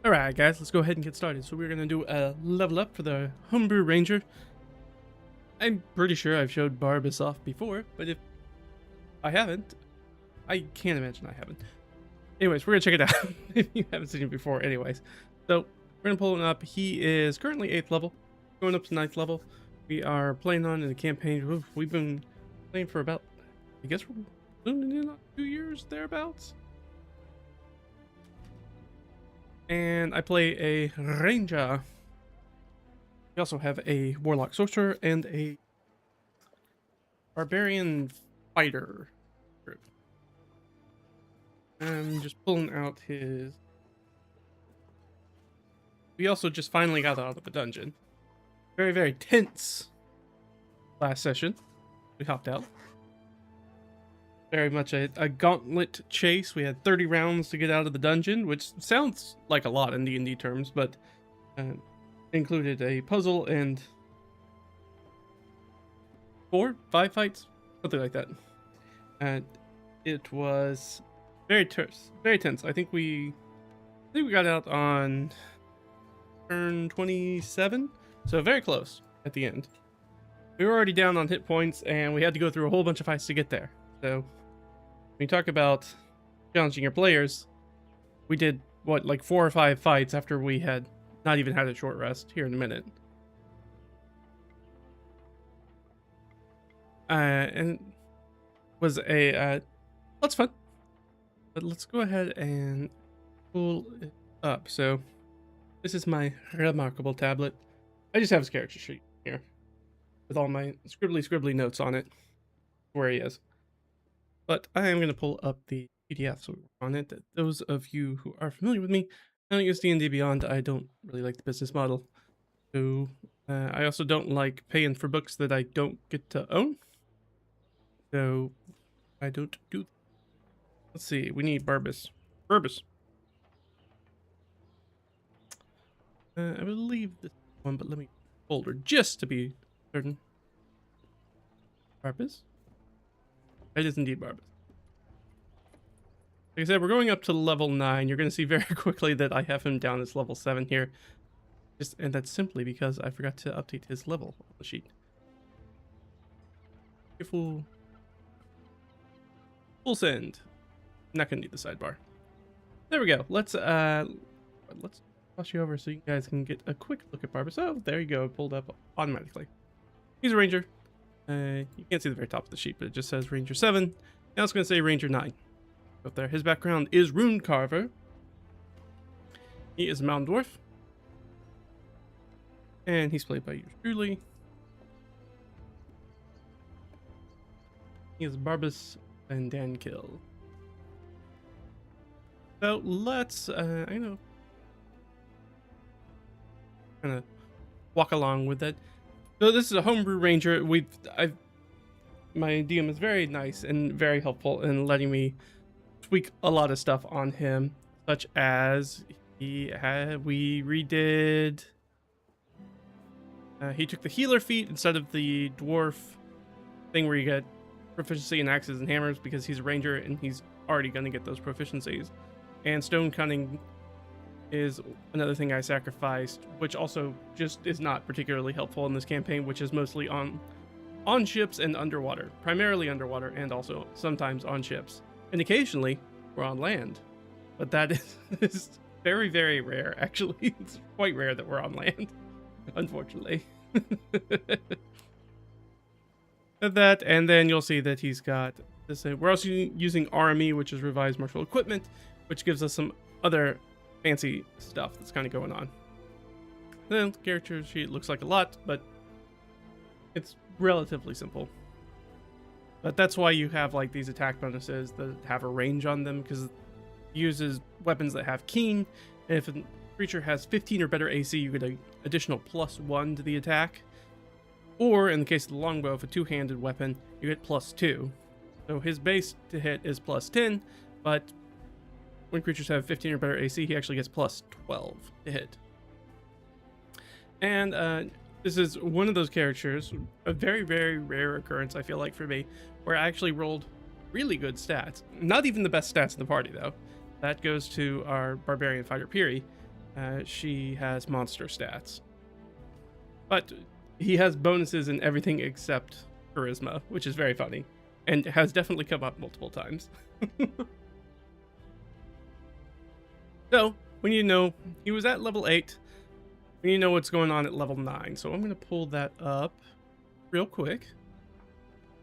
Alright guys, let's go ahead and get started. So we're going to do a level up for the Homebrew Ranger. I'm pretty sure I've showed Barbas off before, but if I haven't, I can't imagine I haven't. Anyways, we're going to check it out if you haven't seen it before anyways. So we're going to pull him up. He is currently 8th level, going up to 9th level. We are playing on in the campaign. We've been playing for about, I guess we're zooming in on 2 years thereabouts. And I play a ranger. We also have a warlock sorcerer and a barbarian fighter group. I'm just pulling out his... We also just finally got out of the dungeon. Very, very tense last session. We hopped out. Very much a gauntlet chase. We had 30 rounds to get out of the dungeon, which sounds like a lot in D&D terms, but included a puzzle and 4, 5 fights, something like that. And it was very terse, very tense. I think we got out on turn 27, so very close at the end. We were already down on hit points, and we had to go through a whole bunch of fights to get there. So when you talk about challenging your players, we did, what, like 4 or 5 fights after we had not even had a short rest. Here in a minute. And was a, that's fun. But let's go ahead and pull it up. So this is my remarkable tablet. I just have his character sheet here with all my scribbly notes on it, where he is. But I am going to pull up the PDF so we work on it. Those of you who are familiar with me, I don't use D&D Beyond. I don't really like the business model. So I also don't like paying for books that I don't get to own. So I don't do that. Let's see. We need Barbas. I believe this one, but let me folder just to be certain. Barbas? It is indeed Barbas. Like I said, we're going up to level 9. You're going to see very quickly that I have him down as level 7 here. And that's simply because I forgot to update his level on the sheet. Full send. Not going to need the sidebar. There we go. Let's toss you over so you guys can get a quick look at Barbas. Oh, there you go. It pulled up automatically. He's a ranger. You can't see the very top of the sheet, but it just says Ranger 7. Now it's going to say Ranger 9. Up there. His background is Rune Carver. He is a mountain dwarf. And he's played by yours truly. He is Barbas and Dan Kill. So let's, kind of walk along with it. So this is a homebrew ranger. My DM is very nice and very helpful in letting me tweak a lot of stuff on him, such as we redid. He took the healer feat instead of the dwarf thing where you get proficiency in axes and hammers because he's a ranger and he's already going to get those proficiencies. And stone cutting is another thing I sacrificed, which also just is not particularly helpful in this campaign, which is mostly on ships and underwater, primarily underwater, and also sometimes on ships. And occasionally we're on land, but that is very, very rare. Actually, it's quite rare that we're on land, unfortunately. That, and then you'll see that he's got this. We're also using RME, which is revised martial equipment, which gives us some other fancy stuff that's kind of going on. Then the character sheet looks like a lot, but it's relatively simple. But that's why you have like these attack bonuses that have a range on them, because it uses weapons that have keen. And if a creature has 15 or better AC, you get an additional +1 to the attack. Or in the case of the longbow, if a two-handed weapon, you get +2. So his base to hit is +10, but when creatures have 15 or better AC, he actually gets +12 to hit. And this is one of those characters, a very, very rare occurrence, I feel like, for me, where I actually rolled really good stats. Not even the best stats in the party, though. That goes to our barbarian fighter, Piri. she has monster stats. But he has bonuses in everything except charisma, which is very funny, and has definitely come up multiple times. So, when you know, he was at level 8, when you know what's going on at level 9. So I'm going to pull that up real quick.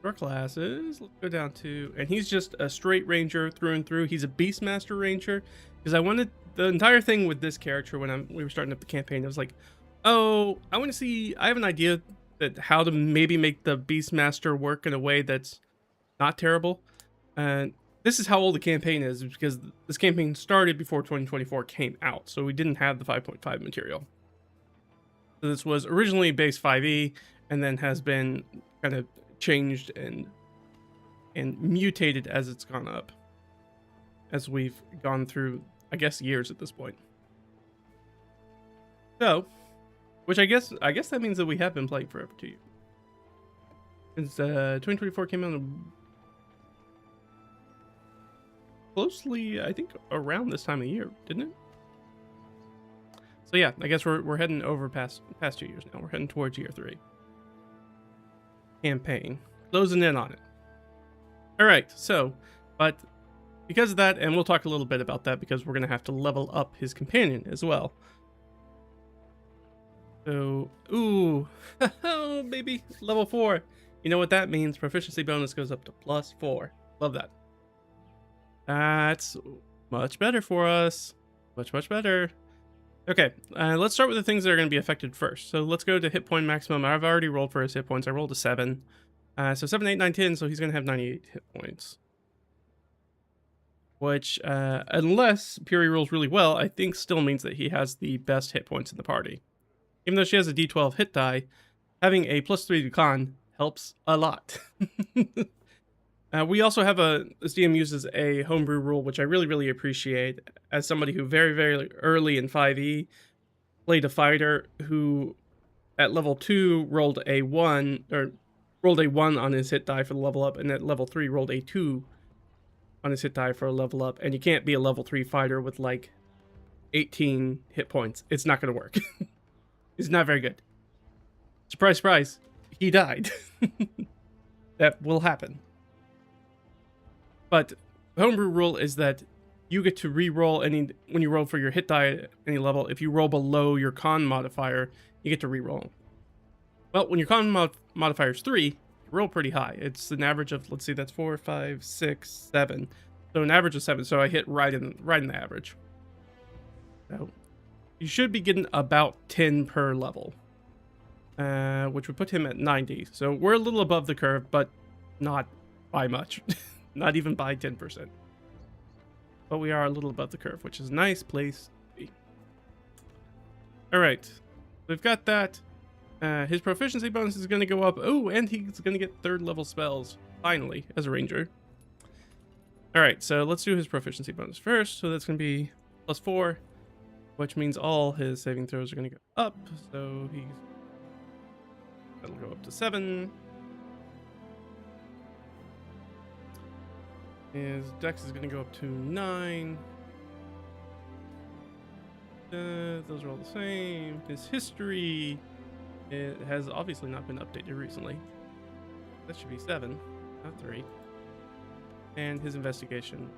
Our classes, let's go down to, and he's just a straight ranger through and through. He's a Beastmaster Ranger, because I wanted, the entire thing with this character when we were starting up the campaign, I was like, oh, I want to see, I have an idea that how to maybe make the Beastmaster work in a way that's not terrible. And this is how old the campaign is, because this campaign started before 2024 came out, so we didn't have the 5.5 material. So this was originally base 5e, and then has been kind of changed and mutated as it's gone up, as we've gone through, I guess, years at this point. So, which I guess that means that we have been playing for over 2 years. Since 2024 came out closely, I think, around this time of year, didn't it? So yeah, I guess we're heading over past 2 years now. We're heading towards year 3. Campaign. Closing in on it. Alright, so, but because of that, and we'll talk a little bit about that because we're going to have to level up his companion as well. So, ooh, oh baby, level 4. You know what that means? Proficiency bonus goes up to +4. Love that. That's much better for us. Much better. Okay, let's start with the things that are going to be affected first. So let's go to hit point maximum. I've already rolled for his hit points. I rolled a 7. So 7, 8, 9, 10, so he's going to have 98 hit points. Which, unless Puri rolls really well, I think still means that he has the best hit points in the party. Even though she has a D12 hit die, having a +3 to con helps a lot. We also have this DM uses a homebrew rule, which I really appreciate, as somebody who very early in 5e played a fighter who at level 2 rolled a 1 on his hit die for the level up, and at level 3 rolled a 2 on his hit die for a level up, and you can't be a level 3 fighter with like 18 hit points. It's not going to work. It's not very good. Surprise, he died. That will happen. But the homebrew rule is that you get to re-roll when you roll for your hit die at any level. If you roll below your con modifier, you get to re-roll. Well, when your con modifier is 3, you roll pretty high. It's an average of, let's see, that's 4, 5, 6, 7. So an average of 7. So I hit right in the average. So you should be getting about 10 per level, which would put him at 90. So we're a little above the curve, but not by much. Not even by 10%. But we are a little above the curve, which is a nice place to be. Alright. We've got that. His proficiency bonus is going to go up. Oh, and he's going to get 3rd level spells, finally, as a ranger. Alright, so let's do his proficiency bonus first. So that's going to be +4, which means all his saving throws are going to go up. So that'll go up to 7. His dex is going to go up to 9. Those are all the same. His history, it has obviously not been updated recently. That should be 7, not 3. And his investigation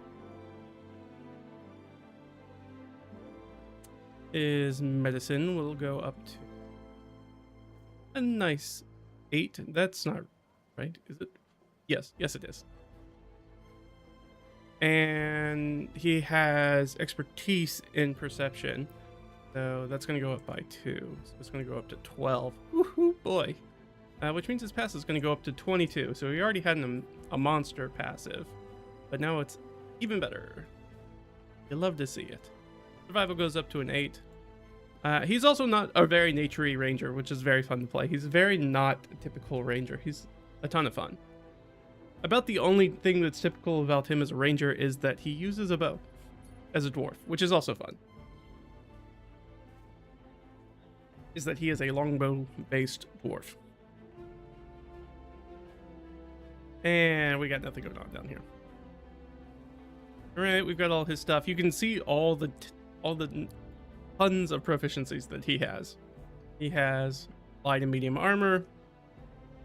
is medicine will go up to a nice 8. That's not right, is it? Yes, it is. And he has expertise in perception, so that's going to go up by 2. So it's going to go up to 12. Woohoo, boy. Which means his passive is going to go up to 22. So he already had a monster passive, but now it's even better. You love to see it. Survival goes up to an 8. He's also not a very naturey ranger, which is very fun to play. He's very not a typical ranger. He's a ton of fun. About the only thing that's typical about him as a ranger is that he uses a bow as a dwarf, which is also fun. Is that he is a longbow-based dwarf. And we got nothing going on down here. All right, we've got all his stuff. You can see all the tons of proficiencies that he has. He has light and medium armor.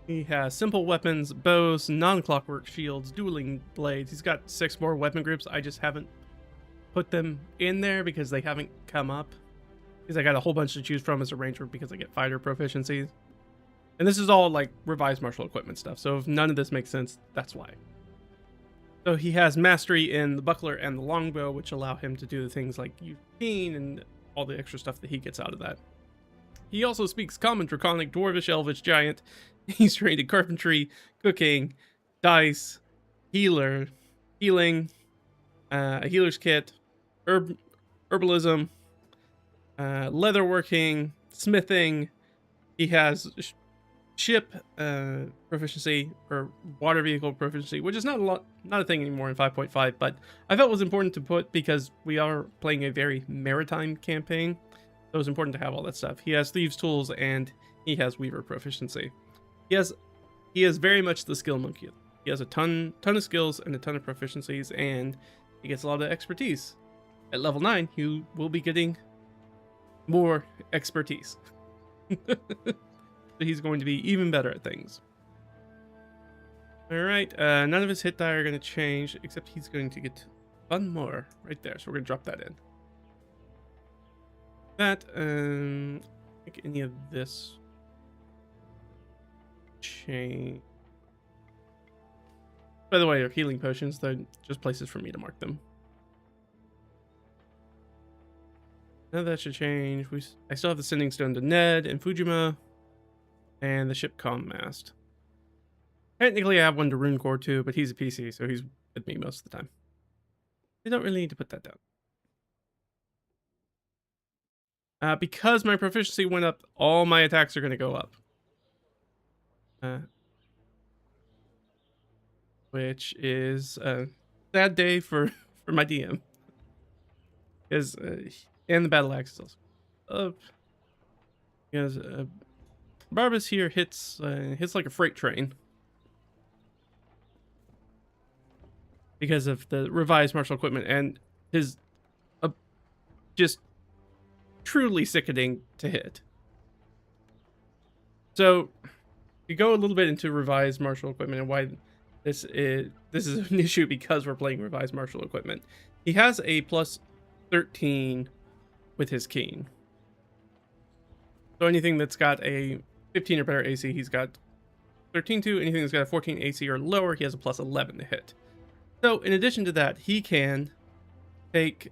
He has simple weapons, bows, non-clockwork shields, dueling blades. He's got 6 more weapon groups. I just haven't put them in there because they haven't come up. Because I got a whole bunch to choose from as a ranger because I get fighter proficiencies. And this is all like revised martial equipment stuff. So if none of this makes sense, that's why. So he has mastery in the buckler and the longbow, which allow him to do the things like use keen and all the extra stuff that he gets out of that. He also speaks Common, Draconic, Dwarvish, Elvish, Giant. He's trained in carpentry, cooking, dice, healing, a healer's kit, herbalism, leatherworking, smithing. He has ship proficiency or water vehicle proficiency, which is not a thing anymore in 5.5, but I felt it was important to put because we are playing a very maritime campaign. So it was important to have all that stuff. He has thieves' tools and he has weaver proficiency. He is very much the skill monkey. He has a ton of skills and a ton of proficiencies, and he gets a lot of expertise. At level 9, you will be getting more expertise. So he's going to be even better at things. Alright, none of his hit die are going to change, except he's going to get one more right there. So we're going to drop that in. That, I think any of this change. By the way, they're healing potions. They're just places for me to mark them. Now that should change. I still have the sending stone to Ned and Fujima, and the ship comm mast. Technically, I have one to Runecore too, but he's a PC, so he's with me most of the time. You don't really need to put that down. Because my proficiency went up, all my attacks are going to go up. Which is a sad day for my DM. Because, and the battle axe is also up. Because, Barbas here hits like a freight train. Because of the revised martial equipment and his just truly sickening to hit. So, you go a little bit into revised martial equipment and why this is an issue because we're playing revised martial equipment. He has a plus 13 with his keen. So anything that's got a 15 or better AC, he's got 13 to. Anything that's got a 14 AC or lower, he has a plus 11 to hit. So in addition to that, he can take,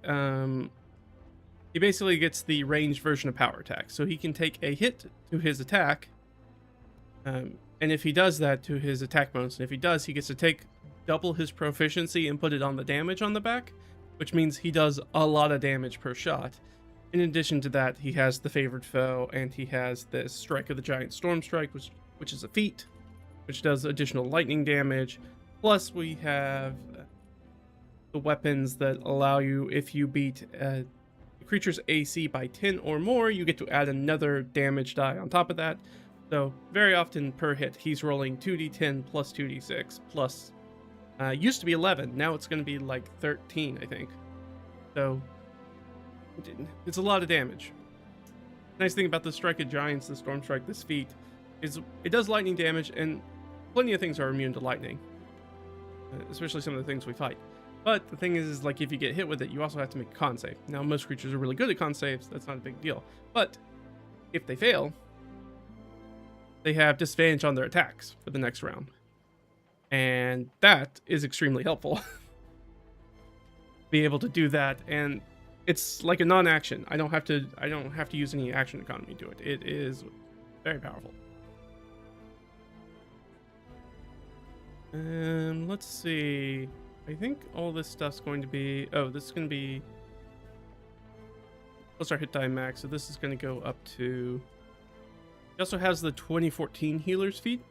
he basically gets the ranged version of power attack. So he can take a hit to his attack, and if he does that to his attack bonus, and if he does, he gets to take double his proficiency and put it on the damage on the back, which means he does a lot of damage per shot. In addition to that, he has the favored foe, and he has this Strike of the Giant Storm Strike, which is a feat, which does additional lightning damage. Plus, we have the weapons that allow you, if you beat the creature's AC by 10 or more, you get to add another damage die on top of that. So very often per hit, he's rolling 2d10 plus 2d6 plus, used to be 11, now it's going to be like 13, I think. So it's a lot of damage. Nice thing about the Strike of Giants, the Storm Strike, this feat, is it does lightning damage, and plenty of things are immune to lightning, especially some of the things we fight. But the thing is like if you get hit with it, you also have to make a con save. Now most creatures are really good at con saves, that's not a big deal. But if they fail, they have disadvantage on their attacks for the next round. And that is extremely helpful. Be able to do that, and it's like a non-action. I don't have to use any action economy to do it. It is very powerful. Let's see. I think all this stuff's going to be, this is going to be, plus our hit die max, so this is going to go up to, he also has the 2014 Healer's Feat,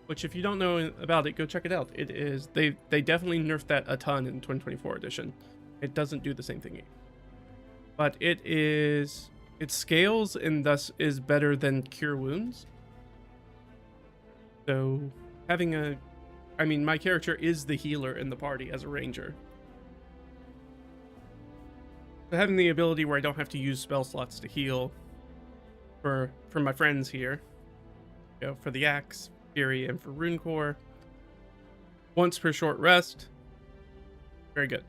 which if you don't know about it, go check it out. It is, they definitely nerfed that a ton in 2024 edition. It doesn't do the same thing, but it scales and thus is better than Cure Wounds. So having my character is the healer in the party as a ranger. So having the ability where I don't have to use spell slots to heal for my friends here, you know, for the axe, fury, and for rune core, once per short rest, very good.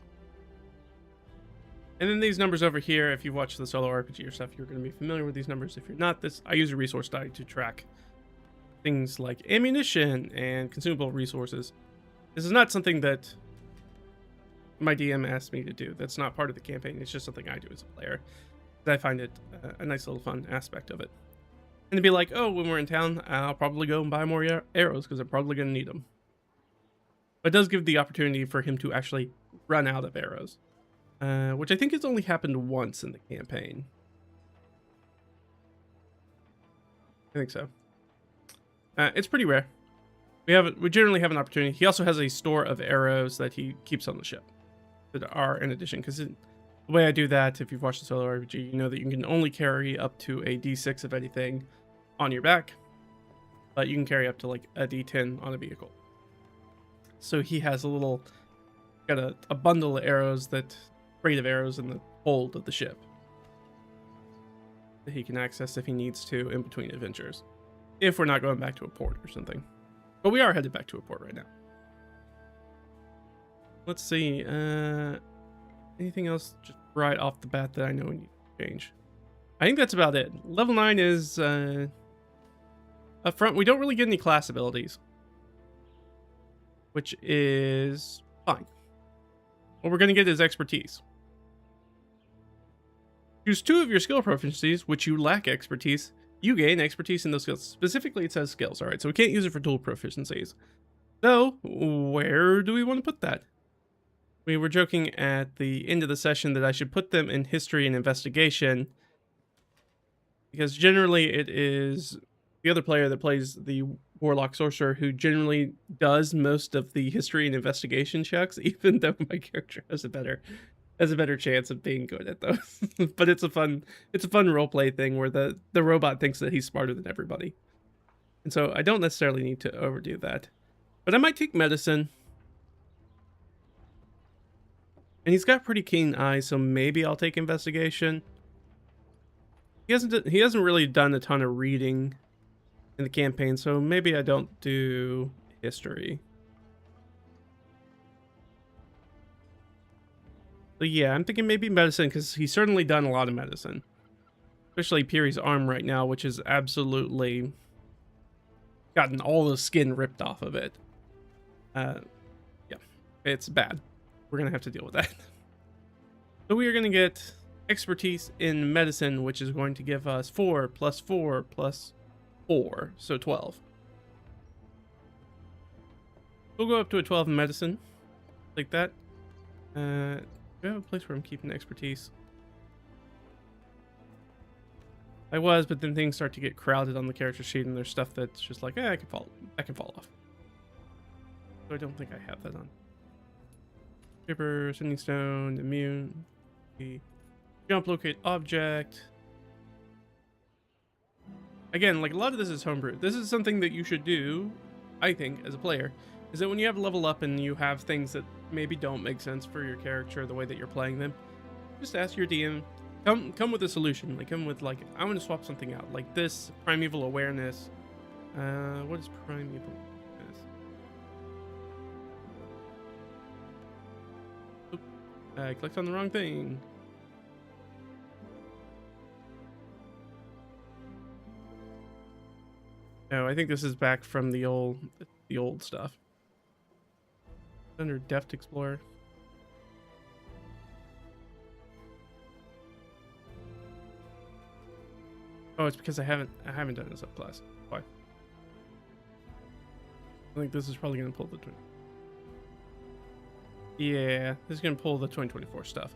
And then these numbers over here, if you've watched the solo RPG or stuff, you're going to be familiar with these numbers. If you're not, I use a resource die to track things like ammunition and consumable resources. This is not something that my DM asked me to do. That's not part of the campaign. It's just something I do as a player. I find it a nice little fun aspect of it. And to be like, oh, when we're in town, I'll probably go and buy more arrows because I'm probably going to need them. But it does give the opportunity for him to actually run out of arrows. Which I think has only happened once in the campaign. I think so. It's pretty rare. We generally have an opportunity. He also has a store of arrows that he keeps on the ship that are in addition. Because the way I do that, if you've watched the solo RPG, you know that you can only carry up to a D6 of anything on your back, but you can carry up to like a D10 on a vehicle. So he has got a bundle of arrows crate of arrows in the hold of the ship that he can access if he needs to in between adventures, if we're not going back to a port or something. But we are headed back to a port right now. Let's see, anything else just right off the bat that I know we need to change? I think that's about it. Level 9 is up front. We don't really get any class abilities, which is fine. What we're going to get is expertise. Choose 2 of your skill proficiencies, which you lack expertise. You gain expertise in those skills. Specifically, it says skills. All right, so we can't use it for dual proficiencies. So, where do we want to put that? We were joking at the end of the session that I should put them in history and investigation, because generally it is the other player that plays the warlock sorcerer who generally does most of the history and investigation checks, even though my character has a better chance of being good at those. But it's a fun roleplay thing where the robot thinks that he's smarter than everybody. And so I don't necessarily need to overdo that. But I might take medicine. And he's got pretty keen eyes, so maybe I'll take investigation. He hasn't really done a ton of reading in the campaign, so maybe I don't do history. But yeah, I'm thinking maybe medicine, because he's certainly done a lot of medicine. Especially Piri's arm right now, which is absolutely gotten all the skin ripped off of it. Yeah, it's bad. We're going to have to deal with that. So we are going to get expertise in medicine, which is going to give us 4 plus 4 plus 4, so 12. We'll go up to a 12 in medicine, like that. Do I have a place where I'm keeping expertise? I was, but then things start to get crowded on the character sheet, and there's stuff that's just like, I can fall off. So I don't think I have that on. Paper, sending stone, immune, jump, locate object. Again, like a lot of this is homebrew. This is something that you should do, I think, as a player, is that when you have level up and you have things that maybe don't make sense for your character, the way that you're playing them, just ask your DM, come with a solution. Like, come with, like, I want to swap something out. Like this, primeval awareness. What is primeval awareness? Oop, I clicked on the wrong thing. No, I think this is back from the old stuff. Under Deft Explorer. Oh, it's because I haven't done this up class. Why? I think this is probably gonna pull the Yeah, this is gonna pull the 2024 stuff.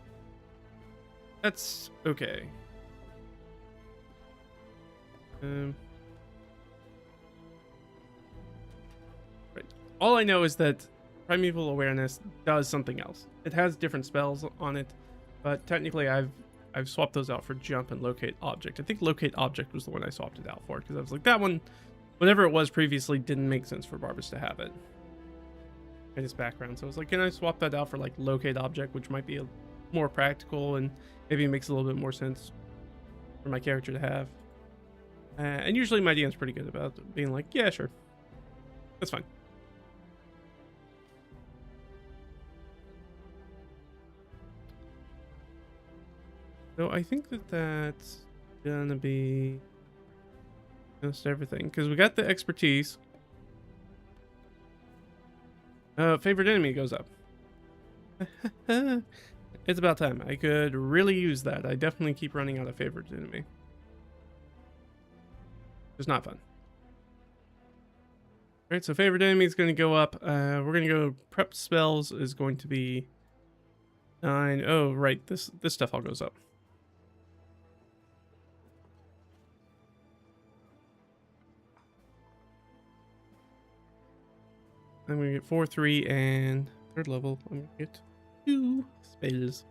That's okay. Right. All I know is that Primeval Awareness does something else. It has different spells on it, but technically I've swapped those out for Jump and Locate Object. I think Locate Object was the one I swapped it out for, because I was like, that one, whatever it was previously, didn't make sense for Barbas to have it in his background. So I was like, can I swap that out for like Locate Object, which might be more practical, and maybe it makes a little bit more sense for my character to have. And usually my DM's pretty good about being like, yeah, sure, that's fine. So I think that that's gonna be just everything, because we got the expertise. Favorite enemy goes up. It's about time. I could really use that. I definitely keep running out of favorite enemy. It's not fun. Alright, so favorite enemy is going to go up. We're going to go prep spells is going to be 9. Oh, right. This stuff all goes up. I'm going to get 4, 3, and third level. I'm going to get 2 spells.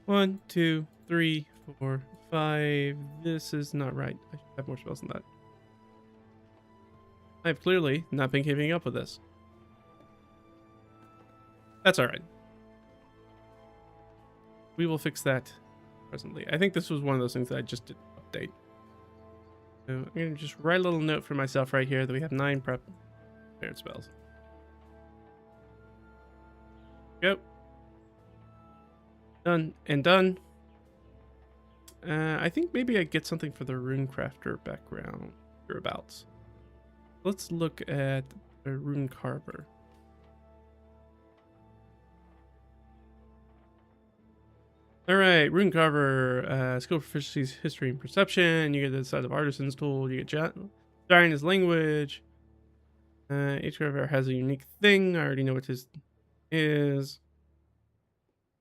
1, 2, 3, 4, 5. This is not right. I should have more spells than that. I've clearly not been keeping up with this. That's alright. We will fix that presently. I think this was one of those things that I just did update. So I'm going to just write a little note for myself right here that we have 9 prepared spells. Go. Done and done. I think maybe I get something for the runecrafter background hereabouts. Let's look at the rune carver. Alright, rune carver, skill proficiencies, history and perception. You get the side of artisan's tool. You get Darian is language. Each carver has a unique thing. I already know what his is.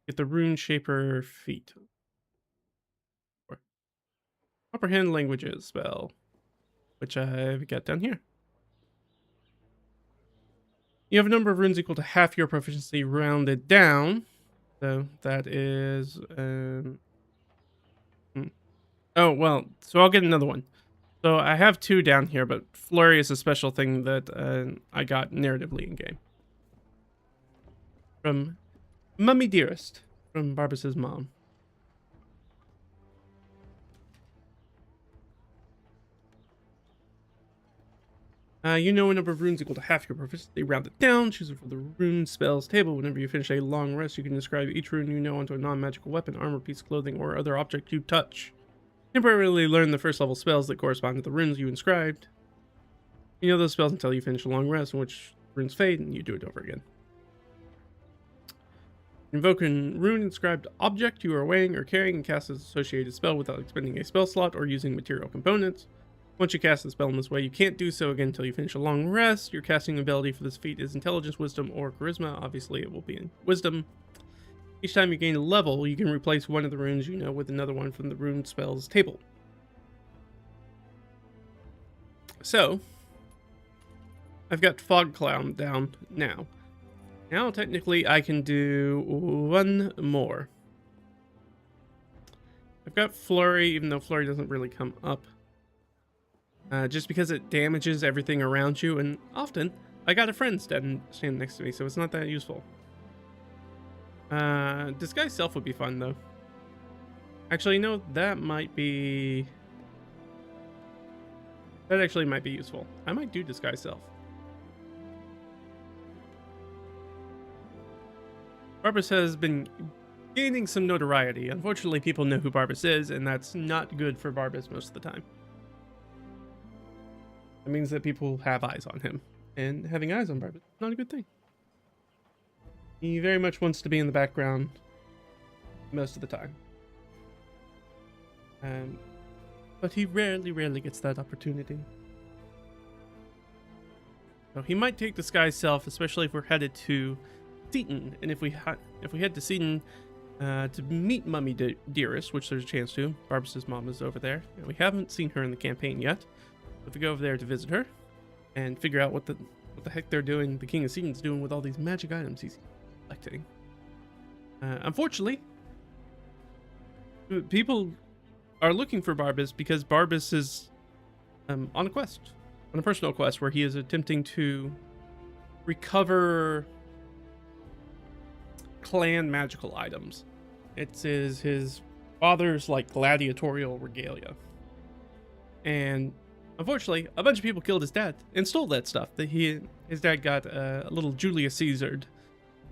Get the rune shaper feat. Comprehend languages spell, which I've got down here. You have a number of runes equal to half your proficiency rounded down. So that is... Oh, well, so I'll get another one. So I have 2 down here, but Flurry is a special thing that I got narratively in game. From Mummy Dearest, from Barbara's mom. You know a number of runes equal to half your proficiency. Round it down. Choose it from the rune spells table. Whenever you finish a long rest, you can describe each rune you know onto a non-magical weapon, armor, piece of clothing, or other object you touch. Temporarily learn the first level spells that correspond to the runes you inscribed. You know those spells until you finish a long rest, in which runes fade, and you do it over again. Invoke a rune inscribed object you are weighing or carrying and cast its associated spell without expending a spell slot or using material components. Once you cast the spell in this way, you can't do so again until you finish a long rest. Your casting ability for this feat is Intelligence, Wisdom, or Charisma. Obviously, it will be in Wisdom. Each time you gain a level, you can replace one of the runes you know with another one from the rune spells table. So, I've got Fog Cloud down now. Now, technically, I can do 1 more. I've got Flurry, even though Flurry doesn't really come up. Just because it damages everything around you, and often I got a friend standing next to me, so it's not that useful. Disguise Self would be fun, though. Actually, no, that actually might be useful. I might do Disguise Self. Barbas has been gaining some notoriety. Unfortunately, people know who Barbas is, and that's not good for Barbas most of the time. It means that people have eyes on him, and having eyes on Barbas is not a good thing. He very much wants to be in the background most of the time. But he rarely gets that opportunity. So he might take Disguise Self, especially if we're headed to Seaton, and if we head to Seaton to meet Mummy Dearest, which there's a chance to. Barbas' mom is over there, and we haven't seen her in the campaign yet. If we go over there to visit her and figure out what the heck they're doing, the King of Seaton's doing with all these magic items he's collecting. Unfortunately, people are looking for Barbas because Barbas is on a quest, on a personal quest, where he is attempting to recover clan magical items. It is his father's like gladiatorial regalia. And unfortunately, a bunch of people killed his dad and stole that stuff. His dad got a little Julius Caesared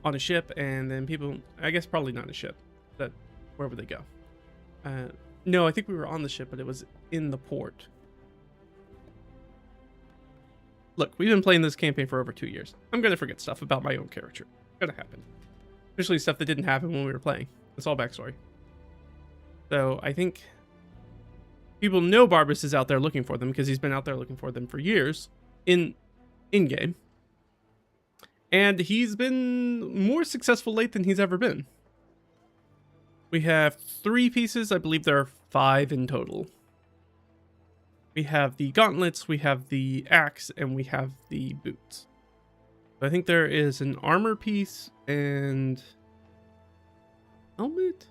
on a ship, and then people, I guess probably not a ship, but where would they go? No, I think we were on the ship, but it was in the port. Look, we've been playing this campaign for over 2 years. I'm gonna forget stuff about my own character. It's gonna happen. Especially stuff that didn't happen when we were playing. It's all backstory. So I think people know Barbas is out there looking for them because he's been out there looking for them for years in-game. And he's been more successful late than he's ever been. We have 3 pieces. I believe there are 5 in total. We have the gauntlets, we have the axe, and we have the boots. So I think there is an armor piece and helmet?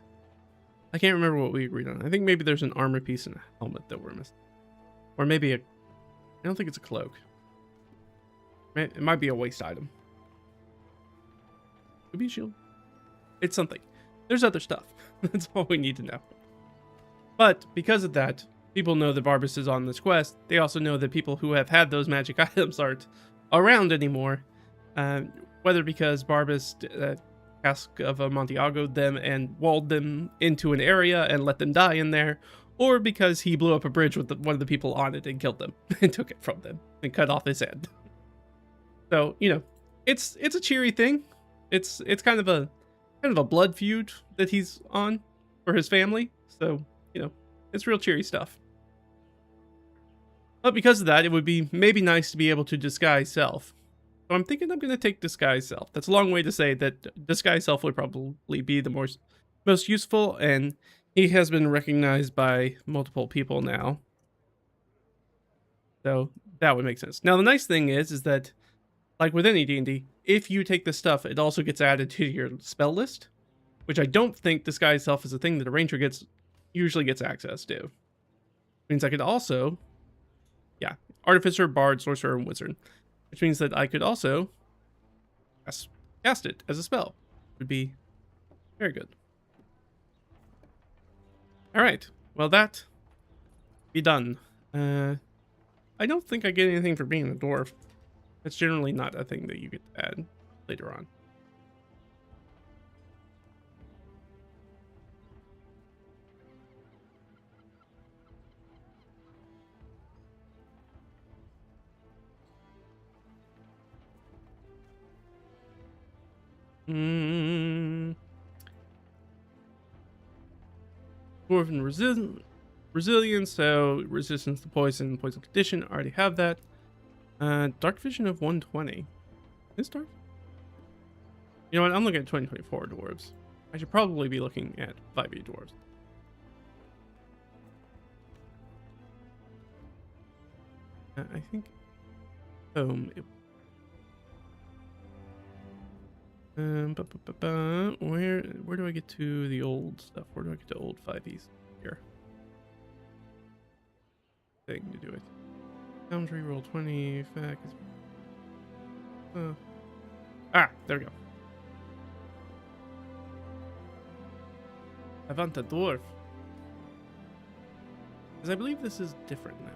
I can't remember what we agreed on. I think maybe there's an armor piece and a helmet that we're missing. Or maybe I don't think it's a cloak. It might be a waist item. Could be a shield. It's something. There's other stuff. That's all we need to know. But because of that, people know that Barbas is on this quest. They also know that people who have had those magic items aren't around anymore. Whether because Barbas Cask of Montiago'd them and walled them into an area and let them die in there, or because he blew up a bridge with one of the people on it and killed them and took it from them and cut off his head. So, you know, it's a cheery thing. It's kind of a blood feud that he's on for his family. So, you know, it's real cheery stuff. But because of that, it would be maybe nice to be able to disguise self. So I'm thinking I'm going to take disguise self. That's a long way to say that disguise self would probably be the most useful, and he has been recognized by multiple people now. So that would make sense. Now the nice thing is that, like with any D&D, if you take this stuff, it also gets added to your spell list, which I don't think disguise self is a thing that a ranger usually gets access to. Means I could also, artificer, bard, sorcerer, and wizard. Which means that I could also cast it as a spell. Would be very good. Alright, well that be done. I don't think I get anything for being a dwarf. That's generally not a thing that you get to add later on. Dwarven resilience, so resistance to poison condition. I already have that. Dark vision of 120. Is dark? You know what? I'm looking at 2024 dwarves. I should probably be looking at 5e dwarves. I think. Where do I get to the old stuff? Where do I get to old 5es? Here. Thing to do it. Boundary roll 20. Fact. There we go. I want a dwarf. Because I believe this is different now.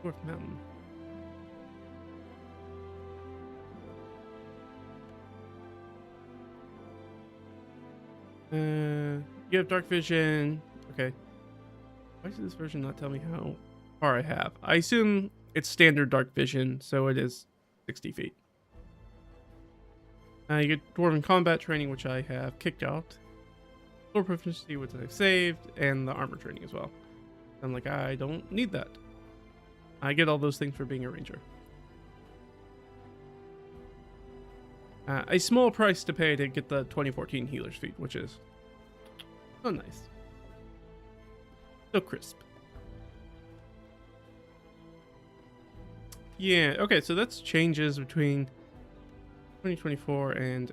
Dwarf Mountain. You have dark vision. Okay. Why does this version not tell me how far I have? I assume it's standard dark vision, so it is 60 feet. You get dwarven combat training, which I have kicked out. Sword proficiency, which I've saved, and the armor training as well. I'm like, I don't need that. I get all those things for being a ranger. A small price to pay to get the 2014 healer's feat, which is so nice. So crisp. Yeah, okay, so that's changes between 2024 and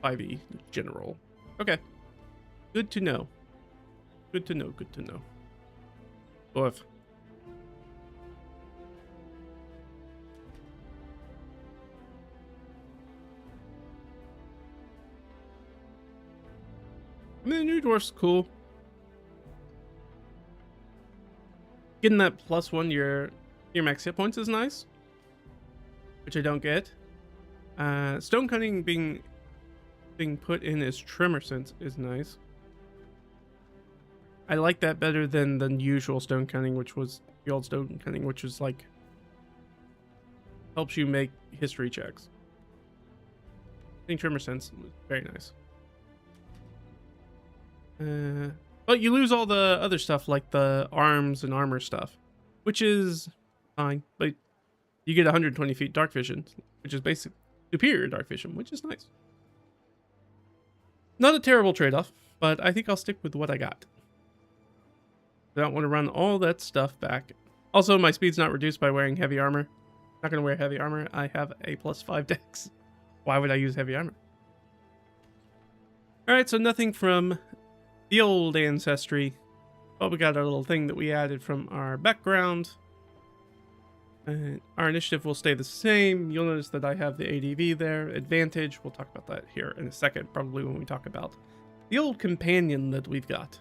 5e general. Okay. Good to know. Good to know, good to know. Dwarf. I mean, the new dwarf's cool. Getting that +1 to your max hit points is nice, which I don't get. Stone cutting being put in as tremor sense is nice. I like that better than the usual stone cutting, which was the old stone cutting, which was like helps you make history checks. I think tremor sense was very nice. But you lose all the other stuff like the arms and armor stuff, which is fine. But you get 120 feet dark vision, which is basically superior dark vision, which is nice. Not a terrible trade-off, but I think I'll stick with what I got. I don't want to run all that stuff back. Also, my speed's not reduced by wearing heavy armor. Not going to wear heavy armor. I have a +5 dex. Why would I use heavy armor? Alright, so nothing from the old ancestry. But we got our little thing that we added from our background. Our initiative will stay the same. You'll notice that I have the ADV there. Advantage, we'll talk about that here in a second, probably when we talk about the old companion that we've got.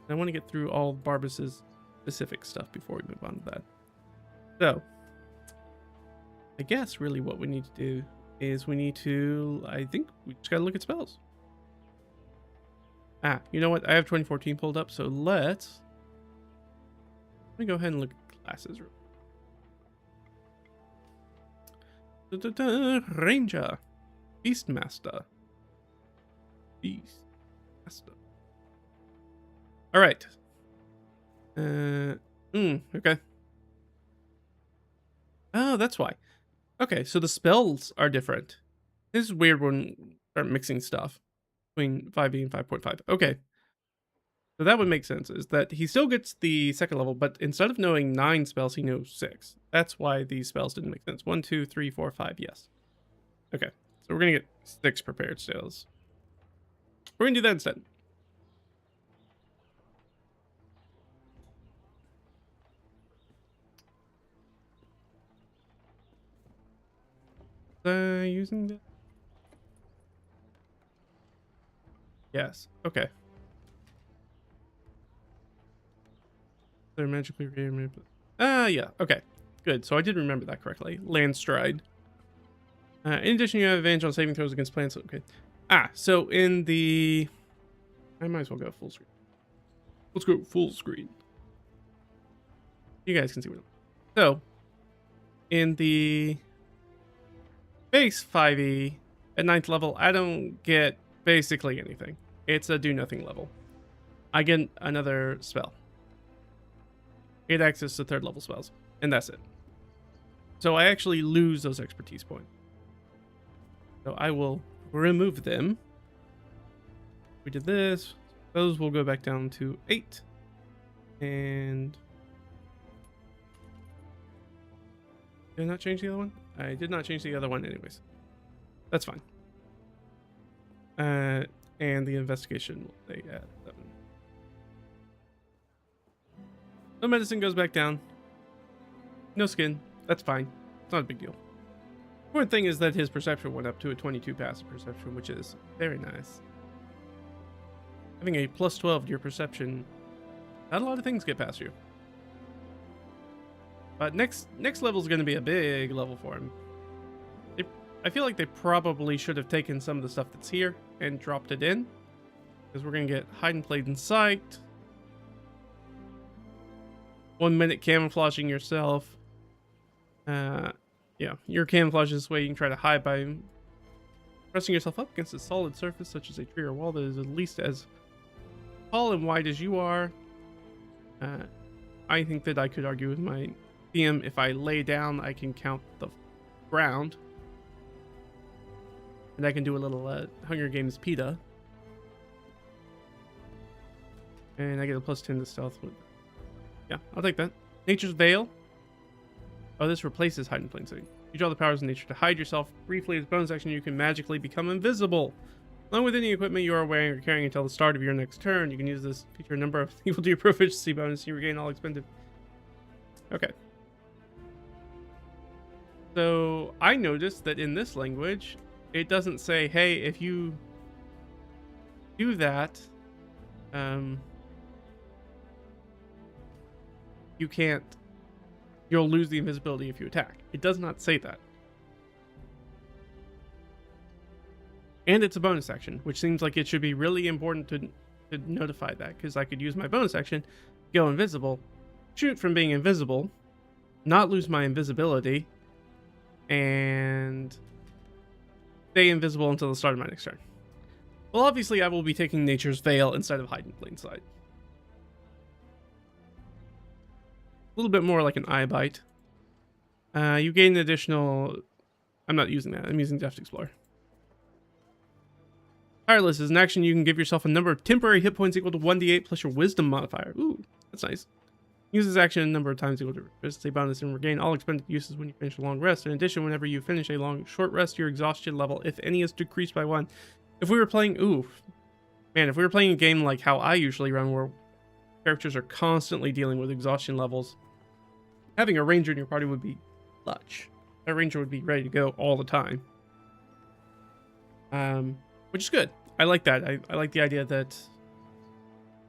I want to get through all of Barbas's specific stuff before we move on to that. So, I guess really what we need to do is we just gotta look at spells. You know what? I have 2014 pulled up, so let me go ahead and look at classes. Ranger. Beastmaster. Alright. Okay. Oh, that's why. Okay, so the spells are different. This is weird when we start mixing stuff between 5e and 5.5. Okay. So that would make sense, is that he still gets the second level, but instead of knowing 9 spells, he knows 6. That's why these spells didn't make sense. 1, 2, 3, 4, 5, yes. Okay, so we're going to get 6 prepared spells. We're going to do that instead. Using that? Yes, okay. They're magically reanimated. Yeah, okay. Good, so I did remember that correctly. Landstride. In addition, you have advantage on saving throws against plants. Okay. So in the... I might as well go full screen. Let's go full screen. You guys can see what I'm... So, in the base 5e at 9th level, I don't get basically anything. It's a do-nothing level. I get another spell. Get access to 3rd level spells, and that's it. So I actually lose those expertise points. So I will remove them. We did this. Those will go back down to 8. And... did I not change the other one? I did not change the other one anyways. That's fine. And the investigation will stay at 7. No medicine goes back down. No skin. That's fine. It's not a big deal. Important thing is that his perception went up to a 22 passive perception, which is very nice. Having a +12 to your perception, not a lot of things get past you. But next level is going to be a big level for him. I feel like they probably should have taken some of the stuff that's here and dropped it in, because we're going to get hide and plain in sight. 1 minute camouflaging yourself. Yeah, your camouflage is this way you can try to hide by pressing yourself up against a solid surface such as a tree or wall that is at least as tall and wide as you are. I think that I could argue with my DM, if I lay down, I can count the ground. And I can do a little Hunger Games PETA. And I get a +10 to stealth. Yeah, I'll take that. Nature's Veil. Oh, this replaces hide in plain sight. You draw the powers of nature to hide yourself. Briefly, as bonus action, you can magically become invisible. Along with any equipment you are wearing or carrying until the start of your next turn, you can use this feature a number of equal to your proficiency bonus. You regain all expended. Okay. So, I noticed that in this language, it doesn't say, hey, if you do that, you can't. You'll lose the invisibility if you attack. It does not say that. And it's a bonus action, which seems like it should be really important to notify that, because I could use my bonus action, go invisible, shoot from being invisible, not lose my invisibility, and stay invisible until the start of my next turn. Well, obviously, I will be taking Nature's Veil instead of Hide in Plain Sight. A little bit more like an eye bite. You gain an additional... I'm not using that. I'm using Deft Explorer. Tireless is an action you can give yourself a number of temporary hit points equal to 1d8 plus your wisdom modifier. Ooh, that's nice. Use this action a number of times equal to resist a bonus and regain all expended uses when you finish a long rest. In addition, whenever you finish a short rest, your exhaustion level, if any, is decreased by 1. If we were playing... Ooh. Man, if we were playing a game like how I usually run, where characters are constantly dealing with exhaustion levels, having a ranger in your party would be clutch. That ranger would be ready to go all the time. Which is good. I like that. I like the idea that...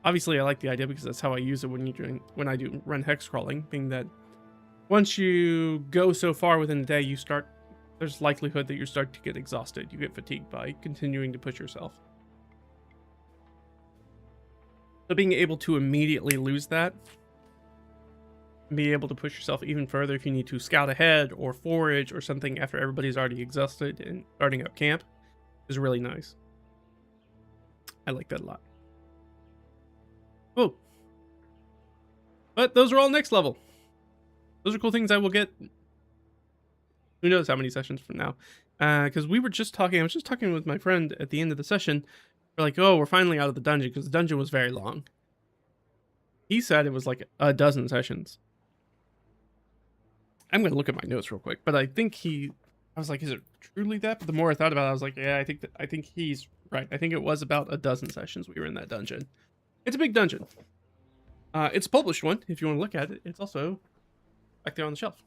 Obviously, I like the idea because that's how I use it when I do run hex crawling, being that once you go so far within the day, there's likelihood that you start to get exhausted. You get fatigued by continuing to push yourself. So being able to immediately lose that, and be able to push yourself even further if you need to scout ahead or forage or something after everybody's already exhausted and starting up camp, is really nice. I like that a lot. Oh. But those are all next level. Those are cool things I will get. Who knows how many sessions from now. Because I was just talking with my friend at the end of the session. We're like, oh, we're finally out of the dungeon, because the dungeon was very long. He said it was like a dozen sessions. I'm going to look at my notes real quick, but I was like, is it truly that? But the more I thought about it, I was like, yeah, I think he's right. I think it was about a dozen sessions we were in that dungeon. It's a big dungeon. It's a published one, if you want to look at it. It's also back there on the shelf.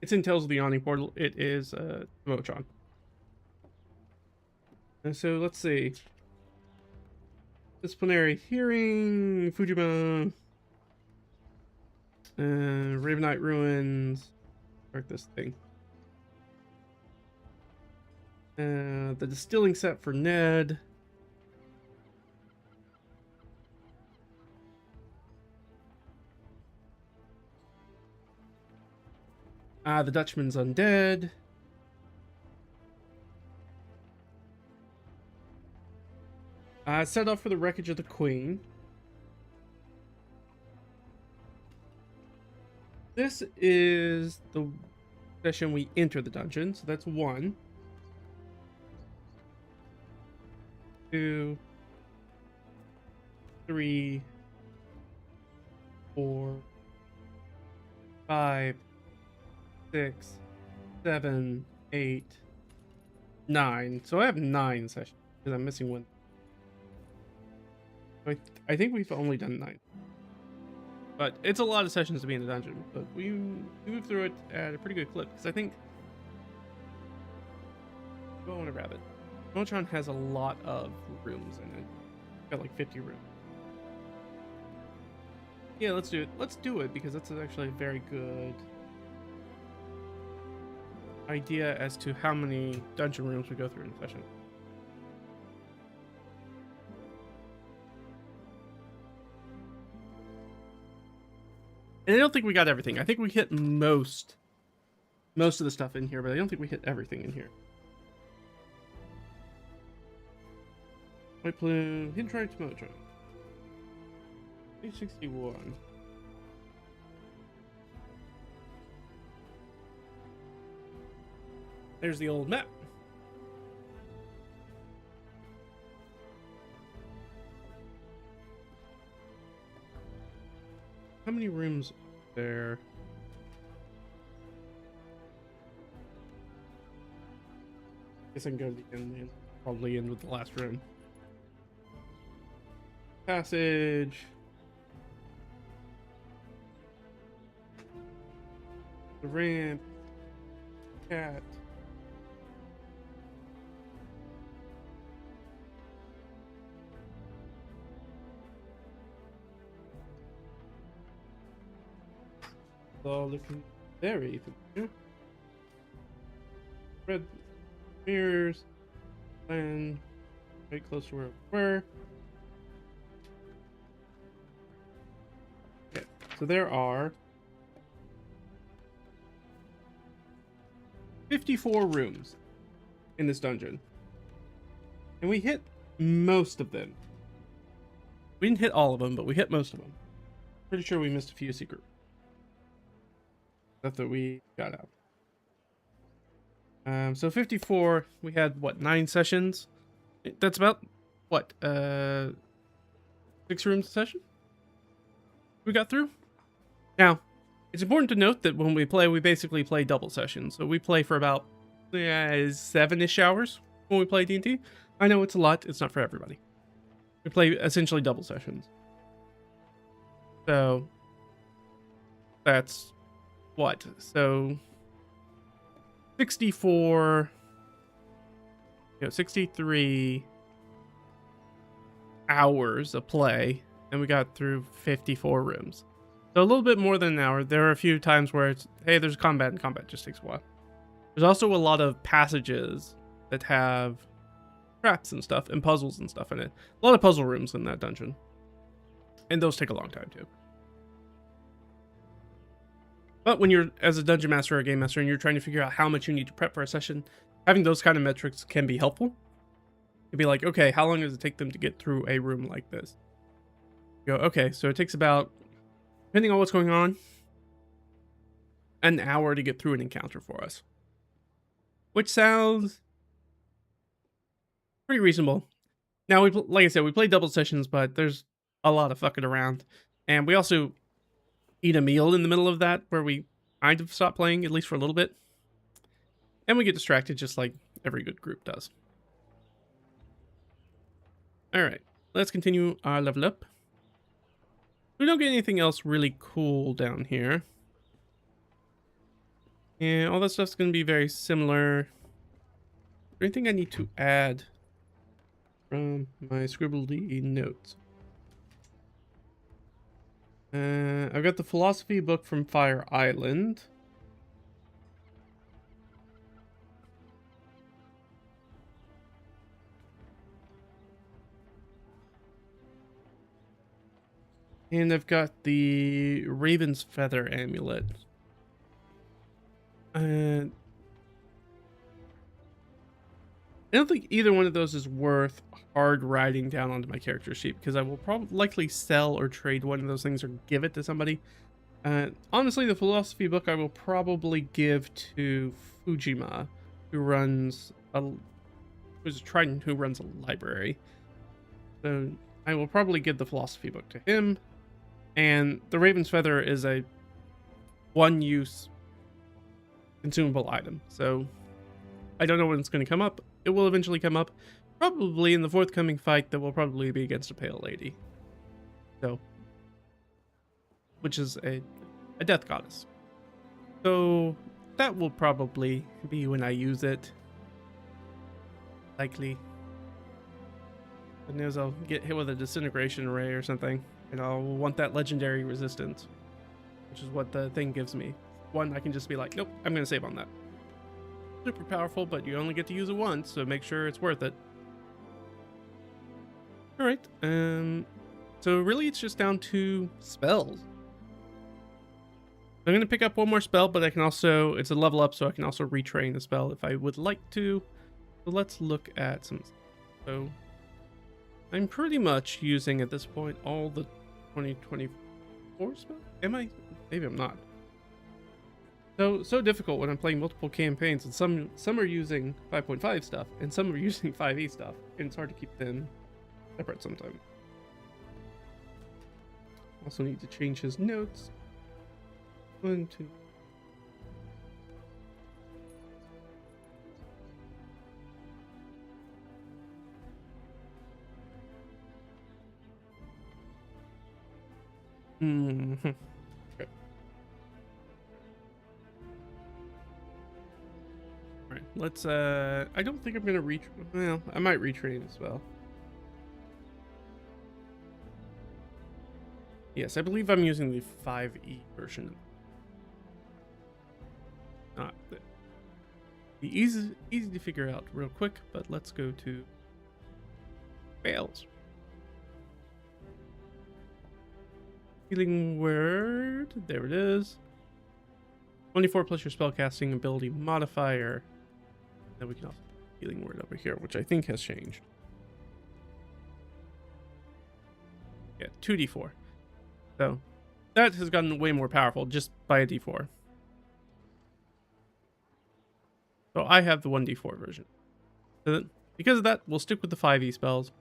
It's in Tales of the Yawning Portal. It is Motron. And so let's see. Disciplinary Hearing, Fujima, Ravenite Ruins, start this thing. The distilling set for Ned. The Dutchman's Undead. Set off for the Wreckage of the Queen. This is the session we enter the dungeon, so that's 1. 2, 3, 4, 5, 6, 7, 8, 9. So I have 9 sessions because I'm missing 1. I think we've only done 9. But it's a lot of sessions to be in the dungeon. But we moved through it at a pretty good clip, because I think... Go on a rabbit. Motron has a lot of rooms in it. Got like 50 rooms. Yeah, let's do it. Let's do it, because that's actually a very good idea as to how many dungeon rooms we go through in a session. And I don't think we got everything. I think we hit most of the stuff in here, but I don't think we hit everything in here. White Plume, Hidden Tribe to Motron. 861. There's the old map. How many rooms are there? Guess I can go to the end and probably end with the last room. Passage. The ramp. Cat. all looking very familiar. Red mirrors, and right close to where we were. Okay, so there are 54 rooms in this dungeon, and we hit most of them. We didn't hit all of them, but we hit most of them. Pretty sure we missed a few secret stuff that we got out. So 54, we had what, 9 sessions? That's about what, 6 rooms a session we got through. Now, it's important to note that when we play, we basically play double sessions. So we play for about 7-ish hours when we play D&D. I know it's a lot, it's not for everybody. We play essentially double sessions. So that's what? So 64, 63 hours of play, and we got through 54 rooms. So a little bit more than an hour. There are a few times where it's, hey, there's combat, and combat just takes a while. There's also a lot of passages that have traps and stuff, and puzzles and stuff in it. A lot of puzzle rooms in that dungeon. And those take a long time too. But when you're, as a dungeon master or a game master, and you're trying to figure out how much you need to prep for a session, having those kind of metrics can be helpful. You'd be like, okay, how long does it take them to get through a room like this? You go, okay, so it takes about, depending on what's going on, an hour to get through an encounter for us. Which sounds pretty reasonable. Now, like I said, we play double sessions, but there's a lot of fucking around. And we also eat a meal in the middle of that where we kind of stop playing, at least for a little bit. And we get distracted just like every good group does. Alright, let's continue our level up. We don't get anything else really cool down here. And all that stuff's going to be very similar. Is there anything I need to add from my scribbled notes? I've got the philosophy book from Fire Island. And I've got the Raven's Feather amulet. I don't think either one of those is worth hard writing down onto my character sheet, because I will probably likely sell or trade one of those things or give it to somebody. Honestly, the philosophy book I will probably give to Fujima, who's a Trident who runs a library. So I will probably give the philosophy book to him. And the Raven's Feather is a one-use consumable item. So I don't know when it's going to come up. It will eventually come up. Probably in the forthcoming fight that will probably be against a Pale Lady. So, which is a death goddess. So that will probably be when I use it. Likely. But news I'll get hit with a disintegration ray or something. And I'll want that legendary resistance, which is what the thing gives me. One, I can just be like, nope, I'm going to save on that. Super powerful, but you only get to use it once, so make sure it's worth it. Alright, so really it's just down to spells. I'm going to pick up one more spell, but I can also, it's a level up, so I can also retrain the spell if I would like to. So let's look at some. So I'm pretty much using at this point all the 2024 spells. Am I? Maybe I'm not. So difficult when I'm playing multiple campaigns, and some are using 5.5 stuff, and some are using 5e stuff, and it's hard to keep them separate sometimes. Also need to change his notes. 1, 2. Okay. Alright, let's, I don't think I'm gonna well, I might retrain as well. Yes, I believe I'm using the 5e version. Be easy to figure out real quick, but let's go to fails. Healing word. There it is. 24 plus your spellcasting ability modifier. Then we can also healing word over here, which I think has changed. Yeah, 2d4. So that has gotten way more powerful just by a d4. So I have the 1d4 version. So because of that, we'll stick with the 5e spells.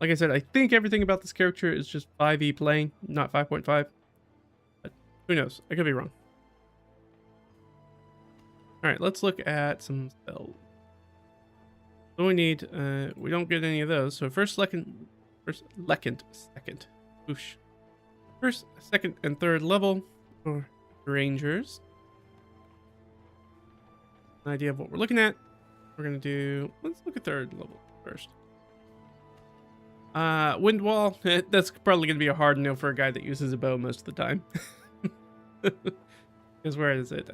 Like I said, I think everything about this character is just 5e playing, not 5.5. But who knows? I could be wrong. Alright, let's look at some spells. So we need, we don't get any of those. So first, second. Whoosh. First, second, and third level for Rangers. An idea of what we're looking at. We're going to do, let's look at third level first. Wind Wall, that's probably going to be a hard no for a guy that uses a bow most of the time. Because where is it?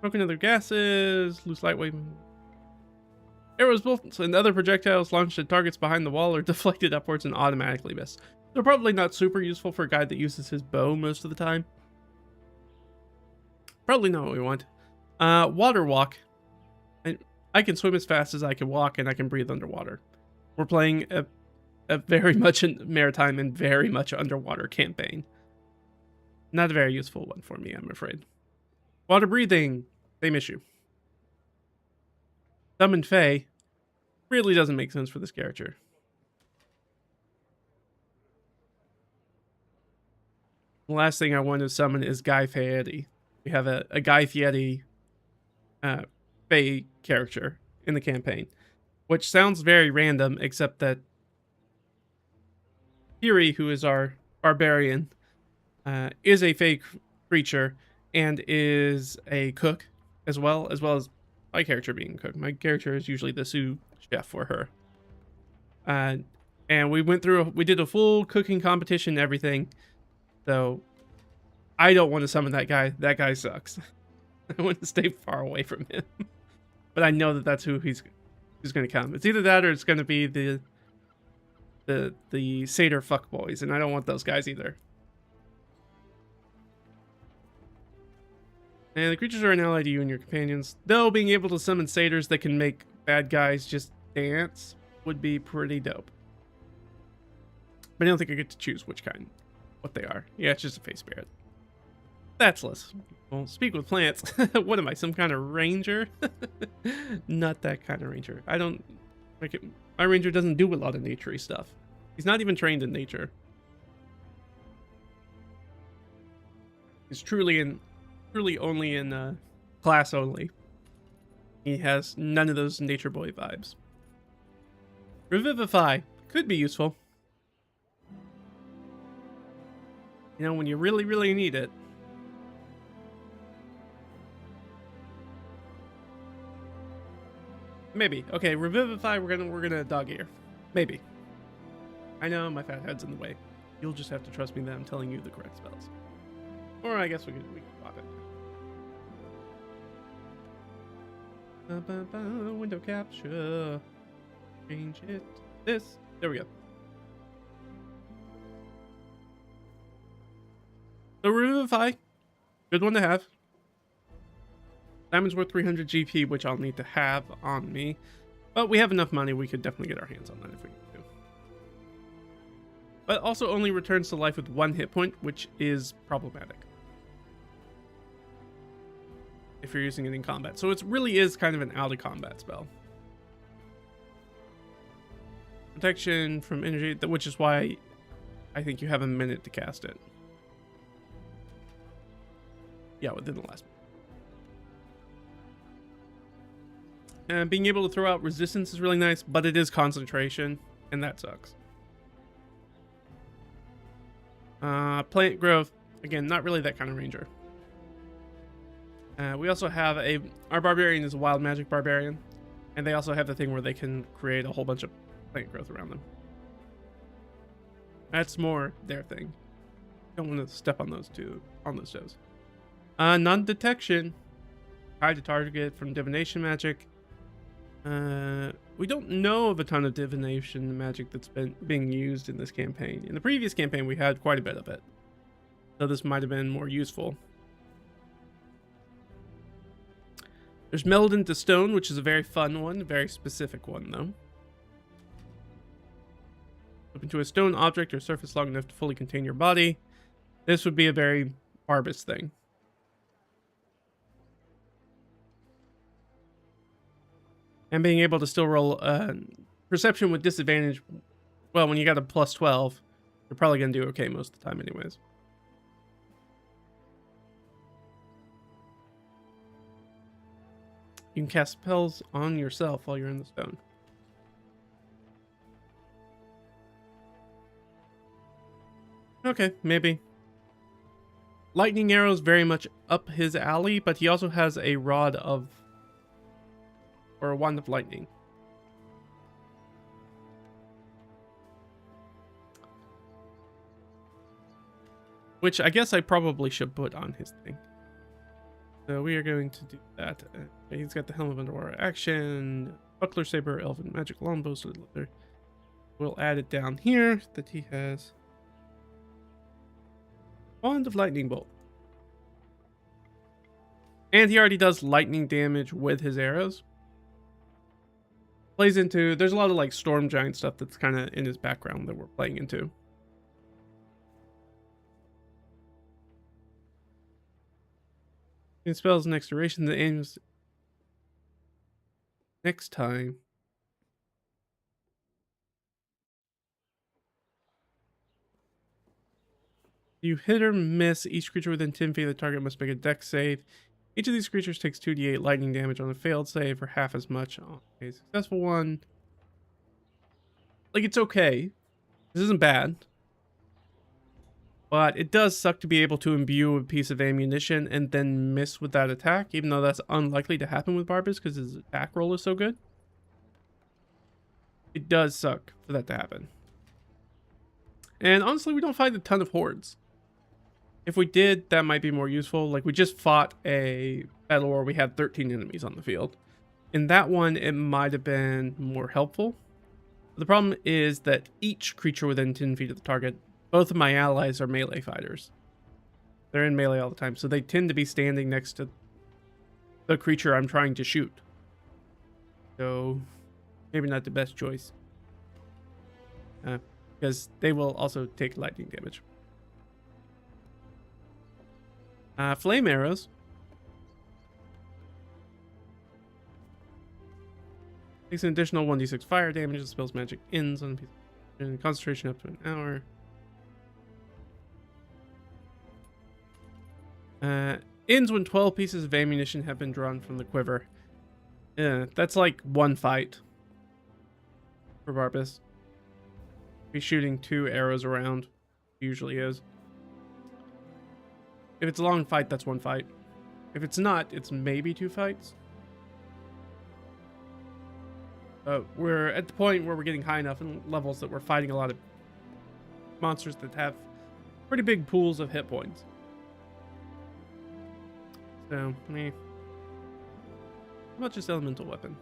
Smoking other gases, loose lightweight. Arrows, bolts, and other projectiles launched at targets behind the wall are deflected upwards and automatically miss. They're probably not super useful for a guy that uses his bow most of the time. Probably not what we want. Water walk. I can swim as fast as I can walk, and I can breathe underwater. We're playing a very much maritime and very much underwater campaign. Not a very useful one for me, I'm afraid. Water breathing. Same issue. Summon Fae really doesn't make sense for this character. The last thing I want to summon is Guy Fieri. We have a Guy Fieri Fae character in the campaign, which sounds very random, except that Fury, who is our barbarian, is a Fae creature and is a cook as well as my character being a cook. My character is usually the sous chef for her. And we did a full cooking competition and everything. So I don't want to summon that guy. That guy sucks. I want to stay far away from him. But I know that that's who's going to come. It's either that or it's going to be the satyr fuckboys, and I don't want those guys either. And the creatures are an ally to you and your companions. Though being able to summon satyrs that can make bad guys just dance would be pretty dope. But I don't think I get to choose what they are. Yeah, it's just a face spirit. That's less. Well, speak with plants. What am I, some kind of ranger? Not that kind of ranger. I don't like it. My ranger doesn't do a lot of naturey stuff. He's not even trained in nature. He's truly only in class only. He has none of those nature boy vibes. Revivify could be useful. You know, when you really, really need it. Maybe. Okay, Revivify, we're gonna dog ear. Maybe. I know my fat head's in the way. You'll just have to trust me that I'm telling you the correct spells. Or I guess we can pop it. Window capture. Change it. This. There we go. So Revivify. Good one to have. Diamond's worth 300 GP, which I'll need to have on me. But we have enough money, we could definitely get our hands on that if we need to. But also only returns to life with 1 hit point, which is problematic if you're using it in combat. So it really is kind of an out of combat spell. Protection from energy, which is why I think you have a minute to cast it. Yeah, within the last minute. And being able to throw out resistance is really nice, but it is concentration, and that sucks. Plant growth, again, not really that kind of ranger. We also have our barbarian is a wild magic barbarian, and they also have the thing where they can create a whole bunch of plant growth around them. That's more their thing. Don't want to step on those toes. Non-detection. hide a target from divination magic. We don't know of a ton of divination magic that's been being used in this campaign. In the previous campaign, we had quite a bit of it, so this might have been more useful. There's Meld into Stone, which is a very fun one, a very specific one, though. Flip into a stone object or surface long enough to fully contain your body. This would be a very Barbus thing. And being able to still roll perception with disadvantage. Well, when you got a plus 12, you're probably going to do okay most of the time anyways. You can cast spells on yourself while you're in the stone. Okay, maybe. Lightning arrows very much up his alley, but he also has a rod of... or a wand of lightning. Which I guess I probably should put on his thing. So we are going to do that. He's got the Helm of Underwater action, Buckler, Saber, Elven Magic, Longbow, Sword, Leather. We'll add it down here that he has Wand of Lightning Bolt. And he already does lightning damage with his arrows. Plays into, there's a lot of like Storm Giant stuff that's kind of in his background that we're playing into. In spells next duration that aims next time. You hit or miss each creature within 10 feet of the target must make a dex save. Each of these creatures takes 2d8 lightning damage on a failed save, or half as much on a successful one. Like, it's okay. This isn't bad. But it does suck to be able to imbue a piece of ammunition and then miss with that attack, even though that's unlikely to happen with Barbus because his attack roll is so good. It does suck for that to happen. And honestly, we don't find a ton of hordes. If we did, that might be more useful. Like, we just fought a battle where we had 13 enemies on the field. In that one, it might have been more helpful. The problem is that each creature within 10 feet of the target, both of my allies are melee fighters. They're in melee all the time, so they tend to be standing next to the creature I'm trying to shoot. So, maybe not the best choice. Because they will also take lightning damage. Flame arrows. Takes an additional 1d6 fire damage. The spell's magic ends on a piece of concentration up to an hour. Ends when 12 pieces of ammunition have been drawn from the quiver. Yeah, that's like one fight for Barbus. He's shooting 2 arrows around. Usually is. If it's a long fight, that's one fight. If it's not, it's maybe 2 fights. We're at the point where we're getting high enough in levels that we're fighting a lot of monsters that have pretty big pools of hit points. So, meh. How about just elemental weapon?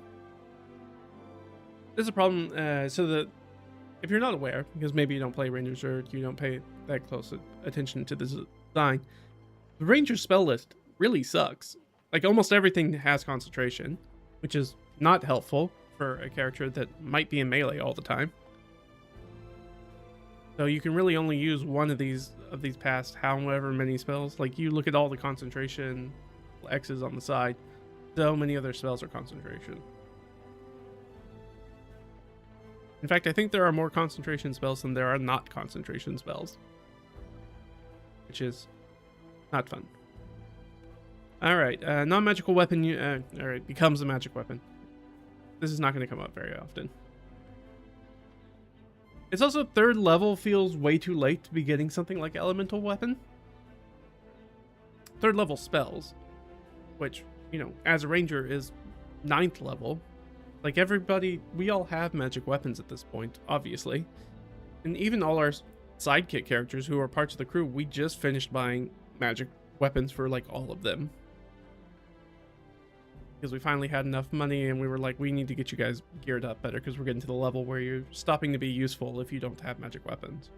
There's a problem, if you're not aware, because maybe you don't play Rangers or you don't pay that close attention to the design, the Ranger spell list really sucks. Like, almost everything has concentration, which is not helpful for a character that might be in melee all the time. So you can really only use one of these past however many spells. Like, you look at all the concentration X's on the side, so many other spells are concentration. In fact, I think there are more concentration spells than there are not concentration spells, which is not fun. Alright, non-magical weapon, alright, becomes a magic weapon. This is not going to come up very often. It's also 3rd level feels way too late to be getting something like elemental weapon. 3rd level spells, which, you know, as a ranger is 9th level. Like, everybody, we all have magic weapons at this point, obviously. And even all our sidekick characters who are parts of the crew, we just finished buying magic weapons for, like, all of them. because we finally had enough money and we were like, we need to get you guys geared up better because we're getting to the level where you're stopping to be useful if you don't have magic weapons.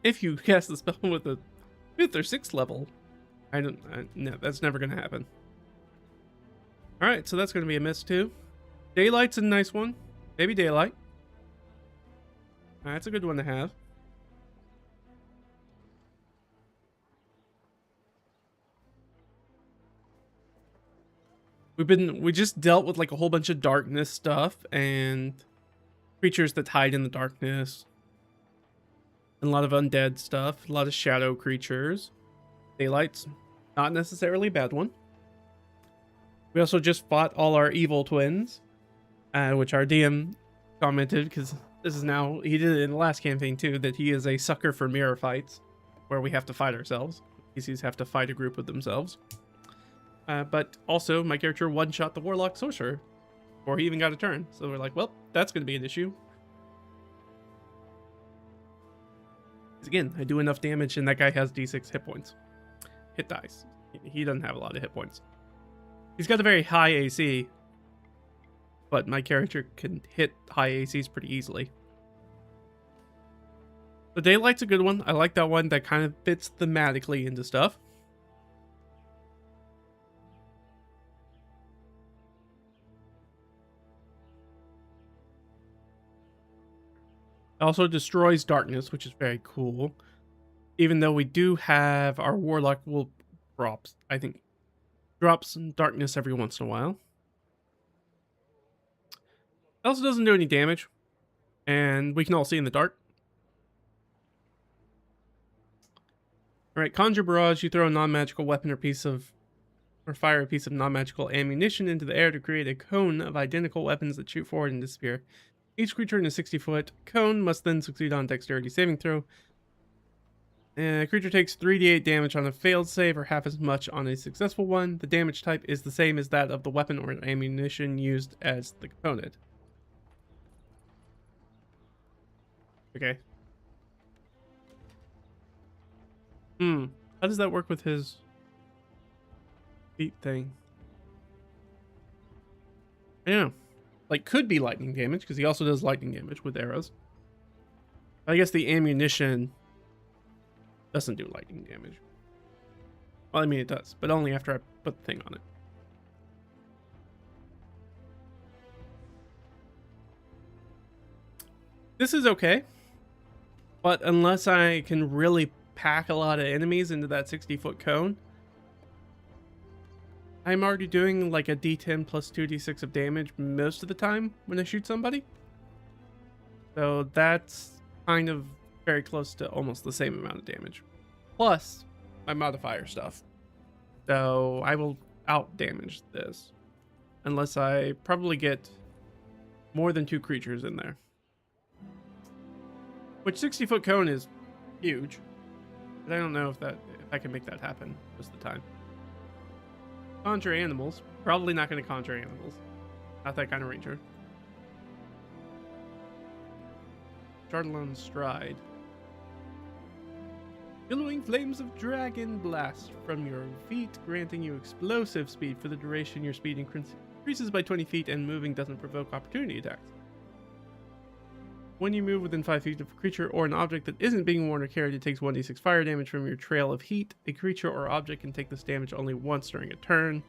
If you cast the spell with a 5th or 6th level, no, that's never going to happen. All right, so that's going to be a miss too. Daylight's a nice one. Maybe Daylight. That's a good one to have. We just dealt with like a whole bunch of darkness stuff and creatures that hide in the darkness. And a lot of undead stuff, a lot of shadow creatures. Daylight's not necessarily a bad one. We also just fought all our evil twins, which our DM commented, because this is now, he did it in the last campaign too, that he is a sucker for mirror fights, where we have to fight ourselves. PCs have to fight a group with themselves. But also, my character one-shot the Warlock Sorcerer before he even got a turn. So we're like, well, that's going to be an issue. Because again, I do enough damage and that guy has d6 hit points. Hit dice. He doesn't have a lot of hit points. He's got a very high AC, but my character can hit high ACs pretty easily. The Daylight's a good one. I like that one. That kind of fits thematically into stuff. It also destroys darkness, which is very cool. Even though we do have our Warlock will drops some darkness every once in a while. It also doesn't do any damage, and we can all see in the dark. Alright, Conjure Barrage. You throw a non-magical weapon or fire a piece of non-magical ammunition into the air to create a cone of identical weapons that shoot forward and disappear. Each creature in a 60-foot cone must then succeed on dexterity saving throw. Creature takes 3d8 damage on a failed save or half as much on a successful one. The damage type is the same as that of the weapon or ammunition used as the component. Okay. How does that work with his feet thing? I don't know. Like, could be lightning damage, because he also does lightning damage with arrows. I guess the ammunition doesn't do lightning damage. Well, I mean, it does, but only after I put the thing on it. This is okay, but unless I can really pack a lot of enemies into that 60-foot cone, I'm already doing like a d10 plus 2d6 of damage most of the time when I shoot somebody. So that's kind of very close to almost the same amount of damage. Plus my modifier stuff. So I will out damage this. Unless I probably get more than 2 creatures in there. Which 60-foot cone is huge. But I don't know if I can make that happen most of the time. Conjure animals. Probably not going to conjure animals. Not that kind of ranger. Chardalon Stride. Billowing flames of dragon blast from your feet, granting you explosive speed for the duration. Your speed increases by 20 feet and moving doesn't provoke opportunity attacks. When you move within 5 feet of a creature or an object that isn't being worn or carried, it takes 1d6 fire damage from your trail of heat. A creature or object can take this damage only once during a turn. You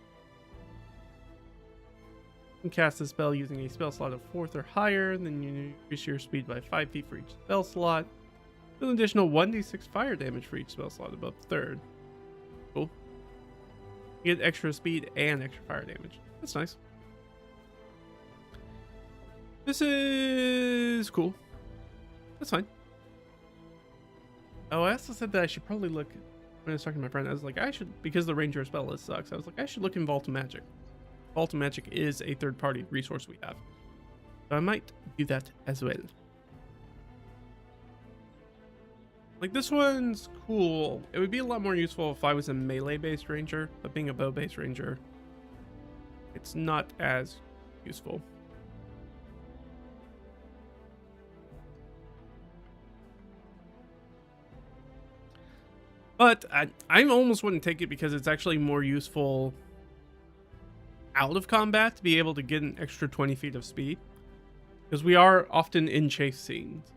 can cast a spell using a spell slot of 4th or higher, then you increase your speed by 5 feet for each spell slot. With an additional 1d6 fire damage for each spell slot above 3rd. Cool. You get extra speed and extra fire damage. That's nice. This is cool. That's fine. Oh, I also said that I should probably look, when I was talking to my friend, I was like, I should, because the Ranger spell list sucks, I was like, I should look in Vault of Magic. Vault of Magic is a third-party resource we have. So I might do that as well. Like, this one's cool. It would be a lot more useful if I was a melee-based Ranger, but being a bow-based Ranger, it's not as useful. But I almost wouldn't take it because it's actually more useful out of combat to be able to get an extra 20 feet of speed. Because we are often in chase scenes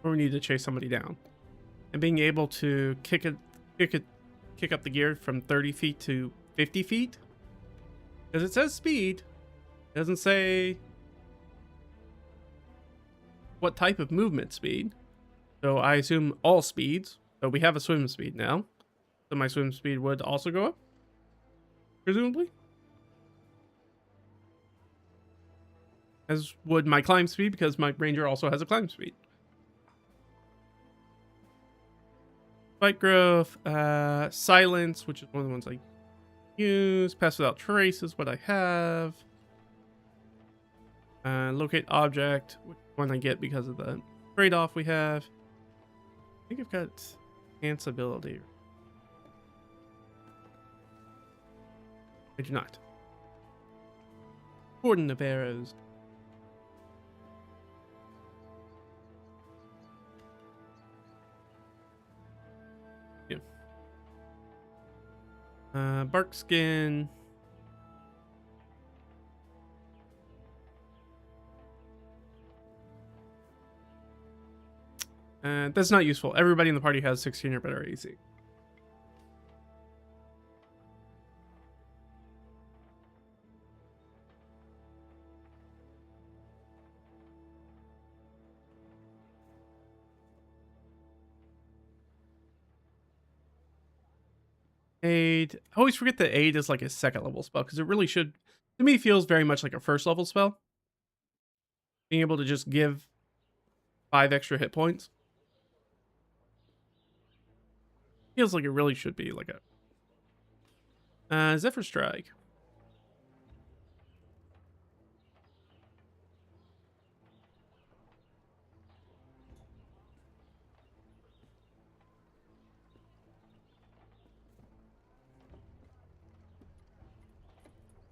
where we need to chase somebody down. And being able to kick up the gear from 30 feet to 50 feet. Because it says speed. It doesn't say what type of movement speed. So I assume all speeds. So we have a swim speed now. So my swim speed would also go up. Presumably. As would my climb speed, because my ranger also has a climb speed. Fight growth, silence, which is one of the ones I use. Pass without trace is what I have. Locate object, which one I get because of the trade-off we have. I think I've got enhance ability. I do not. Cordon of arrows. Bark skin. That's not useful. Everybody in the party has 16 or better AC. Aid. I always forget that aid is like a second level spell because it really should, to me, feels very much like a first level spell. Being able to just give 5 extra hit points feels like it really should be like a Zephyr Strike.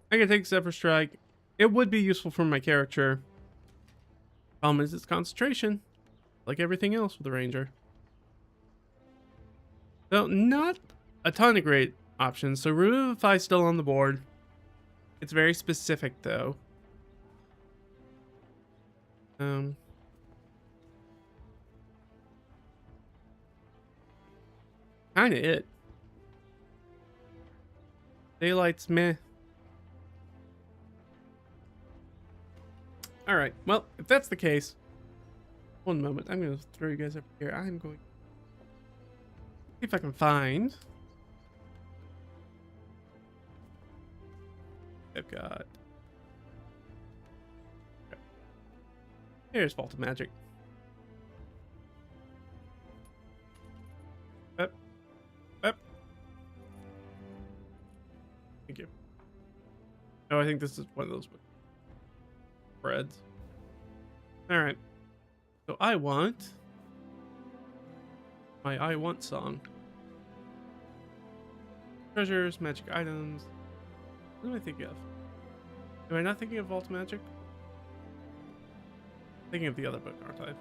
I can take Zephyr Strike. It would be useful for my character. Problem is its concentration, like everything else with the ranger. So not a ton of great options. So Revivify is still on the board. It's very specific though. Kinda it. Daylight's meh. Alright, well, if that's the case, one moment, I'm going to throw you guys up here. I'm going to see if I can find. I've got. Okay. Here's Vault of Magic. Up. Up. Thank you. Oh, I think this is one of those books. Breads. All right. So I want my I want song. Treasures, magic items. What am I thinking of? Am I not thinking of Vault Magic? I'm thinking of the other book, aren't I?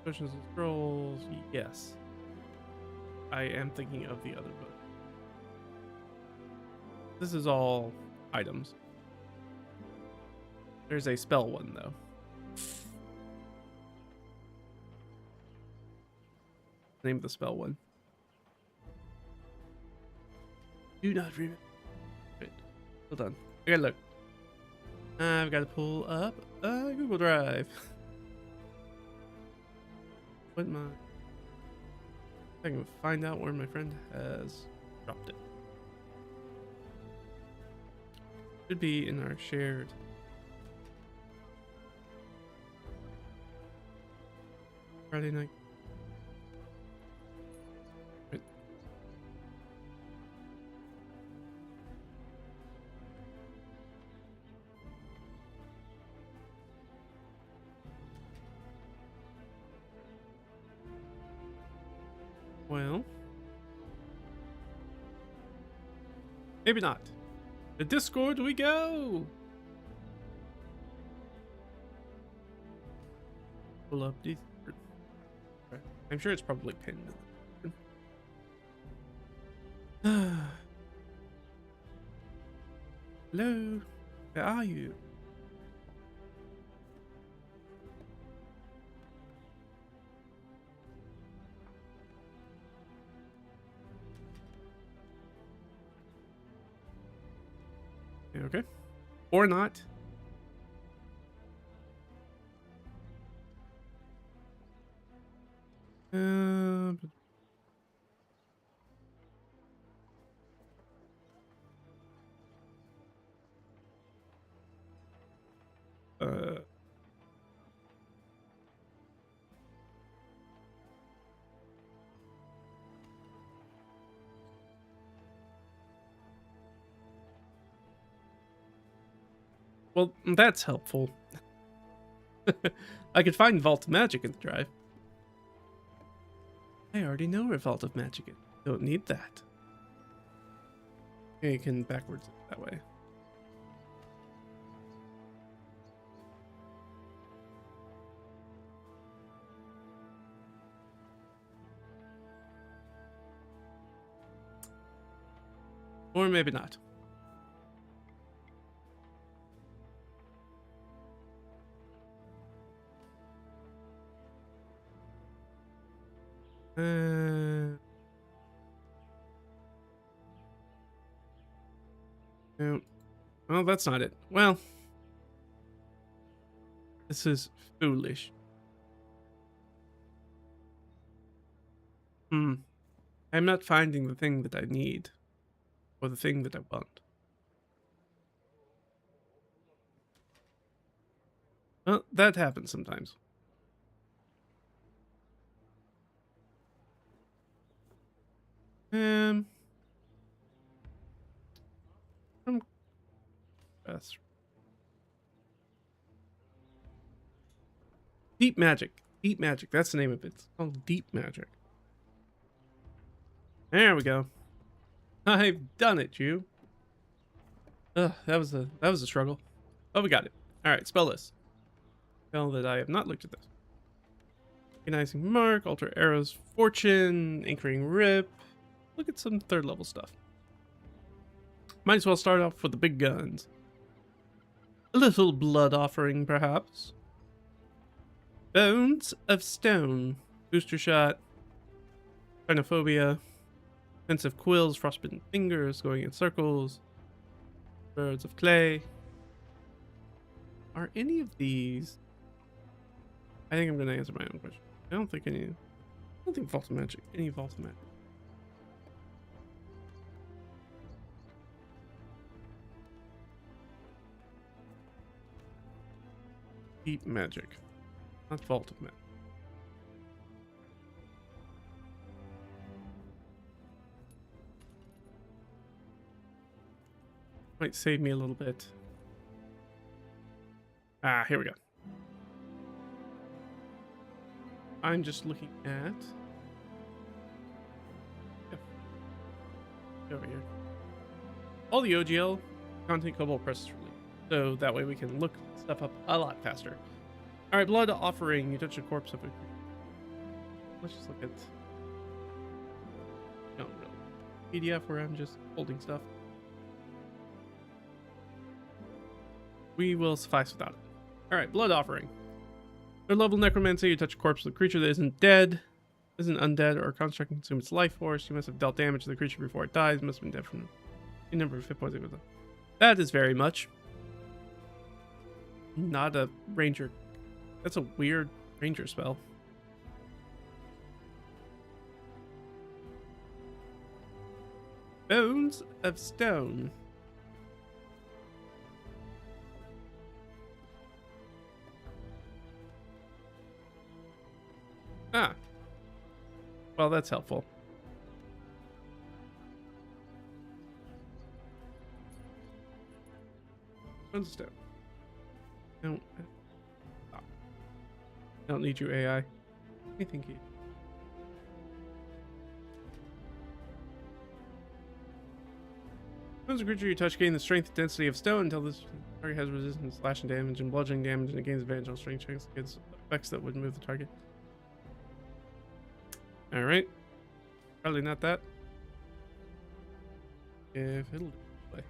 Potions and Scrolls. Yes. I am thinking of the other book. This is all items. There's a spell one, though. Name of the spell one. Do not remember. Wait, hold on. I gotta look. I've got to pull up Google Drive. What my? I can find out where my friend has dropped it. Should be in our shared. Friday night. Right. Well, maybe not. The Discord we go. Pull up these. I'm sure it's probably pinned. Hello, where are you? Okay, or not. Uh, uh, well, that's helpful. I could find Vault of Magic in the drive. I already know where Vault of Magic is. Don't need that. Yeah, you can backwards that way. Or maybe not. No, well, that's not it. Well, this is foolish. I'm not finding the thing that I need, or the thing that I want. Well, that happens sometimes. That's Deep Magic. Deep Magic. That's the name of it. It's called Deep Magic. There we go. I've done it, you. Ugh, that was a struggle. Oh, we got it. All right, spell this. Spell that I have not looked at this. Recognizing Mark, Alter Arrow's Fortune, Anchoring Rip. Look at some third level stuff. Might as well start off with the big guns. A little blood offering, perhaps. Bones of Stone. Booster shot. Phenophobia. Pensive quills, frostbitten fingers, going in circles. Birds of clay. Are any of these? I think I'm gonna answer my own question. I don't think Vault of Magic. Any Vault of Magic. Deep Magic. Not Vault of Magic. Might save me a little bit. Ah, here we go. I'm just looking at... Over here. All the OGL content Cobalt presses release. So that way we can look stuff up a lot faster. Alright, blood offering. You touch the corpse of a... Let's just look at... No, really. PDF where I'm just holding stuff. We will suffice without it. Alright, blood offering. Third level necromancy, you touch a corpse of a creature that isn't dead, isn't undead, or construct and consume its life force. You must have dealt damage to the creature before it dies. Must have been dead from a number of hit points. That is very much not a ranger. That's a weird ranger spell. Bones of Stone. Ah. Well, that's helpful. Bones of Stone. Don't need you, AI. Let me think. Once a creature you touch gain the strength and density of stone until this target has resistance to slashing damage and bludgeoning damage, and it gains advantage on strength checks against effects that would move the target. All right. Probably not that. If it'll play.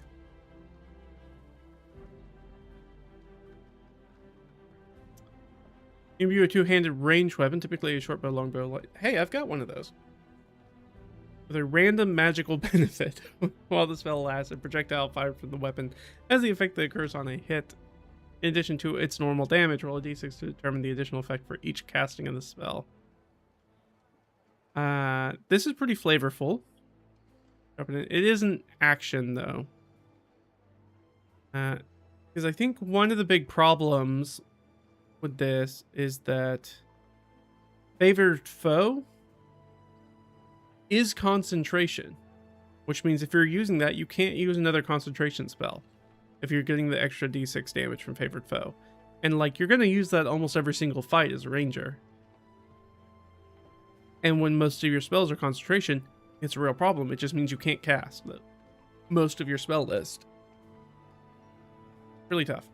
You view a two-handed ranged weapon, typically a short bow, long bow. Hey, I've got one of those. With a random magical benefit. While the spell lasts, a projectile fired from the weapon has the effect that occurs on a hit. In addition to its normal damage, roll a d6 to determine the additional effect for each casting of the spell. This is pretty flavorful. It isn't action, though. Because I think one of the big problems with this is that favored foe is concentration, which means if you're using that, you can't use another concentration spell if you're getting the extra d6 damage from favored foe. And like, you're going to use that almost every single fight as a ranger. And when most of your spells are concentration, it's a real problem. It just means you can't cast most of your spell list. Really tough.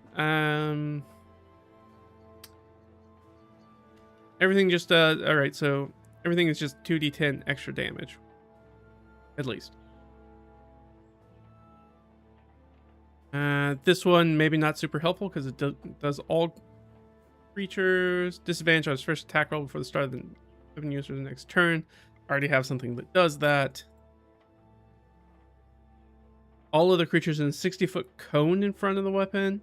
Everything just all right, so everything is just 2d10 extra damage, at least. This one maybe not super helpful because it does all creatures. Disadvantage on its first attack roll before the start of the weapon user's next turn. I already have something that does that. All other creatures in a 60-foot cone in front of the weapon.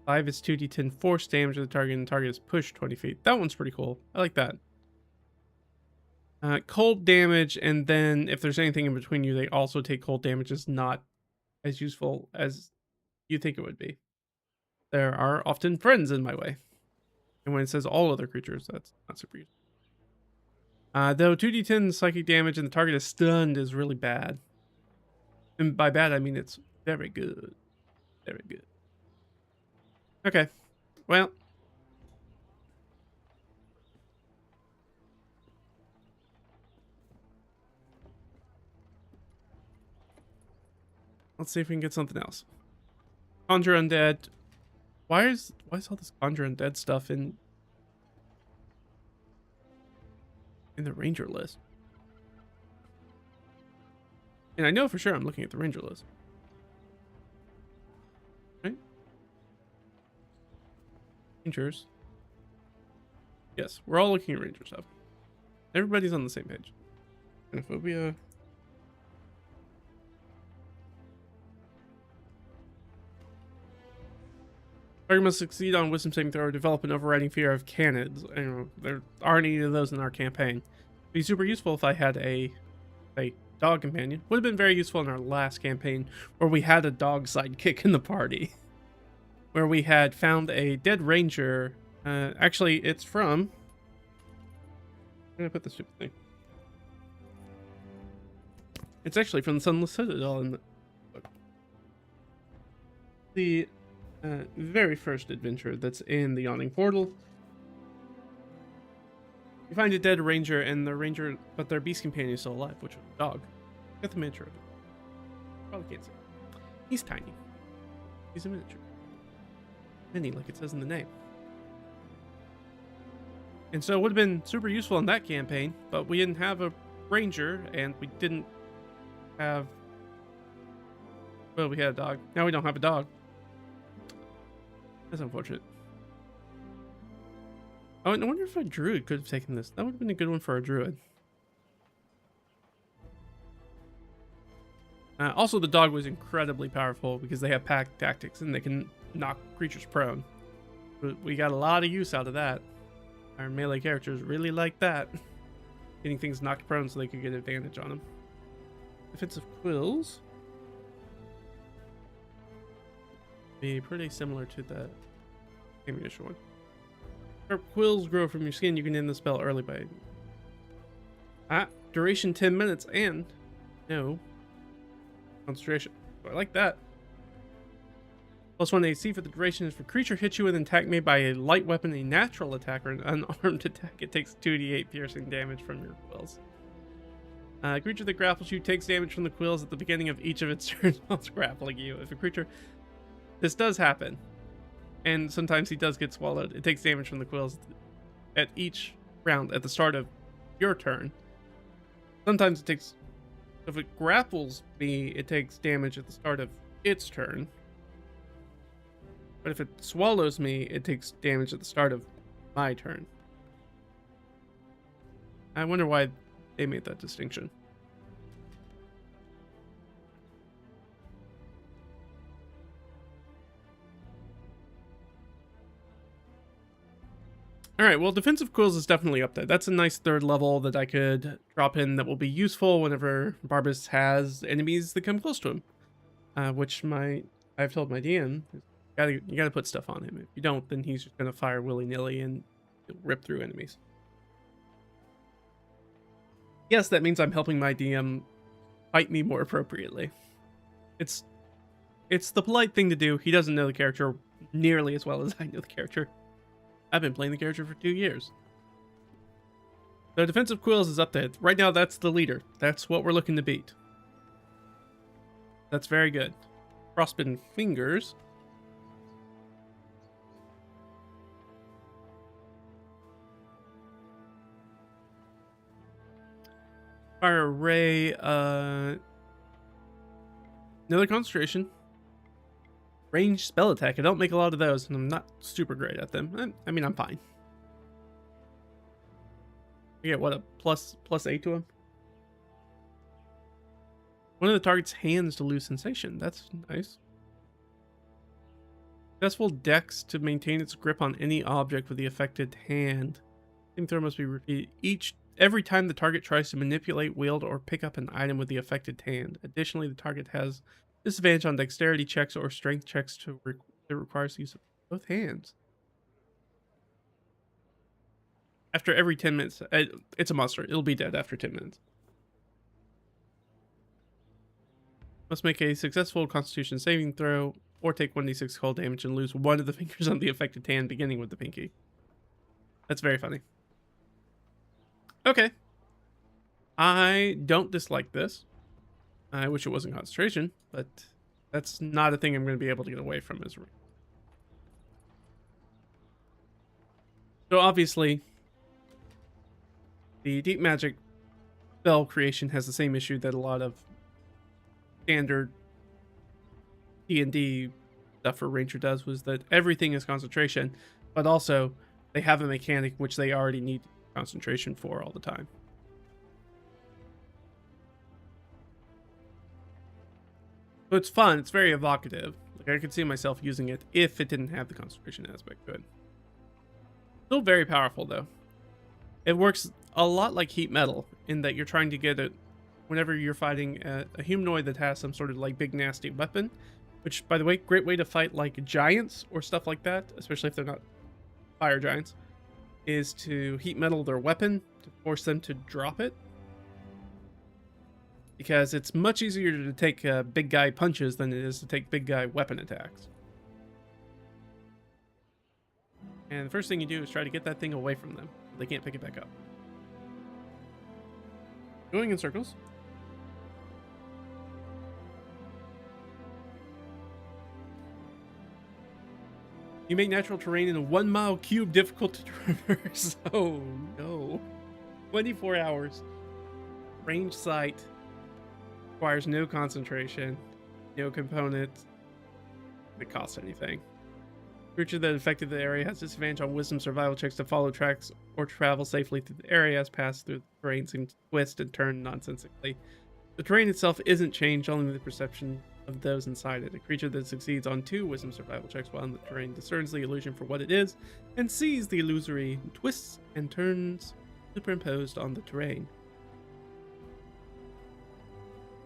5 is 2d10 force damage to the target, and the target is pushed 20 feet. That one's pretty cool. I like that. Cold damage, and then if there's anything in between you, they also take cold damage, is not as useful as you think it would be. There are often friends in my way. And when it says all other creatures, that's not super useful. Though 2d10 psychic damage and the target is stunned is really bad. And by bad, I mean it's very good. Very good. Okay. Well. Let's see if we can get something else. Conjure Undead. Why is all this Conjure Undead stuff in the Ranger list? And I know for sure I'm looking at the Ranger list. Right? Rangers. Yes, we're all looking at Ranger stuff. Everybody's on the same page. Xenophobia. Target must succeed on wisdom saving throw or develop an overriding fear of canids. I don't know, there aren't any of those in our campaign. It'd be super useful if I had a dog companion. Would have been very useful in our last campaign where we had a dog sidekick in the party. Where we had found a dead ranger. Actually, it's from... I'm gonna put the stupid thing. It's actually from the Sunless Citadel in the book. The very first adventure that's in the Yawning Portal. You find a dead ranger, and the ranger, but their beast companion is still alive, which is a dog. Get the miniature of it. Probably can't see it. He's tiny. He's a miniature. Mini, like it says in the name. And so it would have been super useful in that campaign, but we didn't have a ranger, and we didn't have... Well, we had a dog. Now we don't have a dog. That's unfortunate. Oh, and I wonder if a druid could have taken this. That would have been a good one for a druid. Also, the dog was incredibly powerful because they have pack tactics and they can knock creatures prone. We got a lot of use out of that. Our melee characters really like that. Getting things knocked prone so they could get advantage on them. Defensive quills. Be pretty similar to the ammunition one. Sharp quills grow from your skin. You can end the spell early by... duration 10 minutes and no concentration. So I like that. +1 AC for the duration. If a creature hits you with an attack made by a light weapon, a natural attack, or an unarmed attack, it takes 2d8 piercing damage from your quills. A creature that grapples you takes damage from the quills at the beginning of each of its turns while it's grappling you. If a creature... This does happen. And sometimes he does get swallowed. It takes damage from the quills at each round at the start of your turn. Sometimes it takes, if it grapples me, it takes damage at the start of its turn. But if it swallows me, it takes damage at the start of my turn. I wonder why they made that distinction. Alright, well, Defensive Quills is definitely up there. That's a nice third level that I could drop in that will be useful whenever Barbas has enemies that come close to him. Which I've told my DM, you gotta put stuff on him. If you don't, then he's just gonna fire willy-nilly and rip through enemies. Yes, that means I'm helping my DM fight me more appropriately. It's the polite thing to do. He doesn't know the character nearly as well as I know the character. I've been playing the character for 2 years. So Defensive Quills is up there. Right now, that's the leader. That's what we're looking to beat. That's very good. Frostbitten Fingers. Fire Ray. Another concentration. Range spell attack. I don't make a lot of those, and I'm not super great at them. I mean, I'm fine. I get what, a plus 8 to him? One of the target's hands to lose sensation. That's nice. Successful dex to maintain its grip on any object with the affected hand. Saving throw must be repeated every time the target tries to manipulate, wield, or pick up an item with the affected hand. Additionally, the target has disadvantage on dexterity checks or strength checks that requires the use of both hands. After every 10 minutes, it's a monster. It'll be dead after 10 minutes. Must make a successful Constitution saving throw or take 1d6 cold damage and lose one of the fingers on the affected hand, beginning with the pinky. That's very funny. Okay. I don't dislike this. I wish it wasn't concentration, but that's not a thing I'm going to be able to get away from as well. So obviously, the deep magic spell creation has the same issue that a lot of standard D&D stuff for Ranger does, was that everything is concentration, but also they have a mechanic which they already need concentration for all the time. So it's fun, it's very evocative. Like, I could see myself using it if it didn't have the concentration aspect to it. Still very powerful though. It works a lot like heat metal in that you're trying to get it whenever you're fighting a humanoid that has some sort of like big nasty weapon, which, by the way, great way to fight like giants or stuff like that, especially if they're not fire giants, is to heat metal their weapon to force them to drop it. Because it's much easier to take big guy punches than it is to take big guy weapon attacks. And the first thing you do is try to get that thing away from them. They can't pick it back up. Going in circles. You make natural terrain in a 1 mile cube difficult to traverse. Oh no. 24 hours. Range sight. Requires no concentration. No components that cost anything. Creature that affected the area has disadvantage on wisdom survival checks to follow tracks or travel safely through the area as pass through the terrain seems to twist and turn nonsensically. The terrain itself isn't changed, only the perception of those inside it. A creature that succeeds on 2 wisdom survival checks while in the terrain discerns the illusion for what it is and sees the illusory twists and turns superimposed on the terrain.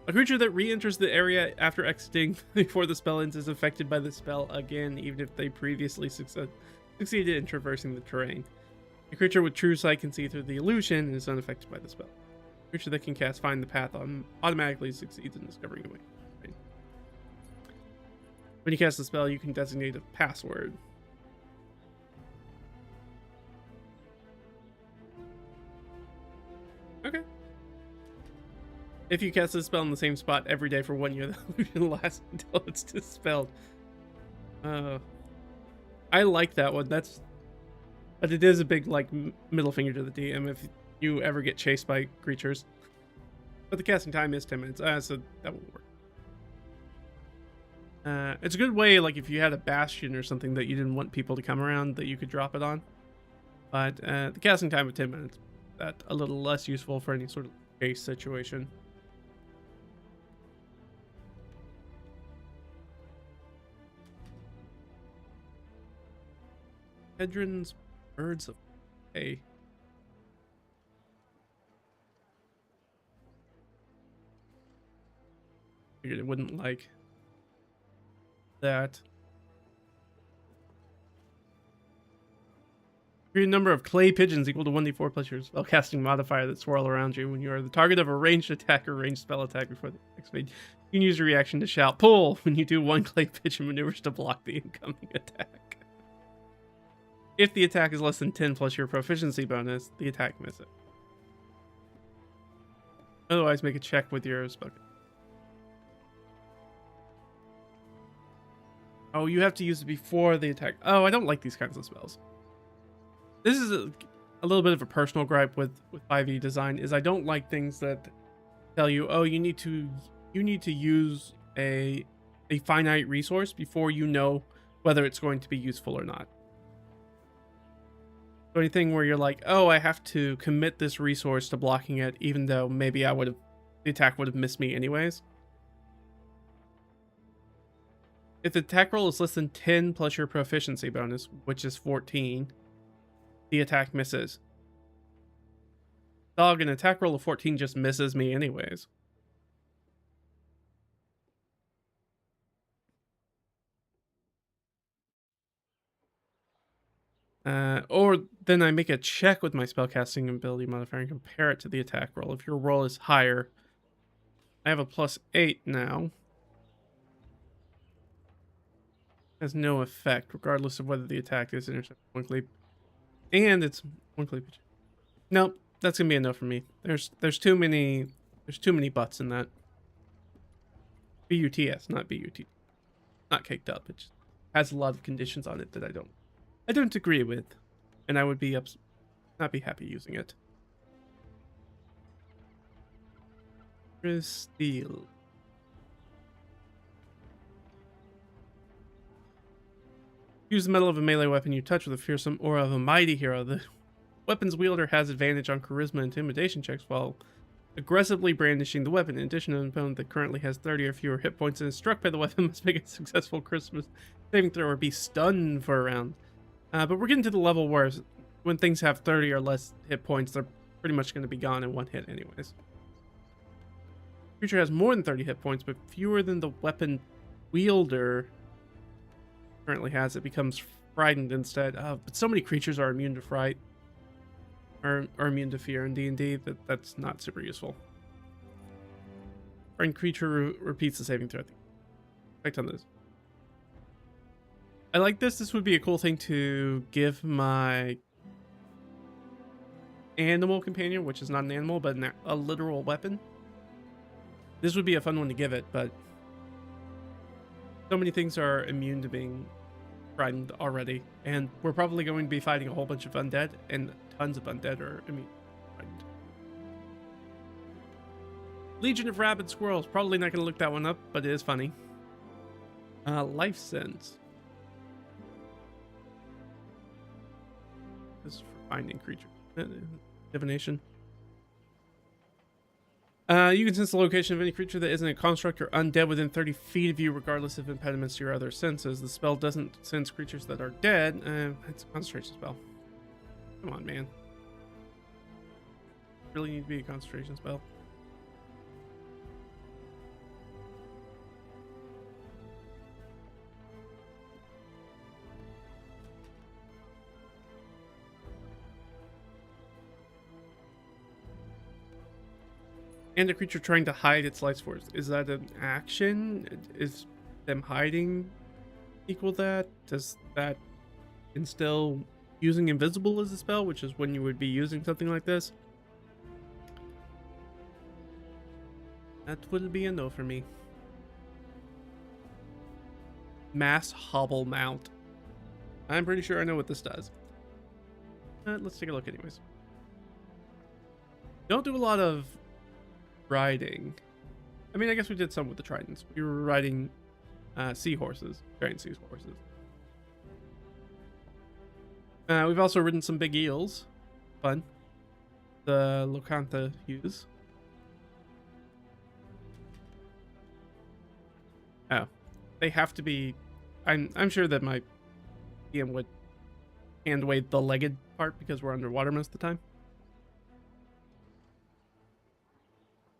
A creature that re-enters the area after exiting before the spell ends is affected by the spell again, even if they previously succeeded in traversing the terrain. A creature with true sight can see through the illusion and is unaffected by the spell. A creature that can cast Find the Path automatically succeeds in discovering the way. When you cast the spell, you can designate a password. Okay. If you cast the spell in the same spot every day for 1 year, the illusion lasts until it's dispelled. I like that one. But it is a big like middle finger to the DM. you ever get chased by creatures. But the casting time is 10 minutes, so that won't work. It's a good way, like if you had a bastion or something that you didn't want people to come around, that you could drop it on. But the casting time of 10 minutes, that a little less useful for any sort of chase situation. Hedron's Birds of Prey. Figured it wouldn't like that. Your number of clay pigeons equal to 1d4 plus your spellcasting modifier that swirl around you. When you are the target of a ranged attack or ranged spell attack before the next phase, you can use your reaction to shout "pull" when you do one clay pigeon maneuvers to block the incoming attack. If the attack is less than 10 plus your proficiency bonus, the attack misses. Otherwise, make a check with your spell. Oh, you have to use it before the attack. Oh, I don't like these kinds of spells. This is a little bit of a personal gripe with 5e design, is I don't like things that tell you, oh, you need to use a finite resource before you know whether it's going to be useful or not. So anything where you're like, oh, I have to commit this resource to blocking it, even though maybe the attack would have missed me anyways. If the attack roll is less than 10 plus your proficiency bonus, which is 14, the attack misses. Dog, an attack roll of 14 just misses me anyways. Or then I make a check with my spellcasting ability modifier and compare it to the attack roll. If your roll is higher, I have a +8 now. Has no effect, regardless of whether the attack is intercepted one clay. And it's one clay pigeon. Nope, that's gonna be a no for me. There's too many butts in that. BUTS, not BUT. Not caked up. It just has a lot of conditions on it that I don't agree with, and I would be not be happy using it. Steel. Use the metal of a melee weapon you touch with a fearsome aura of a mighty hero. The weapon's wielder has advantage on charisma and intimidation checks while aggressively brandishing the weapon. In addition, an opponent that currently has 30 or fewer hit points and is struck by the weapon must make a successful charisma saving throw or be stunned for a round. But we're getting to the level where when things have 30 or less hit points, they're pretty much going to be gone in one hit anyways. Creature has more than 30 hit points, but fewer than the weapon wielder currently has. It becomes frightened instead. But so many creatures are immune to fright, or immune to fear in D&D that's not super useful. Frightened creature repeats the saving throw. Effect on this. I like this. This would be a cool thing to give my animal companion, which is not an animal, but a literal weapon. This would be a fun one to give it, but so many things are immune to being frightened already, and we're probably going to be fighting a whole bunch of undead, and tons of undead are immune to frightened. Legion of Rabid Squirrels. Probably not going to look that one up, but it is funny. Life Sense. This is for finding creatures. Divination. You can sense the location of any creature that isn't a construct or undead within 30 feet of you, regardless of impediments to your other senses. The spell doesn't sense creatures that are dead. It's a concentration spell. Come on, man. Really need to be a concentration spell. And a creature trying to hide its life force. Is that an action? Is them hiding equal that? Does that instill using invisible as a spell, which is when you would be using something like this? That would be a no for me. Mass Hobble Mount. I'm pretty sure I know what this does. Let's take a look anyways. Don't do a lot of riding. I mean, I guess we did some with the tridents. We were riding seahorses, giant seahorses. We've also ridden some big eels. Fun. The Locantha hues. Oh, they have to be. I'm sure that my DM would hand wave the legged part because we're underwater most of the time.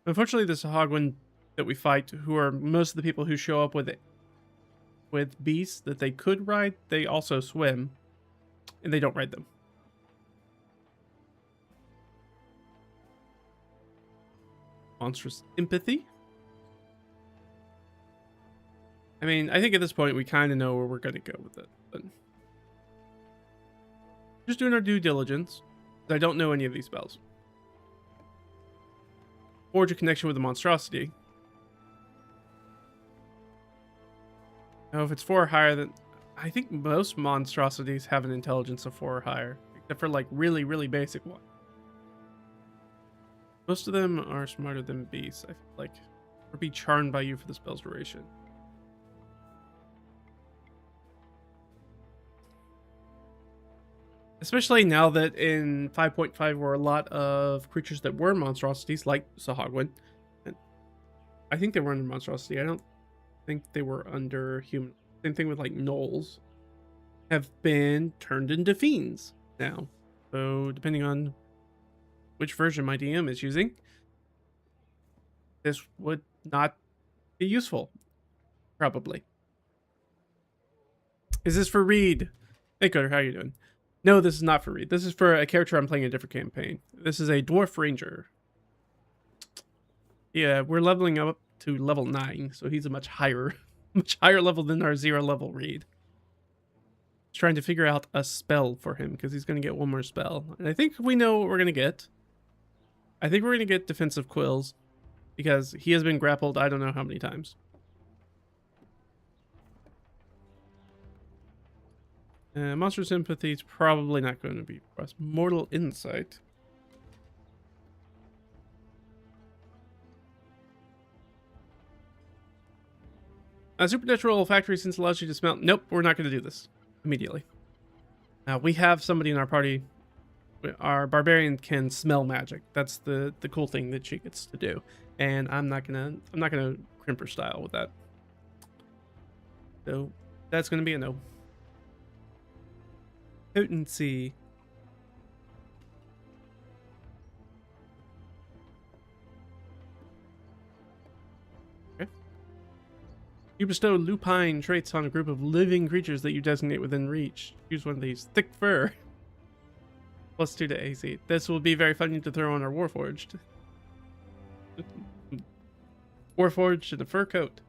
Unfortunately, the Sahagwin that we fight, who are most of the people who show up with beasts that they could ride, they also swim, and they don't ride them. Monstrous empathy. I mean, I think at this point we kind of know where we're going to go with it, but just doing our due diligence. I don't know any of these spells. Forge a connection with the monstrosity. Now, if it's 4 or higher, then I think most monstrosities have an intelligence of 4 or higher, except for like really, really basic one. Most of them are smarter than beasts, I feel like, or be charmed by you for the spell's duration. Especially now that in 5.5 were a lot of creatures that were monstrosities, like Sahagwin. And I think they were under monstrosity. I don't think they were under human. Same thing with like gnolls. Have been turned into fiends now. So depending on which version my DM is using, this would not be useful. Probably. Is this for Reed? Hey Coder, how are you doing? No, this is not for Reed. This is for a character I'm playing a different campaign. This is a Dwarf Ranger. Yeah, we're leveling up to level 9, so he's a much higher level than our 0 level Reed. Just trying to figure out a spell for him, because he's going to get one more spell. And I think we know what we're going to get. I think we're going to get Defensive Quills, because he has been grappled I don't know how many times. Monster Sympathy is probably not going to be for us. Mortal Insight. Supernatural Olfactory Sense allows you to smell. Nope, we're not going to do this immediately. We have somebody in our party. Our barbarian can smell magic. That's the cool thing that she gets to do, and I'm not gonna crimp her style with that. So that's gonna be a no. Potency. Okay. You bestow lupine traits on a group of living creatures that you designate within reach. Use one of these. Thick fur. +2 to AC. This will be very funny to throw on our Warforged. Warforged in a fur coat.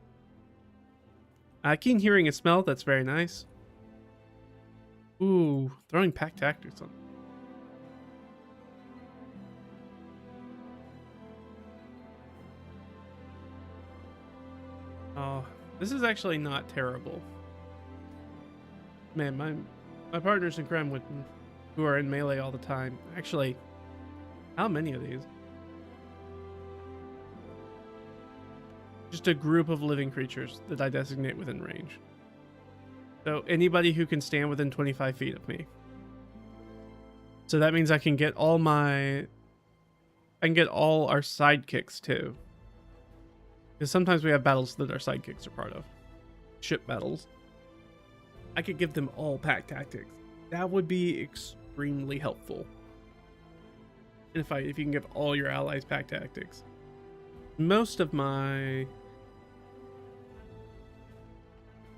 Keen hearing and smell. That's very nice. Ooh, throwing pack tactics on. Oh, this is actually not terrible. Man, my partners in Krem who are in melee all the time. Actually, how many of these? Just a group of living creatures that I designate within range. So anybody who can stand within 25 feet of me. So that means I can get all our sidekicks too. Because sometimes we have battles that our sidekicks are part of. Ship battles. I could give them all pack tactics. That would be extremely helpful. In a fight, if you can give all your allies pack tactics. Most of my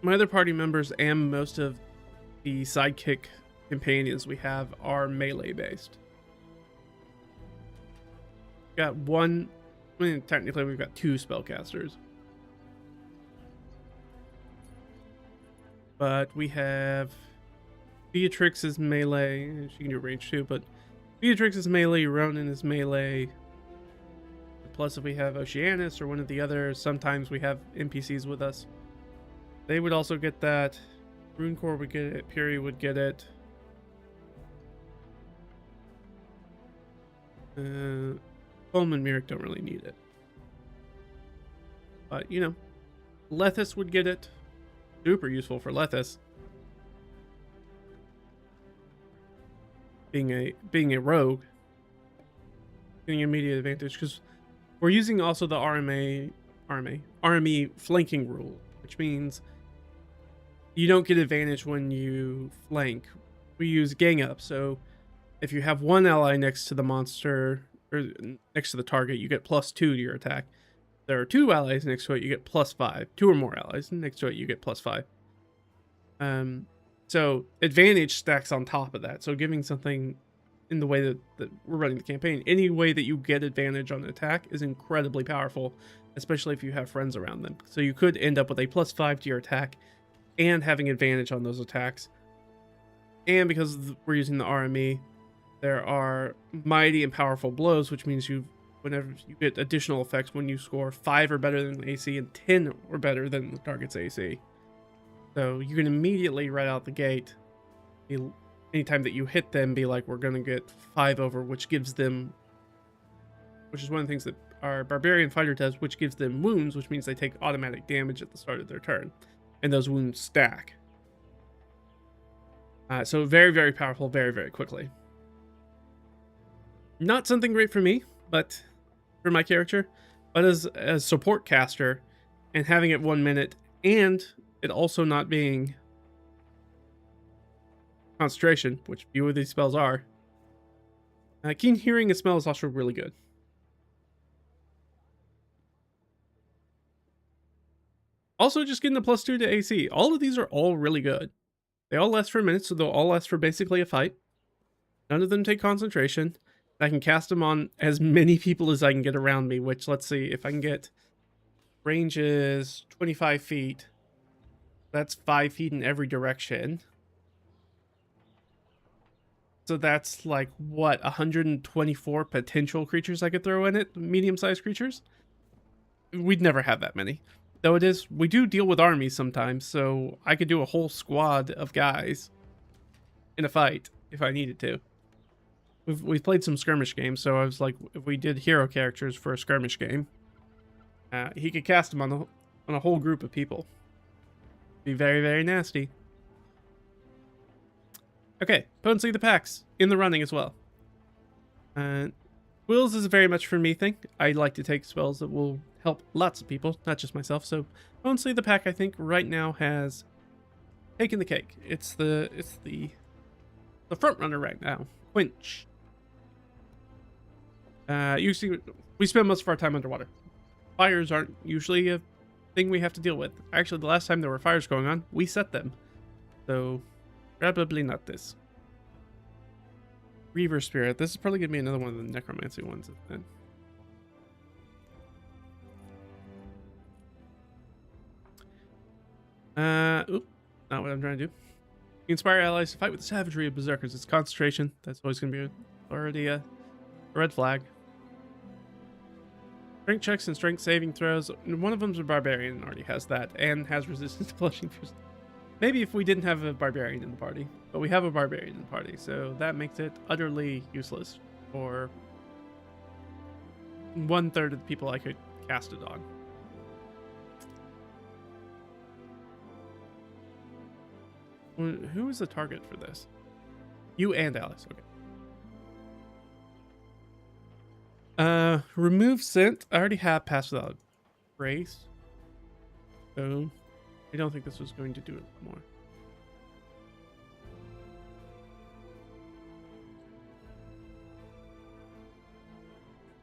other party members and most of the sidekick companions we have are melee based. Got one, I mean, technically we've got 2 spellcasters. But we have Beatrix is melee. She can do range too, but Beatrix is melee, Ronan is melee. Plus if we have Oceanus or one of the others, sometimes we have NPCs with us. They would also get that. Runecore would get it. Puri would get it. Foam and Mirror don't really need it. But, you know, Lethis would get it. Super useful for Lethis. Being a rogue. Getting immediate advantage, because we're using also the RME flanking rule, which means you don't get advantage when you flank. We use gang up, so if you have one ally next to the monster, or next to the target, you get +2 to your attack. There are 2 allies next to it, you get +5. 2 or more allies next to it, you get +5. So advantage stacks on top of that. So giving something in the way that we're running the campaign, any way that you get advantage on an attack is incredibly powerful, especially if you have friends around them. So you could end up with a +5 to your attack and having advantage on those attacks. And because we're using the RME, there are mighty and powerful blows, which means whenever you get additional effects when you score 5 or better than the AC and 10 or better than the target's AC. So you can immediately right out the gate, anytime that you hit them, be like, we're going to get 5 over, which gives them, which is one of the things that our barbarian fighter does, which gives them wounds, which means they take automatic damage at the start of their turn. And those wounds stack. So very, very powerful, very, very quickly. Not something great for me, but for my character, but as a support caster and having it 1 minute and it also not being concentration, which few of these spells are. Keen hearing and smell is also really good. Also, just getting a +2 to AC. All of these are all really good. They all last for a minute, so they'll all last for basically a fight. None of them take concentration. I can cast them on as many people as I can get around me, which, let's see, if I can get range is 25 feet. That's 5 feet in every direction. So that's like, what, 124 potential creatures I could throw in it? Medium-sized creatures? We'd never have that many. Though we do deal with armies sometimes, so I could do a whole squad of guys in a fight if I needed to. We've played some skirmish games, so I was like, if we did hero characters for a skirmish game, he could cast them on a whole group of people. Be very, very nasty. Okay, potency of the packs in the running as well. Wills is very much for me thing. I like to take spells that will help lots of people, not just myself. So potency of the pack, I think right now has taken the cake. It's the front runner right now. Quench. Usually we spend most of our time underwater. Fires aren't usually a thing we have to deal with. Actually, the last time there were fires going on, we set them. So probably not this. Reaver Spirit. This is probably going to be another one of the necromancy ones. Then. Oop, not what I'm trying to do. You inspire allies to fight with the savagery of berserkers. It's concentration. That's always going to be already a red flag. Strength checks and strength saving throws. One of them's a barbarian and already has that, and has resistance to flushing. Maybe if we didn't have a barbarian in the party, but we have a barbarian in the party, so that makes it utterly useless for 1/3 of the people I could cast it on. Who is the target for this? You and Alice. Okay. Remove scent. I already have Pass Without Trace. So I don't think this was going to do it more.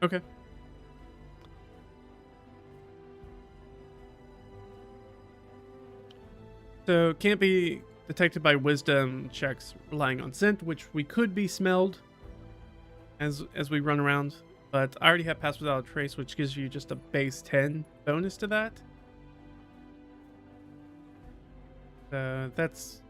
Okay. So can't be detected by wisdom checks relying on scent, which we could be smelled as we run around. But I already have Pass Without a Trace, which gives you just a base 10 bonus to that. That's,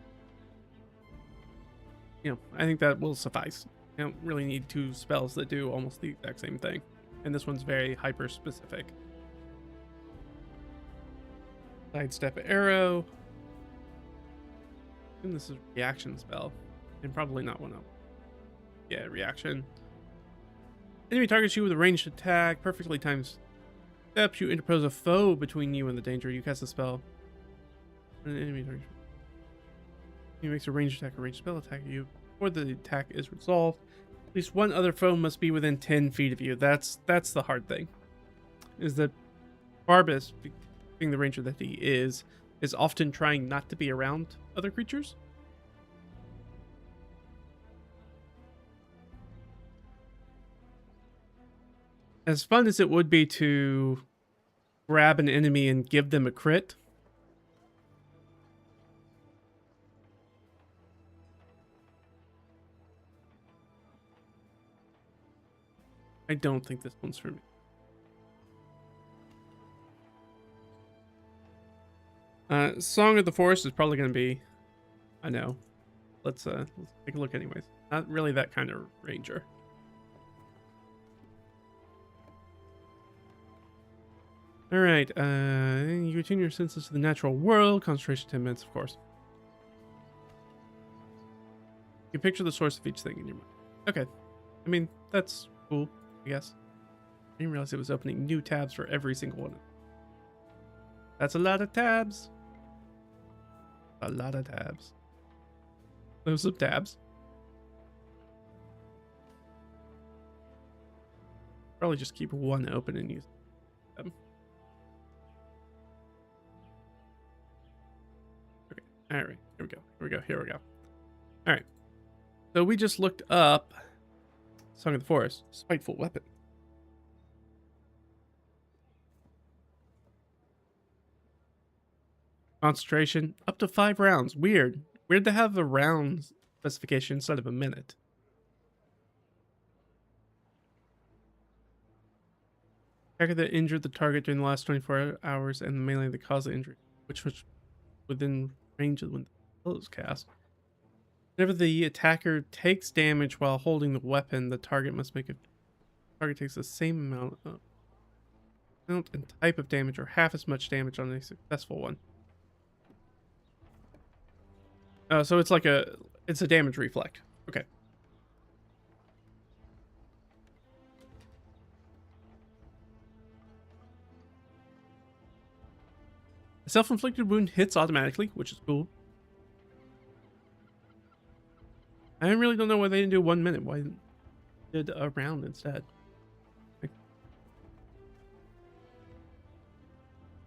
you know, I think that will suffice. You don't really need 2 spells that do almost the exact same thing. And this one's very hyper specific. Sidestep Arrow. I think this is a reaction spell. And probably not one of them. Yeah, reaction. Enemy targets you with a ranged attack. Perfectly timed steps. You interpose a foe between you and the danger. You cast a spell. An enemy target. He makes a ranged attack or ranged spell attack at you before the attack is resolved. At least one other foe must be within 10 feet of you. That's the hard thing. Is that Barbas, being the ranger that he is often trying not to be around other creatures. As fun as it would be to grab an enemy and give them a crit, I don't think this one's for me. Song of the Forest is probably going to be, I know. Let's take a look anyways. Not really that kind of ranger. All right, you attune your senses to the natural world. Concentration 10 minutes, of course. You picture the source of each thing in your mind. Okay, I mean, that's cool, I guess. I didn't realize it was opening new tabs for every single one. That's a lot of tabs. A lot of tabs. Those are tabs. Probably just keep one open and use them. Okay. All right. Here we go. All right. So we just looked up Song of the Forest. Spiteful weapon. Concentration up to 5 rounds. Weird to have a round specification instead of a minute. Attacker that injured the target during the last 24 hours and the melee that caused the injury, which was within range of when the spell was cast. Whenever the attacker takes damage while holding the weapon, the target must make a target takes the same amount and type of damage or half as much damage on a successful one. So it's like it's a damage reflect. Okay. A self-inflicted wound hits automatically, which is cool. I really don't know why they didn't do 1 minute. Why did a round instead?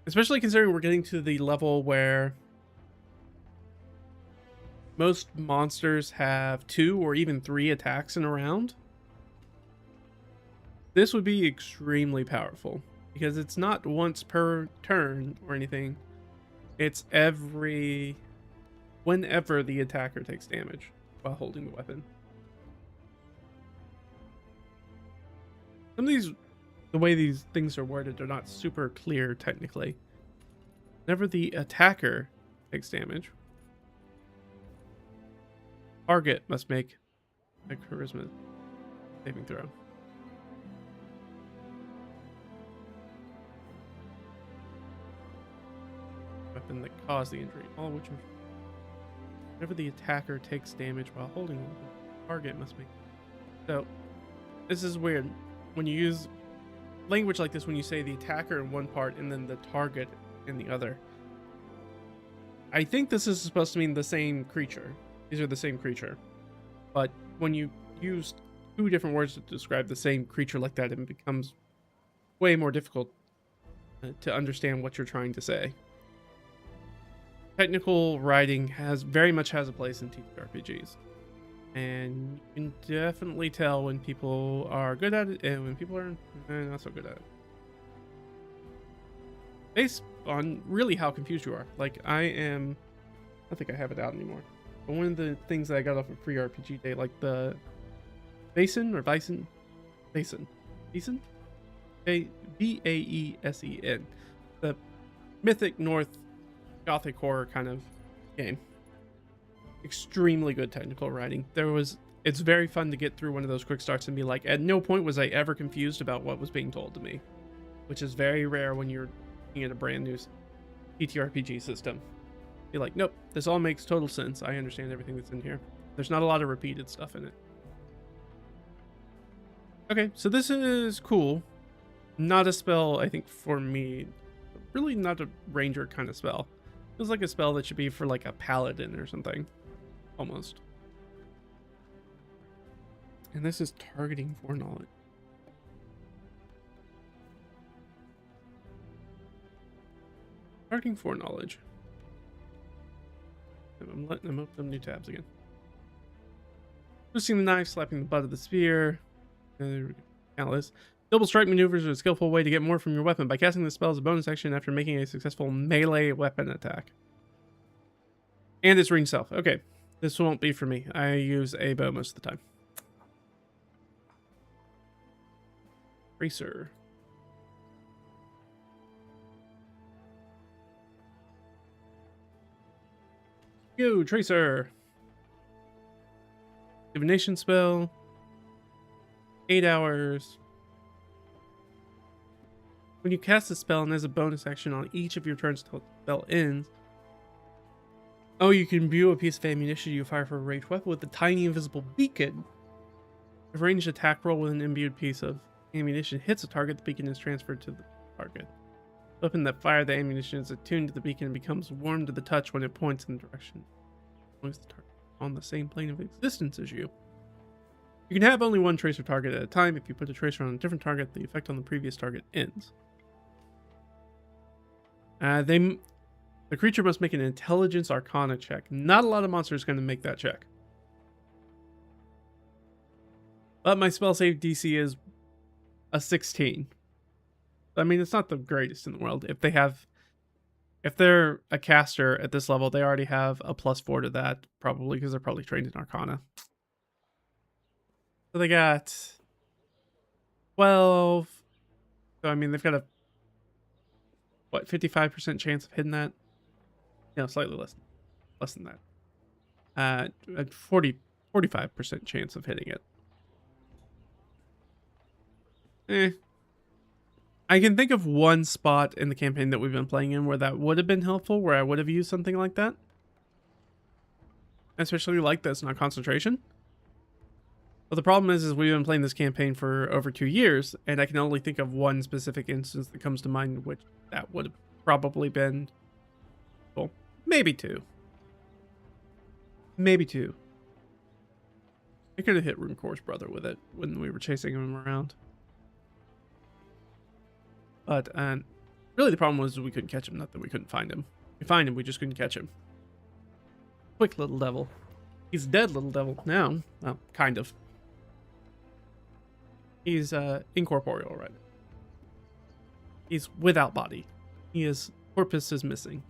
Especially considering we're getting to the level where most monsters have 2 or even 3 attacks in a round. This would be extremely powerful because it's not once per turn or anything. It's whenever the attacker takes damage while holding the weapon. Some of these, the way these things are worded, are not super clear technically. Whenever the attacker takes damage, target must make a charisma saving throw. Weapon that caused the injury, all of which whenever the attacker takes damage while holding the weapon, target must make. So this is weird when you use language like this, when you say the attacker in one part and then the target in the other. I think this is supposed to mean the same creature. These are the same creature, but when you use 2 different words to describe the same creature like that, it becomes way more difficult to understand what you're trying to say. Technical writing very much has a place in TTRPGs, and you can definitely tell when people are good at it and when people are not so good at it, based on really how confused you are. Like I think I have it out anymore. But one of the things that I got off of Free RPG Day, like the Basen, Baesen, the Mythic North Gothic horror kind of game. Extremely good technical writing. It's very fun to get through one of those quick starts and be like, at no point was I ever confused about what was being told to me, which is very rare when you're looking at a brand new TTRPG system. Be like, nope, this all makes total sense. I understand everything that's in here. There's not a lot of repeated stuff in it. Okay, so this is cool. Not a spell, I think, for me. Really not a ranger kind of spell. Feels like a spell that should be for like a paladin or something. Almost. And this is targeting foreknowledge. Targeting foreknowledge. I'm letting them open new tabs again. Twisting the knife, slapping the butt of the spear. Countless. Double strike maneuvers are a skillful way to get more from your weapon by casting the spell as a bonus action after making a successful melee weapon attack. And it's ring self. Okay, this won't be for me. I use a bow most of the time. Tracer. Go, Tracer. Divination spell. 8 hours. When you cast a spell and as a bonus action on each of your turns until the spell ends. Oh, you can imbue a piece of ammunition you fire for a ranged weapon with a tiny invisible beacon. If a ranged attack roll with an imbued piece of ammunition hits a target, the beacon is transferred to the target. The weapon that fired the ammunition is attuned to the beacon and becomes warm to the touch when it points in the direction. As long as the target is on the same plane of existence as you. You can have only one tracer target at a time. If you put a tracer on a different target, the effect on the previous target ends. The creature must make an intelligence arcana check. Not a lot of monsters are going to make that check. But my spell save DC is a 16. I mean, it's not the greatest in the world. If they're a caster at this level, they already have a +4 to that, probably because they're probably trained in Arcana. So they got 12. So I mean, they've got a 55% chance of hitting that? No, slightly less than that. 45% chance of hitting it. I can think of one spot in the campaign that we've been playing in where that would have been helpful, where I would have used something like that. Especially like this, not concentration. But the problem is we've been playing this campaign for over 2 years, and I can only think of one specific instance that comes to mind, which that would have probably been, well, maybe two. Maybe two. I could have hit Runecore's brother with it when we were chasing him around. But really the problem was we couldn't catch him, not that we couldn't find him. We find him, we just couldn't catch him. Quick little devil. He's a dead little devil now. Well, kind of. He's incorporeal right now. He's without body. His corpus is missing.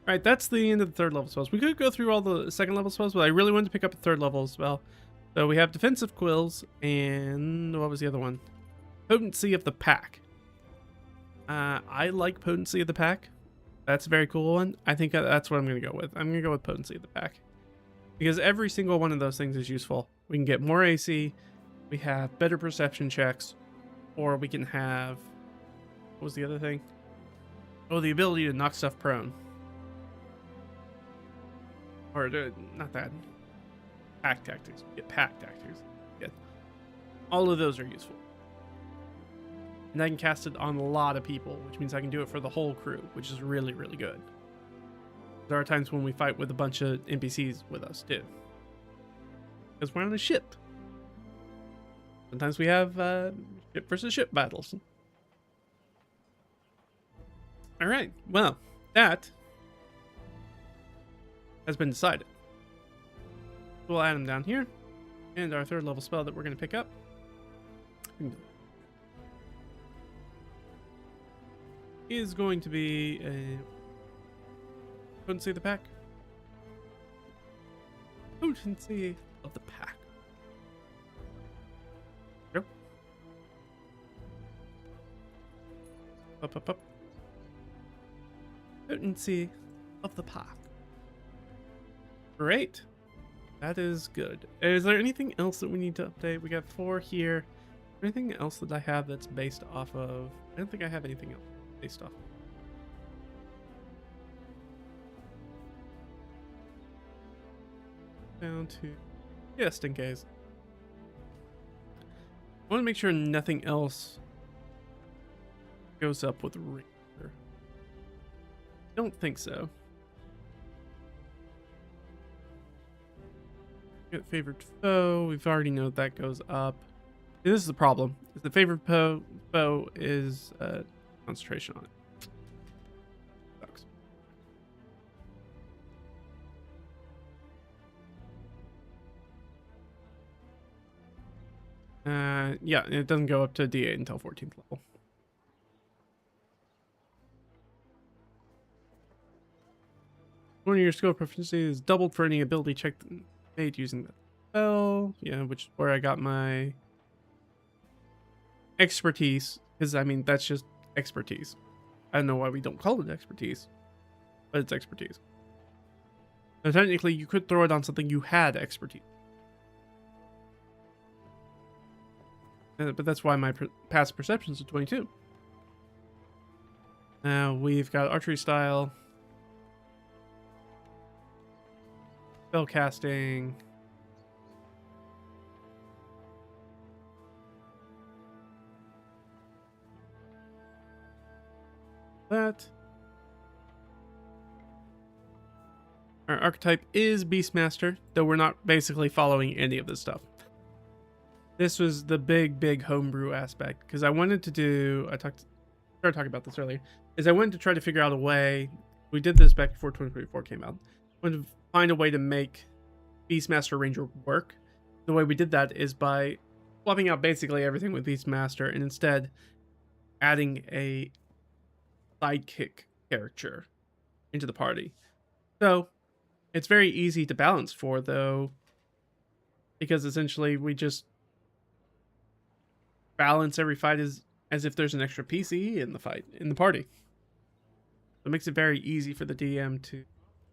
Alright, that's the end of the 3rd level spells. We could go through all the 2nd level spells, but I really wanted to pick up a 3rd level spell. So we have Defensive Quills, and what was the other one? Potency of the Pack. I like Potency of the Pack. That's a very cool one. I think that's what I'm going to go with. I'm going to go with Potency of the Pack. Because every single one of those things is useful. We can get more AC, we have better perception checks, or we can have... What was the other thing? Oh, the ability to knock stuff prone. Or, not that. Pack tactics. We get pack tactics. Yeah. All of those are useful. And I can cast it on a lot of people, which means I can do it for the whole crew, which is really, really good. There are times when we fight with a bunch of NPCs with us, too. Because we're on a ship. Sometimes we have ship versus ship battles. Alright, well, that has been decided. We'll add them down here. And our 3rd level spell that we're going to pick up is going to be a Potency of the Pack. Potency of the Pack. Go. Up. Potency of the Pack. Great. That is good. Is there anything else that we need to update? We got 4 here. Anything else that I have that's based off of... I don't think I have anything else based off. Down to... just in case. I want to make sure nothing else goes up with Ranger. Don't think so. Get favorite foe. We've already know that goes up. This is the problem. Is the favorite foe is concentration on it. Sucks. Yeah, it doesn't go up to D8 until 14th level. One of your skill proficiency is doubled for any ability check made using that spell. Yeah, which is where I got my expertise, because I mean that's just expertise. I don't know why we don't call it expertise, but it's expertise. So technically, you could throw it on something you had expertise. But that's why my past perception is a 22. Now we've got archery style, spell casting, that. Our archetype is Beastmaster, though we're not basically following any of this stuff. This was the big homebrew aspect, because I wanted to do, started talking about this earlier, is I wanted to try to figure out a way, we did this back before 2024 came out, I wanted to find a way to make Beastmaster Ranger work. The way we did that is by swapping out basically everything with Beastmaster and instead adding a sidekick character into the party. So it's very easy to balance for, though, because essentially we just balance every fight as if there's an extra PC in the fight, in the party. So it makes it very easy for the DM to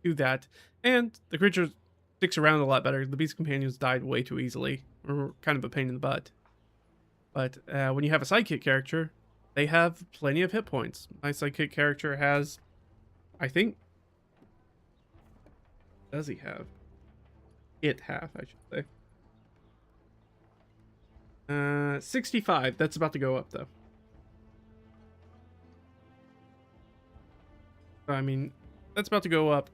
do that. And the creature sticks around a lot better. The Beast Companions died way too easily. Or kind of a pain in the butt. But when you have a sidekick character, they have plenty of hit points. My sidekick character has, I think, does he have? It have, I should say. 65. That's about to go up, though. I mean, that's about to go up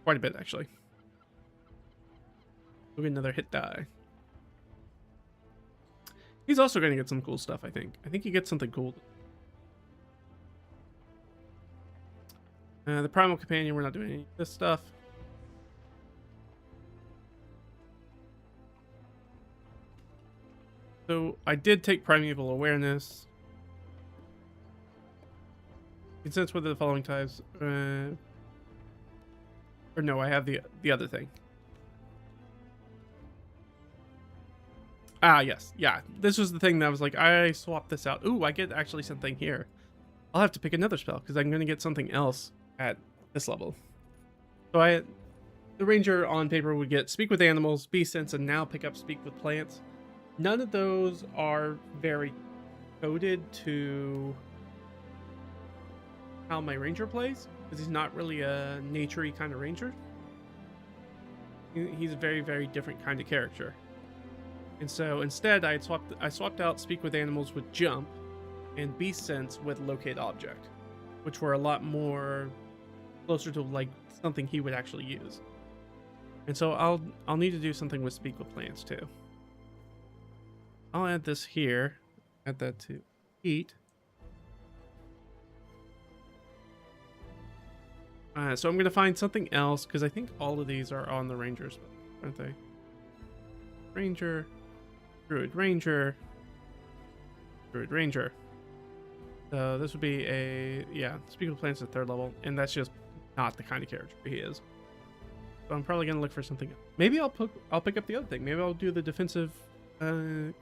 quite a bit, actually. We'll get another hit die. He's also going to get some cool stuff, I think. I think he gets something cool. The Primal Companion, we're not doing any of this stuff. So I did take Primeval Awareness. You can sense whether the following types... or no, I have the other thing. Ah, yes. Yeah, this was the thing that I was like, I swapped this out. Ooh, I get actually something here. I'll have to pick another spell, because I'm going to get something else at this level. So the Ranger on paper would get Speak with Animals, Beast Sense, and now pick up Speak with Plants. None of those are very coded to how my Ranger plays, because he's not really a nature-y kind of Ranger. He's a very different kind of character. And so instead, I swapped out Speak with Animals with Jump, and Beast Sense with Locate Object, which were a lot more closer to like something he would actually use. And so I'll need to do something with Speak with Plants too. I'll add this here. Add that to Eat. So I'm gonna find something else, because I think all of these are on the Rangers, aren't they? Ranger, Druid Ranger, Druid Ranger. So this would be Speak with Plants at 3rd level, and that's just not the kind of character he is. So I'm probably gonna look for something else. Maybe I'll pick up the other thing. Maybe I'll do the defensive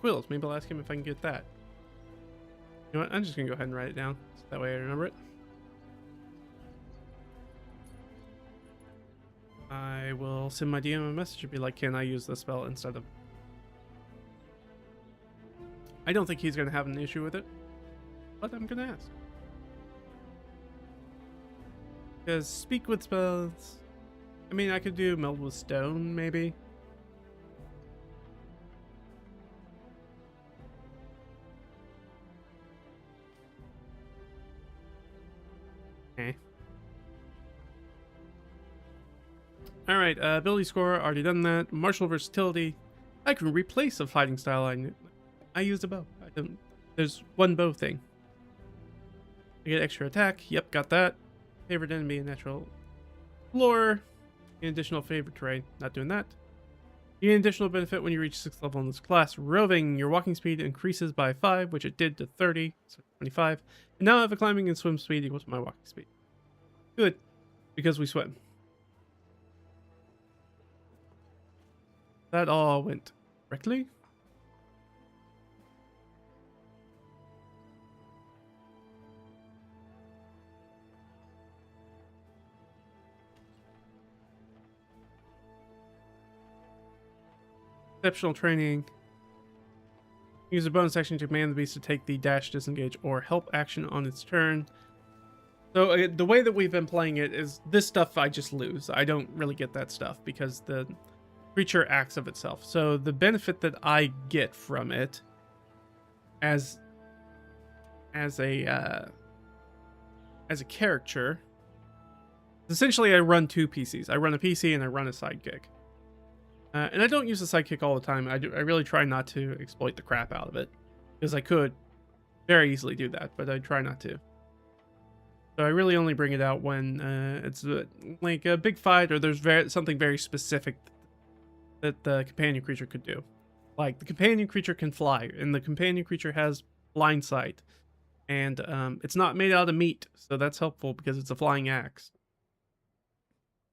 quills. Maybe I'll ask him if I can get that. You know what? I'm just gonna go ahead and write it down, so that way I remember it. I will send my DM a message and be like, can I use this spell instead of... I don't think he's going to have an issue with it, but I'm going to ask. Because Speak with spells... I mean, I could do Meld with Stone, maybe. Okay. All right, ability score, already done that. Martial versatility. I can replace a fighting style. I used a bow. I don't. There's one bow thing. I get extra attack. Yep, got that. Favorite enemy, a natural explorer. An additional favorite terrain. Not doing that. You get an additional benefit when you reach 6th level in this class. Roving, your walking speed increases by 5, which it did to 30, so 25. And now I have a climbing and swim speed equal to my walking speed. Good, because we swim. That all went correctly. Exceptional training. Use a bonus action to command the beast to take the dash, disengage, or help action on its turn. So the way that we've been playing it is this stuff I just lose. I don't really get that stuff because the creature acts of itself. So the benefit that I get from it as a character, essentially I run two PCs. I run a PC and I run a sidekick. And I don't use the sidekick all the time. I really try not to exploit the crap out of it, because I could very easily do that, but I try not to. So I really only bring it out when it's like a big fight, or there's something very specific that the companion creature could do. Like the companion creature can fly, and the companion creature has blind sight, and it's not made out of meat, so that's helpful because it's a flying axe.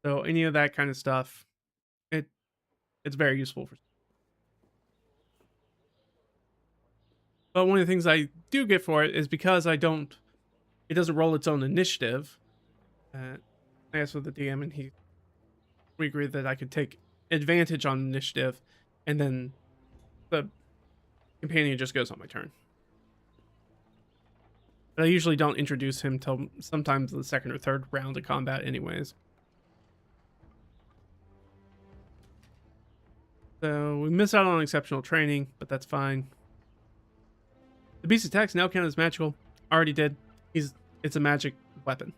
So any of that kind of stuff, it's very useful for. But one of the things I do get for it is because it doesn't roll its own initiative. I asked with the DM, and we agreed that I could take advantage on initiative, and then the companion just goes on my turn. But I usually don't introduce him till sometimes the second or third round of combat anyways. So we miss out on exceptional training, but that's fine. The beast attacks now count as magical. Already did. It's a magic weapon.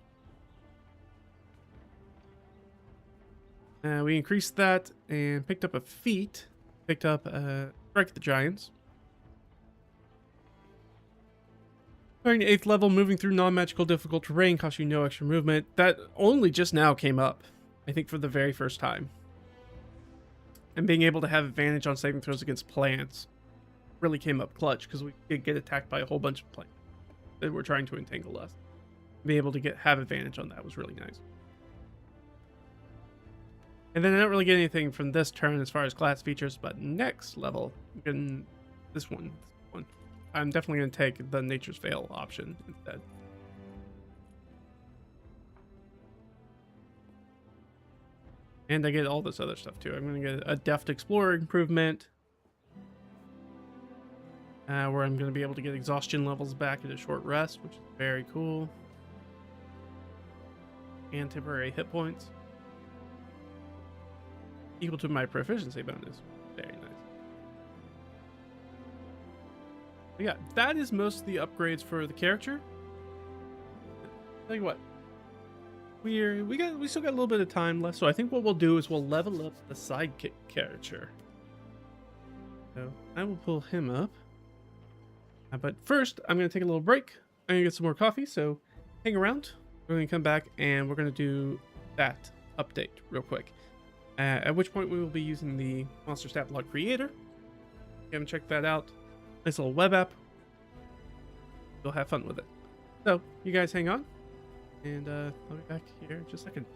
We increased that and picked up a feat. Picked up Strike the Giants. Starting to 8th level, moving through non-magical difficult terrain costs you no extra movement. That only just now came up, I think, for the very first time. And being able to have advantage on saving throws against plants really came up clutch, because we did get attacked by a whole bunch of plants that were trying to entangle us. Being able to have advantage on that was really nice. And then I don't really get anything from this turn as far as class features, but next level, this one, I'm definitely going to take the Nature's Veil option instead. And I get all this other stuff too. I'm going to get a Deft Explorer improvement, where I'm going to be able to get exhaustion levels back at a short rest, which is very cool. And temporary hit points equal to my proficiency bonus. Very nice. But yeah, that is most of the upgrades for the character. Tell you what, we still got a little bit of time left, so I think what we'll do is we'll level up the sidekick character. So I will pull him up. But first, I'm going to take a little break. I'm going to get some more coffee, so hang around. We're going to come back and we're going to do that update real quick. At which point we will be using the Monster Stat Log Creator. If you haven't checked that out, nice little web app. You'll have fun with it. So, you guys hang on, and I'll be back here in just a second.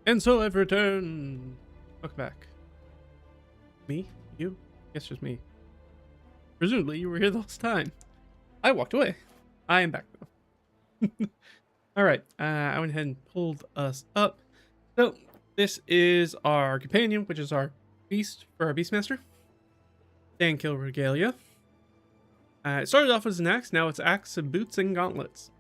And so I've returned. Welcome back. Me? You? Yes, just me. Presumably you were here the whole time. I walked away. I am back though. Alright, I went ahead and pulled us up. So, this is our companion, which is our beast for our Beastmaster. Dan Kill Regalia. It started off as an axe, now it's axe and boots and gauntlets.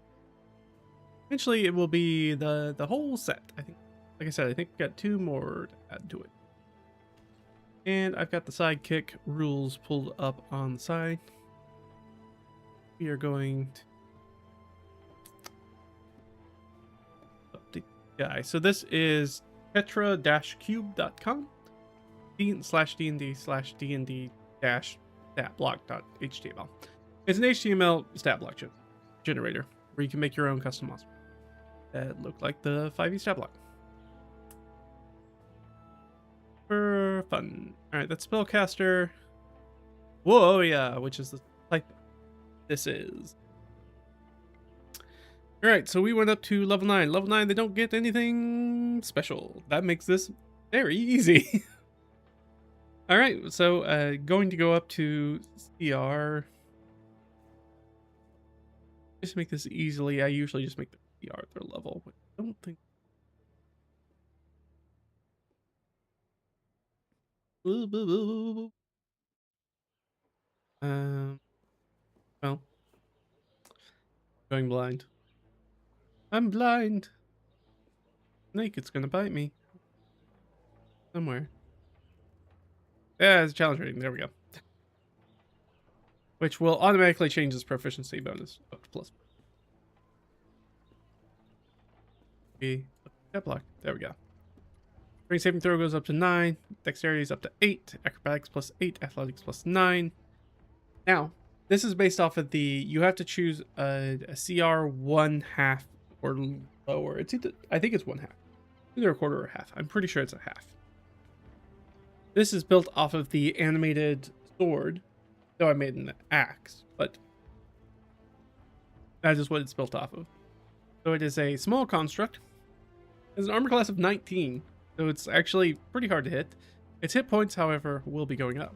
Eventually it will be the whole set, I think. Like I said, I think we've got 2 more to add to it. And I've got the sidekick rules pulled up on the side. We are going to update the guy. So this is tetra-cube.com /dnd/dnd-stat-block.html. It's an HTML stat block generator where you can make your own custom monster that look like the 5e stat block. For fun. Alright, that's spellcaster. Whoa, yeah, which is the type this is. Alright, so we went up to level 9. Level 9, they don't get anything special. That makes this very easy. Alright, so going to go up to CR. Just to make this easily, I usually just make the CR their level, but I don't think. Well, going blind. I'm blind. Snake, it's gonna bite me. Somewhere. Yeah, it's a challenge rating. There we go. Which will automatically change this proficiency bonus up to plus. That block. There we go. Strength saving throw goes up to 9. Dexterity is up to 8. Acrobatics plus 8. Athletics plus 9. Now, this is based off of the. You have to choose a CR 1/2 or lower. It's either, I think it's 1/2. Either a quarter or a half. I'm pretty sure it's a half. This is built off of the animated sword, though I made an axe, but that is what it's built off of. So it is a small construct. It has an armor class of 19, so it's actually pretty hard to hit. Its hit points, however, will be going up.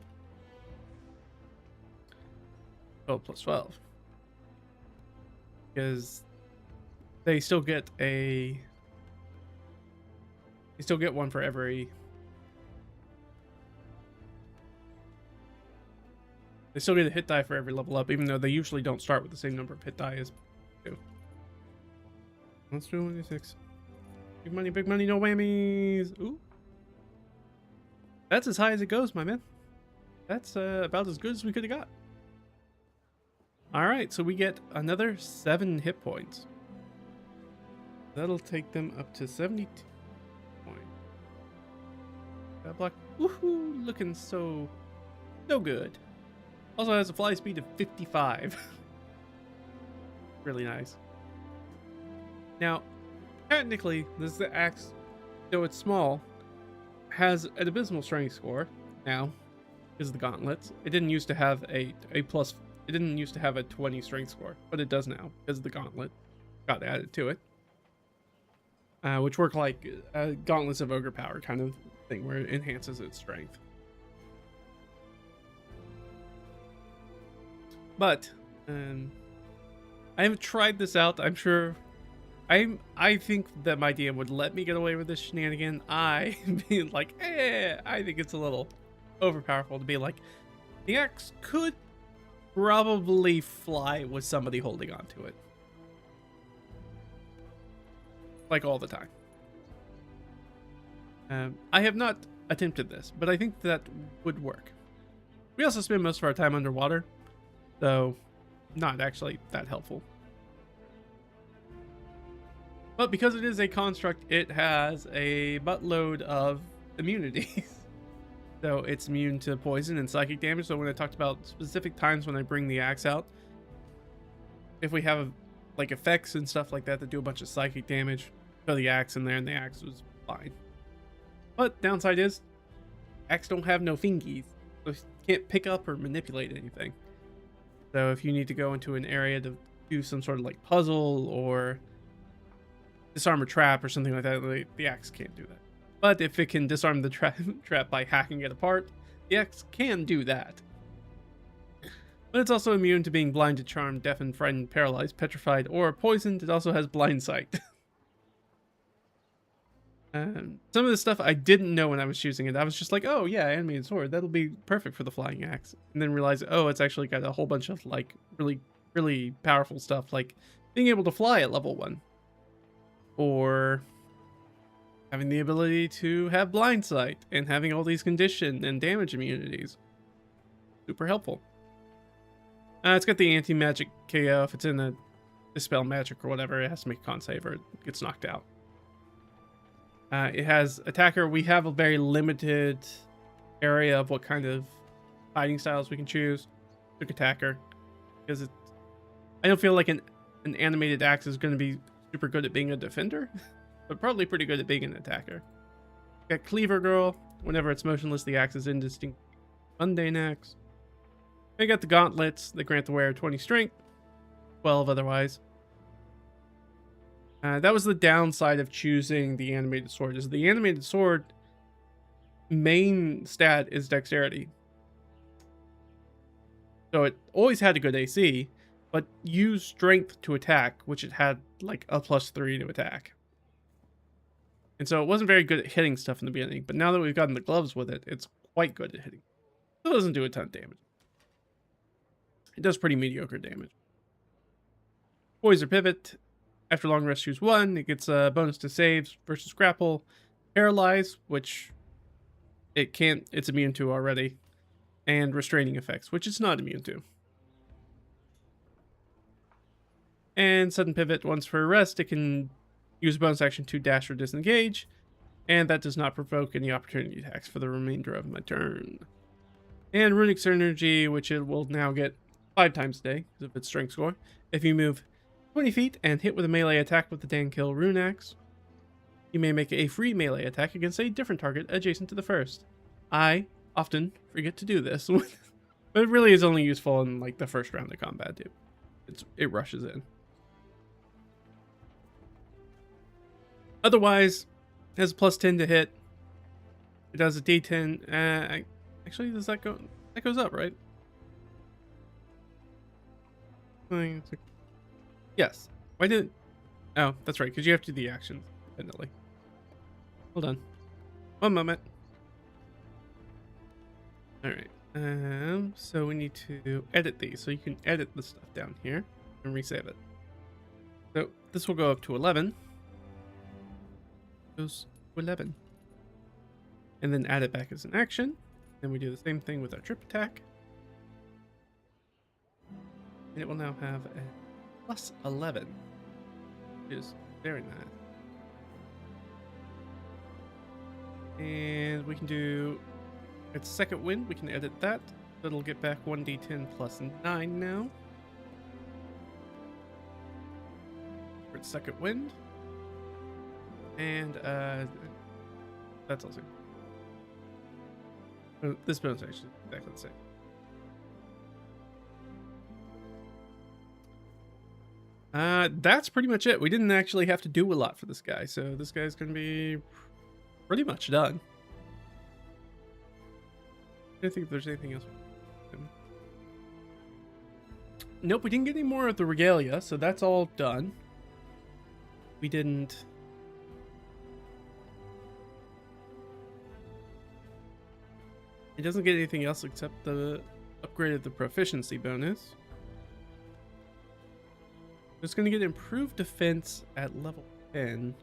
12 plus 12. Because they still get a... They still get one for every... They still get a hit die for every level up, even though they usually don't start with the same number of hit die as do. Let's do 1d6. Big money, no whammies. Ooh. That's as high as it goes, my man. That's about as good as we could have got. Alright, so we get another 7 hit points. That'll take them up to 72 points. That block, woohoo, looking so good. Also has a fly speed of 55. Really nice. Now, technically, this is the axe, though it's small, has an abysmal strength score now because of the gauntlets. It didn't used to have a plus. It didn't used to have a 20 strength score, but it does now because the gauntlet got added to it, which work like gauntlets of ogre power kind of thing, where it enhances its strength. But I haven't tried this out. I'm sure. I think that my DM would let me get away with this shenanigan. I being like, I think it's a little overpowerful to be like, the axe could probably fly with somebody holding onto it. Like all the time. I have not attempted this, but I think that would work. We also spend most of our time underwater, so not actually that helpful. But because it is a construct, it has a buttload of immunities. So it's immune to poison and psychic damage. So when I talked about specific times when I bring the axe out, if we have like effects and stuff like that that do a bunch of psychic damage, throw the axe in there and the axe was fine. But downside is, axe don't have no fingies, so you can't pick up or manipulate anything. So if you need to go into an area to do some sort of like puzzle or disarm a trap or something like that, the axe can't do that. But if it can disarm the trap by hacking it apart, the axe can do that. But it's also immune to being blinded, charmed, deafened, frightened, paralyzed, petrified, or poisoned. It also has blind sight. Some of the stuff I didn't know when I was choosing it. I was just like, oh yeah, animated sword, that'll be perfect for the flying axe. And then realized, oh, it's actually got a whole bunch of like really, really powerful stuff, like being able to fly at level 1. Or having the ability to have blind sight and having all these condition and damage immunities. Super helpful. It's got the anti-magic KO. If it's in a dispel magic or whatever, it has to make a con save or it gets knocked out. It has attacker. We have a very limited area of what kind of fighting styles we can choose. Took attacker because I don't feel like an animated axe is going to be super good at being a defender, but probably pretty good at being an attacker. Got cleaver girl. Whenever it's motionless, the axe is indistinct. Mundane axe. I got the gauntlets that grant the wearer 20 strength, 12 otherwise. That was the downside of choosing the animated sword. Is the animated sword main stat is dexterity, so it always had a good AC, but used strength to attack, which it had like a +3 to attack. And so it wasn't very good at hitting stuff in the beginning, but now that we've gotten the gloves with it, it's quite good at hitting. It doesn't do a ton of damage. It does pretty mediocre damage. Poise or pivot. After long rest, choose 1. It gets a bonus to saves versus grapple. Paralyze, which it's immune to already. And restraining effects, which it's not immune to. And sudden pivot. Once for a rest, it can use a bonus action to dash or disengage. And that does not provoke any opportunity attacks for the remainder of my turn. And runic synergy, which it will now get 5 times a day because of its strength score. If you move 20 feet and hit with a melee attack with the Dankill rune axe, you may make a free melee attack against a different target adjacent to the first. I often forget to do this, but it really is only useful in like the first round of combat, dude. It rushes in. Otherwise, it has a +10 to hit. It does a D10. Actually, does that go? That goes up, right? Yes. Why didn't... Oh, that's right, because you have to do the actions independently. Hold on. One moment. Alright. So we need to edit these. So you can edit the stuff down here and resave it. So this will go up to 11. Goes to 11. And then add it back as an action. Then we do the same thing with our trip attack. And it will now have a +11, which is very nice. And we can do its second wind. We can edit that. It'll get back 1d10 +9 now. For its second wind. And that's also... This bonus actually is exactly the same. That's pretty much it. We didn't actually have to do a lot for this guy, so this guy's gonna be pretty much done. I don't think if there's anything else. Nope, we didn't get any more of the regalia, so that's all done. We didn't... It doesn't get anything else except the upgrade of the proficiency bonus. It's going to get improved defense at level 10.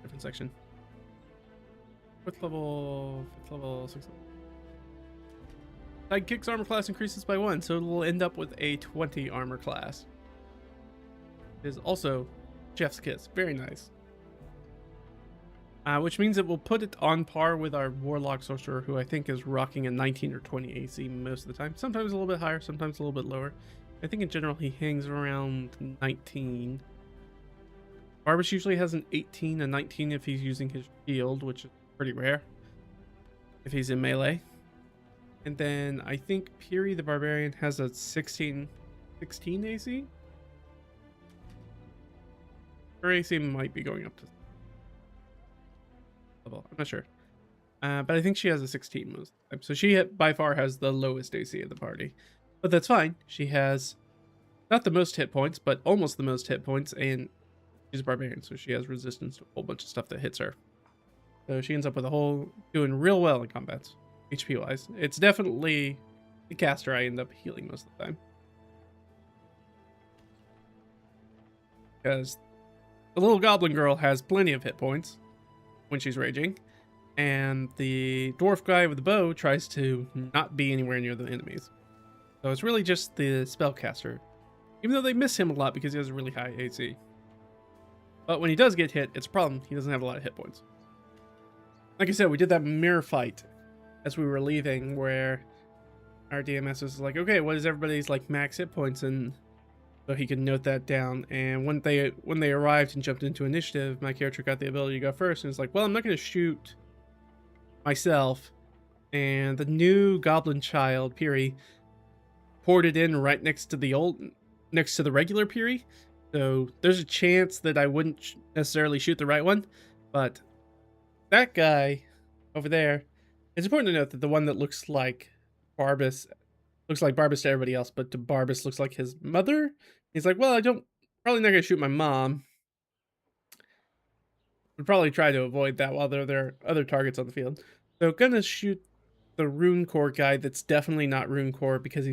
Different section. 4th level, 5th level, 6th level. Sidekick's armor class increases by 1, so it will end up with a 20 armor class. It is also Chef's Kiss. Very nice. Which means it will put it on par with our Warlock Sorcerer, who I think is rocking a 19 or 20 AC most of the time. Sometimes a little bit higher, sometimes a little bit lower. I think in general he hangs around 19. Barbus usually has an 18, a 19 if he's using his shield, which is pretty rare if he's in melee. And then I think Piri the Barbarian has a 16 AC. Her AC might be going up to level. I'm not sure. But I think she has a 16 most of the time. So she by far has the lowest AC of the party. But that's fine. She has not the most hit points, but almost the most hit points. And she's a barbarian, so she has resistance to a whole bunch of stuff that hits her. So she ends up with a whole doing real well in combats, HP wise. It's definitely the caster I end up healing most of the time. Because the little goblin girl has plenty of hit points when she's raging. And the dwarf guy with the bow tries to not be anywhere near the enemies. So it's really just the spellcaster. Even though they miss him a lot because he has a really high AC. But when he does get hit, it's a problem. He doesn't have a lot of hit points. Like I said, we did that mirror fight as we were leaving where our DMS was like, okay, what is everybody's like max hit points? And so he could note that down. And when they arrived and jumped into initiative, my character got the ability to go first. And it's like, well, I'm not going to shoot myself. And the new goblin child, Piri, poured it in right next to the regular Piri. So there's a chance that I wouldn't necessarily shoot the right one. But that guy over there, it's important to note that the one that looks like Barbas to everybody else, but to Barbas looks like his mother. He's like, well, probably not gonna shoot my mom. Would probably try to avoid that while there are other targets on the field. So gonna shoot the Rune Core guy that's definitely not Rune Core because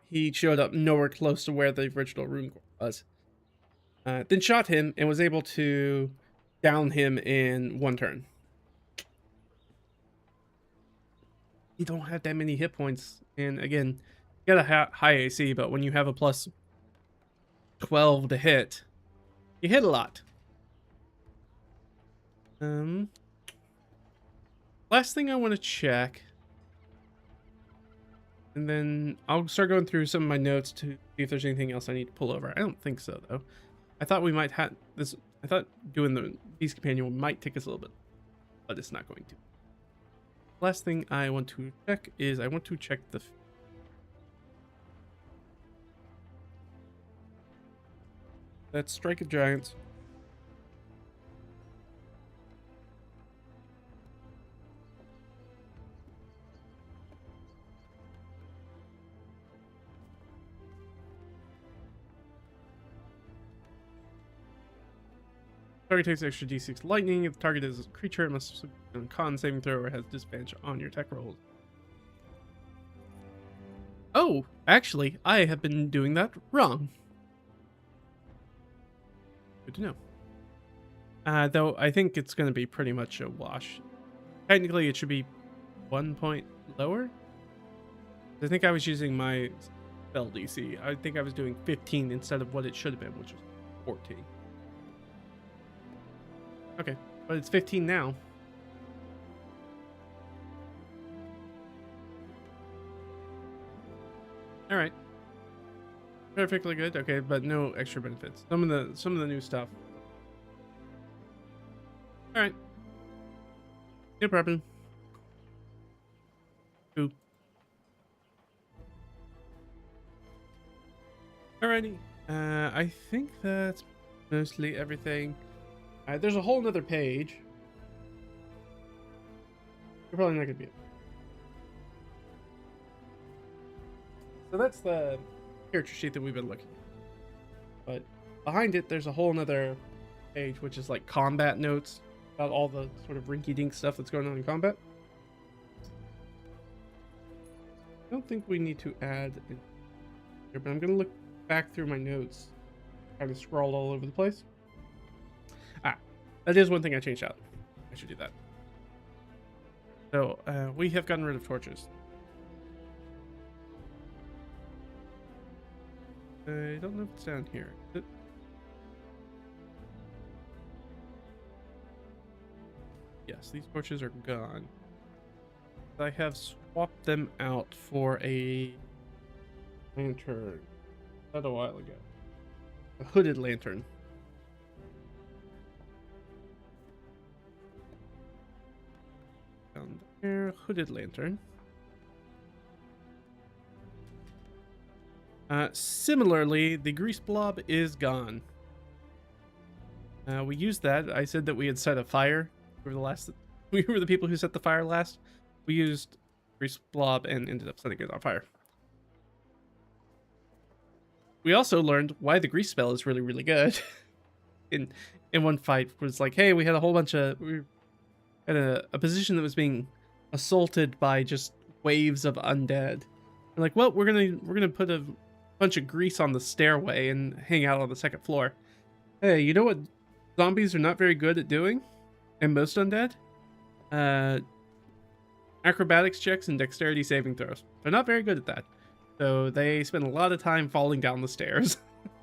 he showed up nowhere close to where the original Rune Core was. Then shot him and was able to down him in one turn. You don't have that many hit points. And again, you got a high AC, but when you have a plus 12 to hit, you hit a lot. Last thing I want to check, and then I'll start going through some of my notes to see if there's anything else I need to pull over. I don't think so, though. I thought we might have this. I thought doing the Beast Companion might take us a little bit, but it's not going to. Last thing I want to check is I want to check the that Strike of Giants. Target takes extra d6 lightning. If the target is a creature, it must do a con saving throw or has disadvantage on your attack rolls. Oh, actually, I have been doing that wrong. Good to know. Though I think it's going to be pretty much a wash. Technically, it should be 1 point lower. I think I was using my spell DC. I think I was doing 15 instead of what it should have been, which was 14. Okay, but it's 15 now. All right. Perfectly good. Okay, but no extra benefits. Some of the new stuff. All right. No problem. Cool. Alrighty. I think that's mostly everything. There's a whole nother page. You're probably not gonna be it. So that's the character sheet that we've been looking at. But behind it, there's a whole nother page, which is like combat notes about all the sort of rinky-dink stuff that's going on in combat. I don't think we need to add in here, but I'm gonna look back through my notes. Kind of scrolled all over the place. That is one thing I changed out. I should do that. So, we have gotten rid of torches. I don't know if it's down here. Yes, these torches are gone. I have swapped them out for a lantern. Not a while ago. A hooded lantern. Down there, hooded lantern. Similarly, the grease blob is gone. We used that. I said that we had set a fire. We were the people who set the fire last. We used grease blob and ended up setting it on fire. We also learned why the grease spell is really, really good. in one fight, was like, hey, we had a whole bunch of, we had a position that was being assaulted by just waves of undead. We're like, well, we're gonna put a bunch of grease on the stairway and hang out on the second floor. Hey, you know what zombies are not very good at doing, and most undead? Acrobatics checks and dexterity saving throws. They're not very good at that. So they spend a lot of time falling down the stairs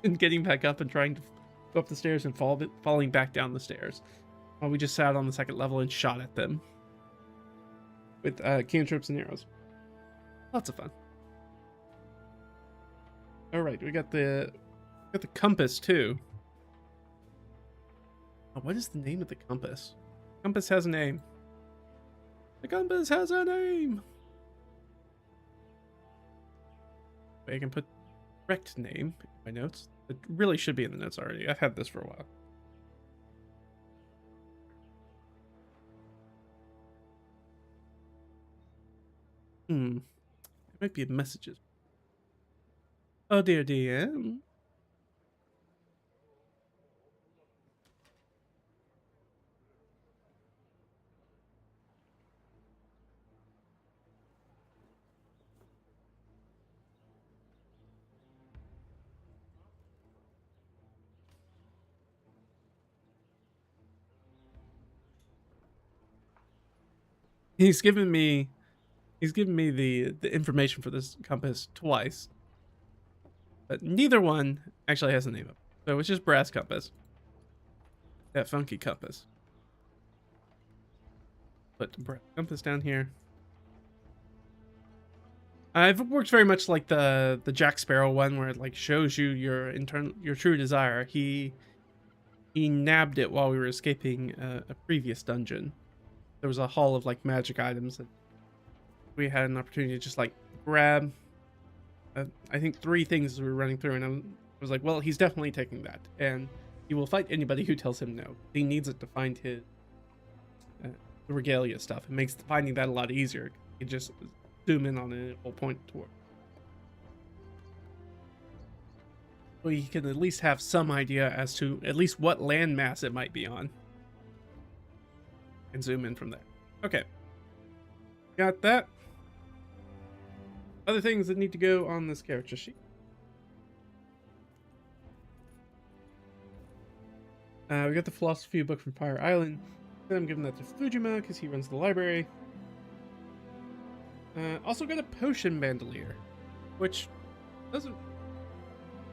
and getting back up and trying to go up the stairs and falling back down the stairs. While we just sat on the second level and shot at them with cantrips and arrows. Lots of fun. All right, we got the compass too. Oh, what is the name of the compass? Compass has a name. The compass has a name. I can put correct name in my notes. It really should be in the notes already. I've had this for a while. It might be in messages. Oh dear DM. He's given me the information for this compass twice, but neither one actually has a name of it. So it's just brass compass. That funky compass. Put brass compass down here. It works very much like the Jack Sparrow one, where it like shows you your true desire. He nabbed it while we were escaping a previous dungeon. There was a hall of like magic items that we had an opportunity to just like grab. I think 3 things as we were running through, and I was like, well, he's definitely taking that, and he will fight anybody who tells him no. He needs it to find his the regalia stuff. It makes finding that a lot easier. You just zoom in on it and it will point toward. So you can at least have some idea as to at least what landmass it might be on. And zoom in from there. Okay. Got that. Other things that need to go on this character sheet. We got the philosophy book from Fire Island. Then I'm giving that to Fujima because he runs the library. Also got a potion bandolier, which doesn't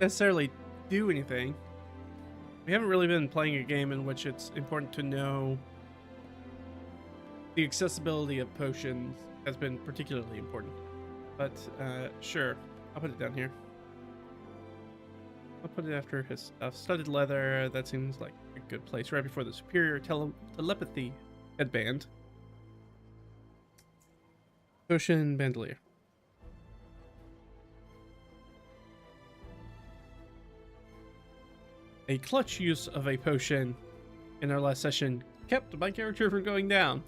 necessarily do anything. We haven't really been playing a game in which it's important to know the accessibility of potions has been particularly important. But sure, I'll put it down here. I'll put it after his stuff. Studded leather, that seems like a good place. Right before the superior telepathy headband. Potion bandolier. A clutch use of a potion in our last session kept my character from going down.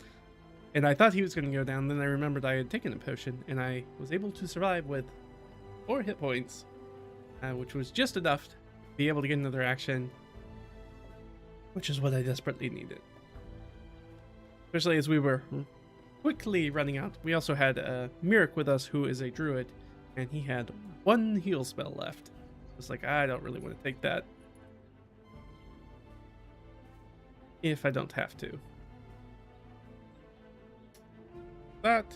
And I thought he was going to go down, then I remembered I had taken a potion, and I was able to survive with 4 hit points, which was just enough to be able to get another action, which is what I desperately needed. Especially as we were quickly running out. We also had Mirik with us, who is a druid, and he had 1 heal spell left. I was like, I don't really want to take that if I don't have to. That.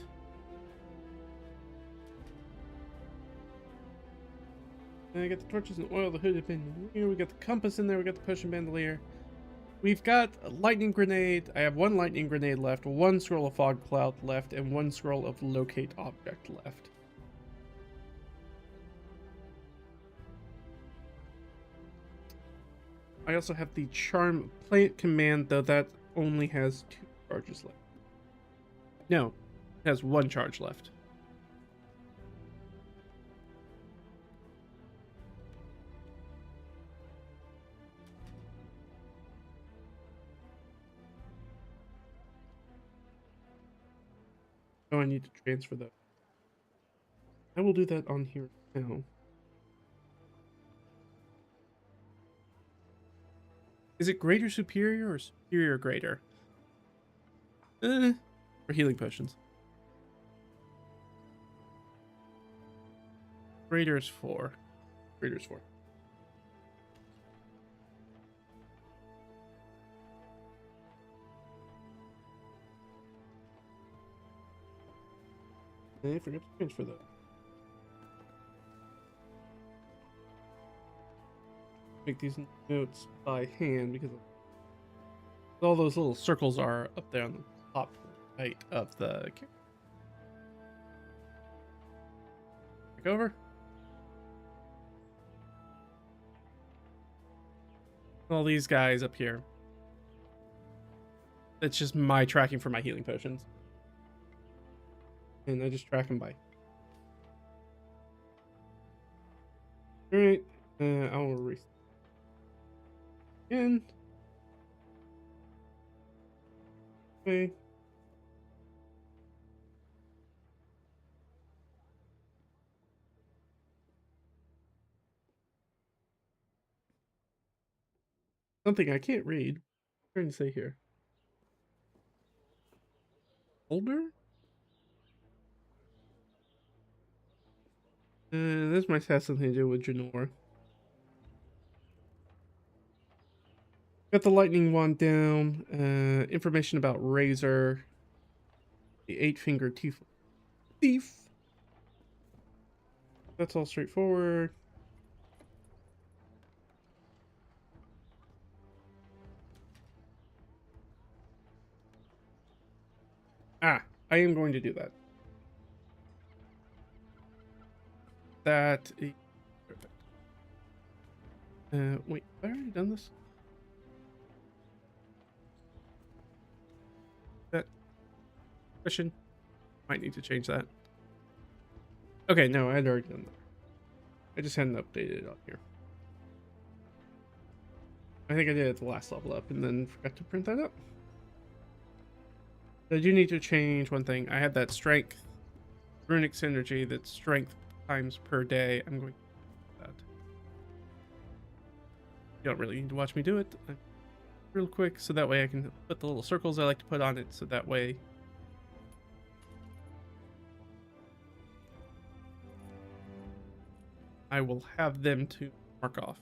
And I got the torches and oil, the hooded bin here. We got the compass in there. We got the potion bandolier. We've got a lightning grenade. I have 1 lightning grenade left, 1 scroll of fog cloud left, and 1 scroll of locate object left. I also have the charm plant command, though that only has 2 charges left. No. Has 1 charge left. Oh, I need to transfer that. I will do that on here now. Is it greater superior or superior greater? For healing potions. Greater is 4. Greater is 4. I forgot to transfer that. Make these notes by hand because all those little circles are up there on the top right of the camera. Back over. All these guys up here. It's just my tracking for my healing potions. And I just track them by. Alright. I will erase again. Okay. Something I can't read. What am I trying to say here? Older? This might have something to do with Janor. Got the lightning wand down. Information about Razor. The 8-finger thief. That's all straightforward. I am going to do that. That is perfect. Wait, have I already done this? That question might need to change that. Okay, no, I had already done that. I just hadn't updated it on here. I think I did it at the last level up and then forgot to print that up. I do need to change one thing. I had that strength runic synergy, that's strength times per day. I'm going to do that. You don't really need to watch me do it. Real quick, so that way I can put the little circles I like to put on it, so that way I will have them to mark off.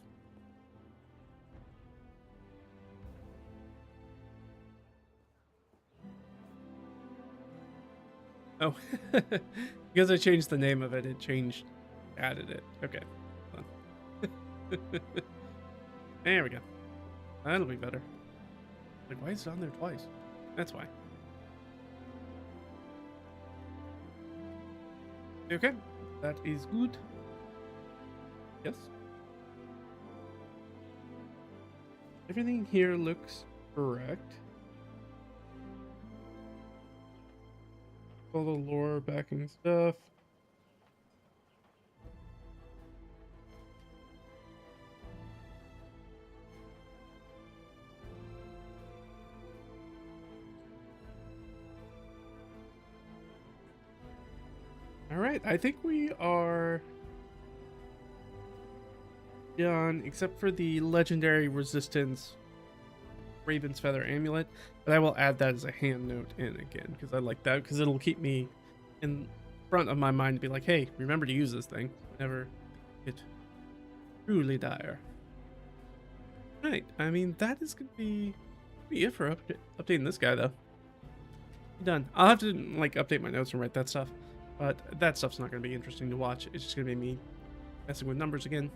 Oh, because I changed the name of it, added it. Okay. There we go. That'll be better. Like, why is it on there twice? That's why. Okay, that is good. Yes. Everything here looks correct. All the lore backing stuff. All right, I think we are done, except for the legendary resistance Raven's Feather Amulet, but I will add that as a hand note in again, because I like that, because it'll keep me in front of my mind to be like, hey, remember to use this thing whenever it truly dire. Right, I mean, that is going to be it for updating this guy, though. Done. I'll have to, like, update my notes and write that stuff, but that stuff's not going to be interesting to watch. It's just going to be me messing with numbers again.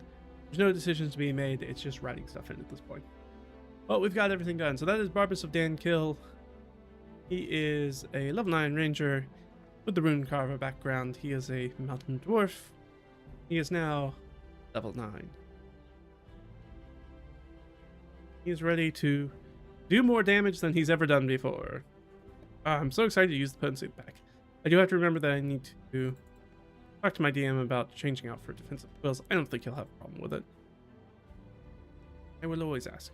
There's no decisions to be made. It's just writing stuff in at this point. Well, we've got everything done. So that is Barbas of Dankill. He is a level 9 ranger with the rune carver background. He is a mountain dwarf. He is now level 9. He is ready to do more damage than he's ever done before. I'm so excited to use the potency back. I do have to remember that I need to talk to my DM about changing out for defensive quills. I don't think he'll have a problem with it. I will always ask.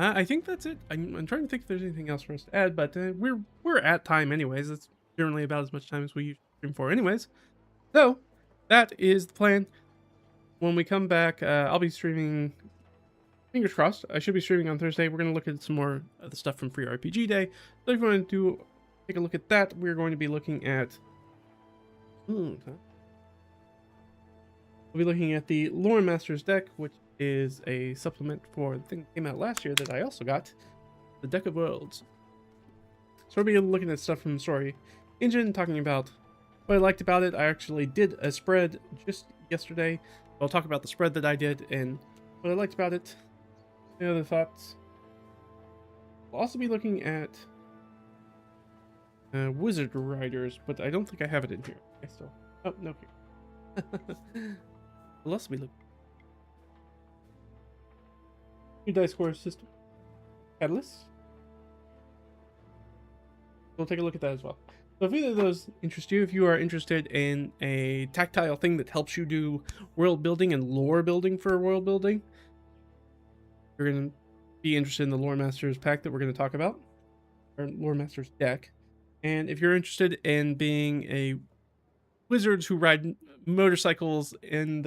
I think that's it. I'm trying to think if there's anything else for us to add, but we're at time anyways. That's generally about as much time as we usually stream for anyways. So that is the plan. When we come back, I'll be streaming. Fingers crossed. I should be streaming on Thursday. We're going to look at some more of the stuff from Free RPG Day. So if you want to take a look at that, we're going to be looking at. We'll be looking at the Lore Masters deck, which is a supplement for the thing that came out last year that I also got, the Deck of Worlds. So we'll be looking at stuff from the Story Engine, talking about what I liked about it. I actually did a spread just yesterday. I'll talk about the spread that I did and what I liked about it. Any other thoughts? We'll also be looking at Wizard Riders, but I don't think I have it in here. I still. Oh, no. Here. We'll also be looking. New dice score system. Catalyst. We'll take a look at that as well. So if either of those interest you, if you are interested in a tactile thing that helps you do world building and lore building for world building, you're going to be interested in the Lore Masters pack that we're going to talk about, or Lore Masters deck. And if you're interested in being a wizards who ride motorcycles in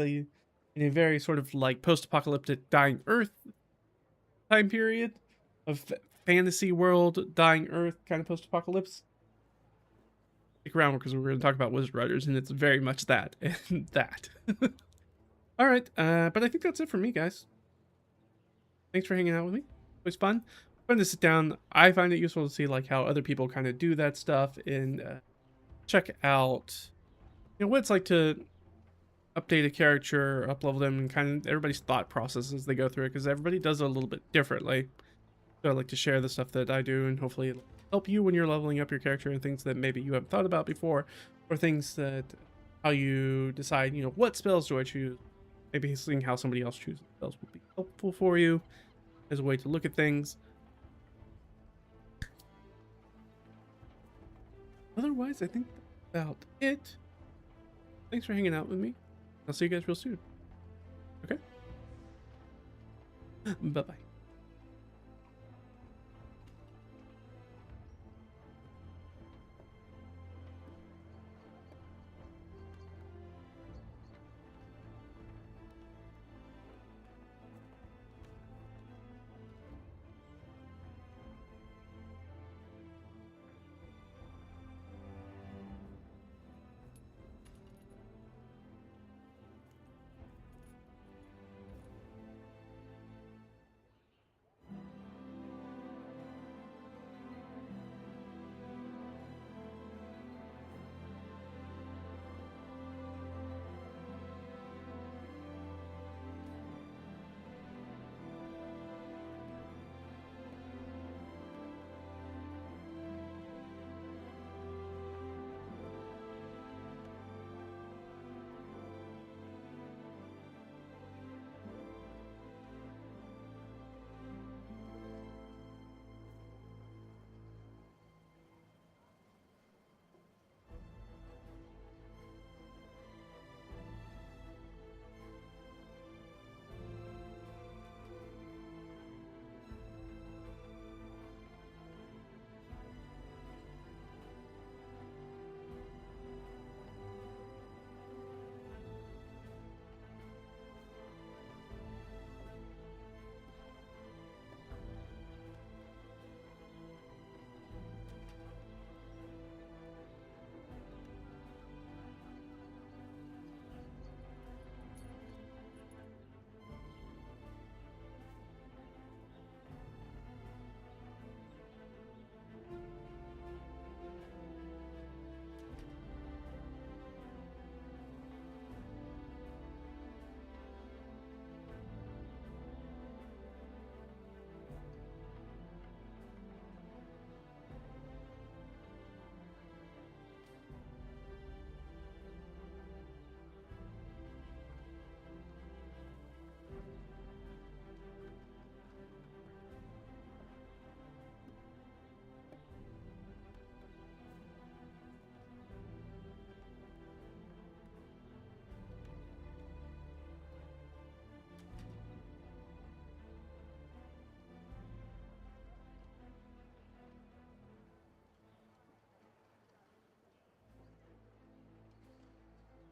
a very sort of like post-apocalyptic dying Earth time period of fantasy world, dying Earth kind of post-apocalypse, stick around because we're going to talk about Wizard Riders, and it's very much that and that. All right, but I think that's it for me, guys. Thanks for hanging out with me. It was fun to sit down. I find it useful to see like how other people kind of do that stuff and check out, you know, what it's like to update a character, up-level them, and kind of everybody's thought process as they go through it, because everybody does it a little bit differently. So I like to share the stuff that I do and hopefully it'll help you when you're leveling up your character and things that maybe you haven't thought about before, or things that how you decide, you know, what spells do I choose. Maybe seeing how somebody else chooses spells will be helpful for you as a way to look at things. Otherwise, I think that's about it. Thanks for hanging out with me. I'll see you guys real soon. Okay? Bye-bye.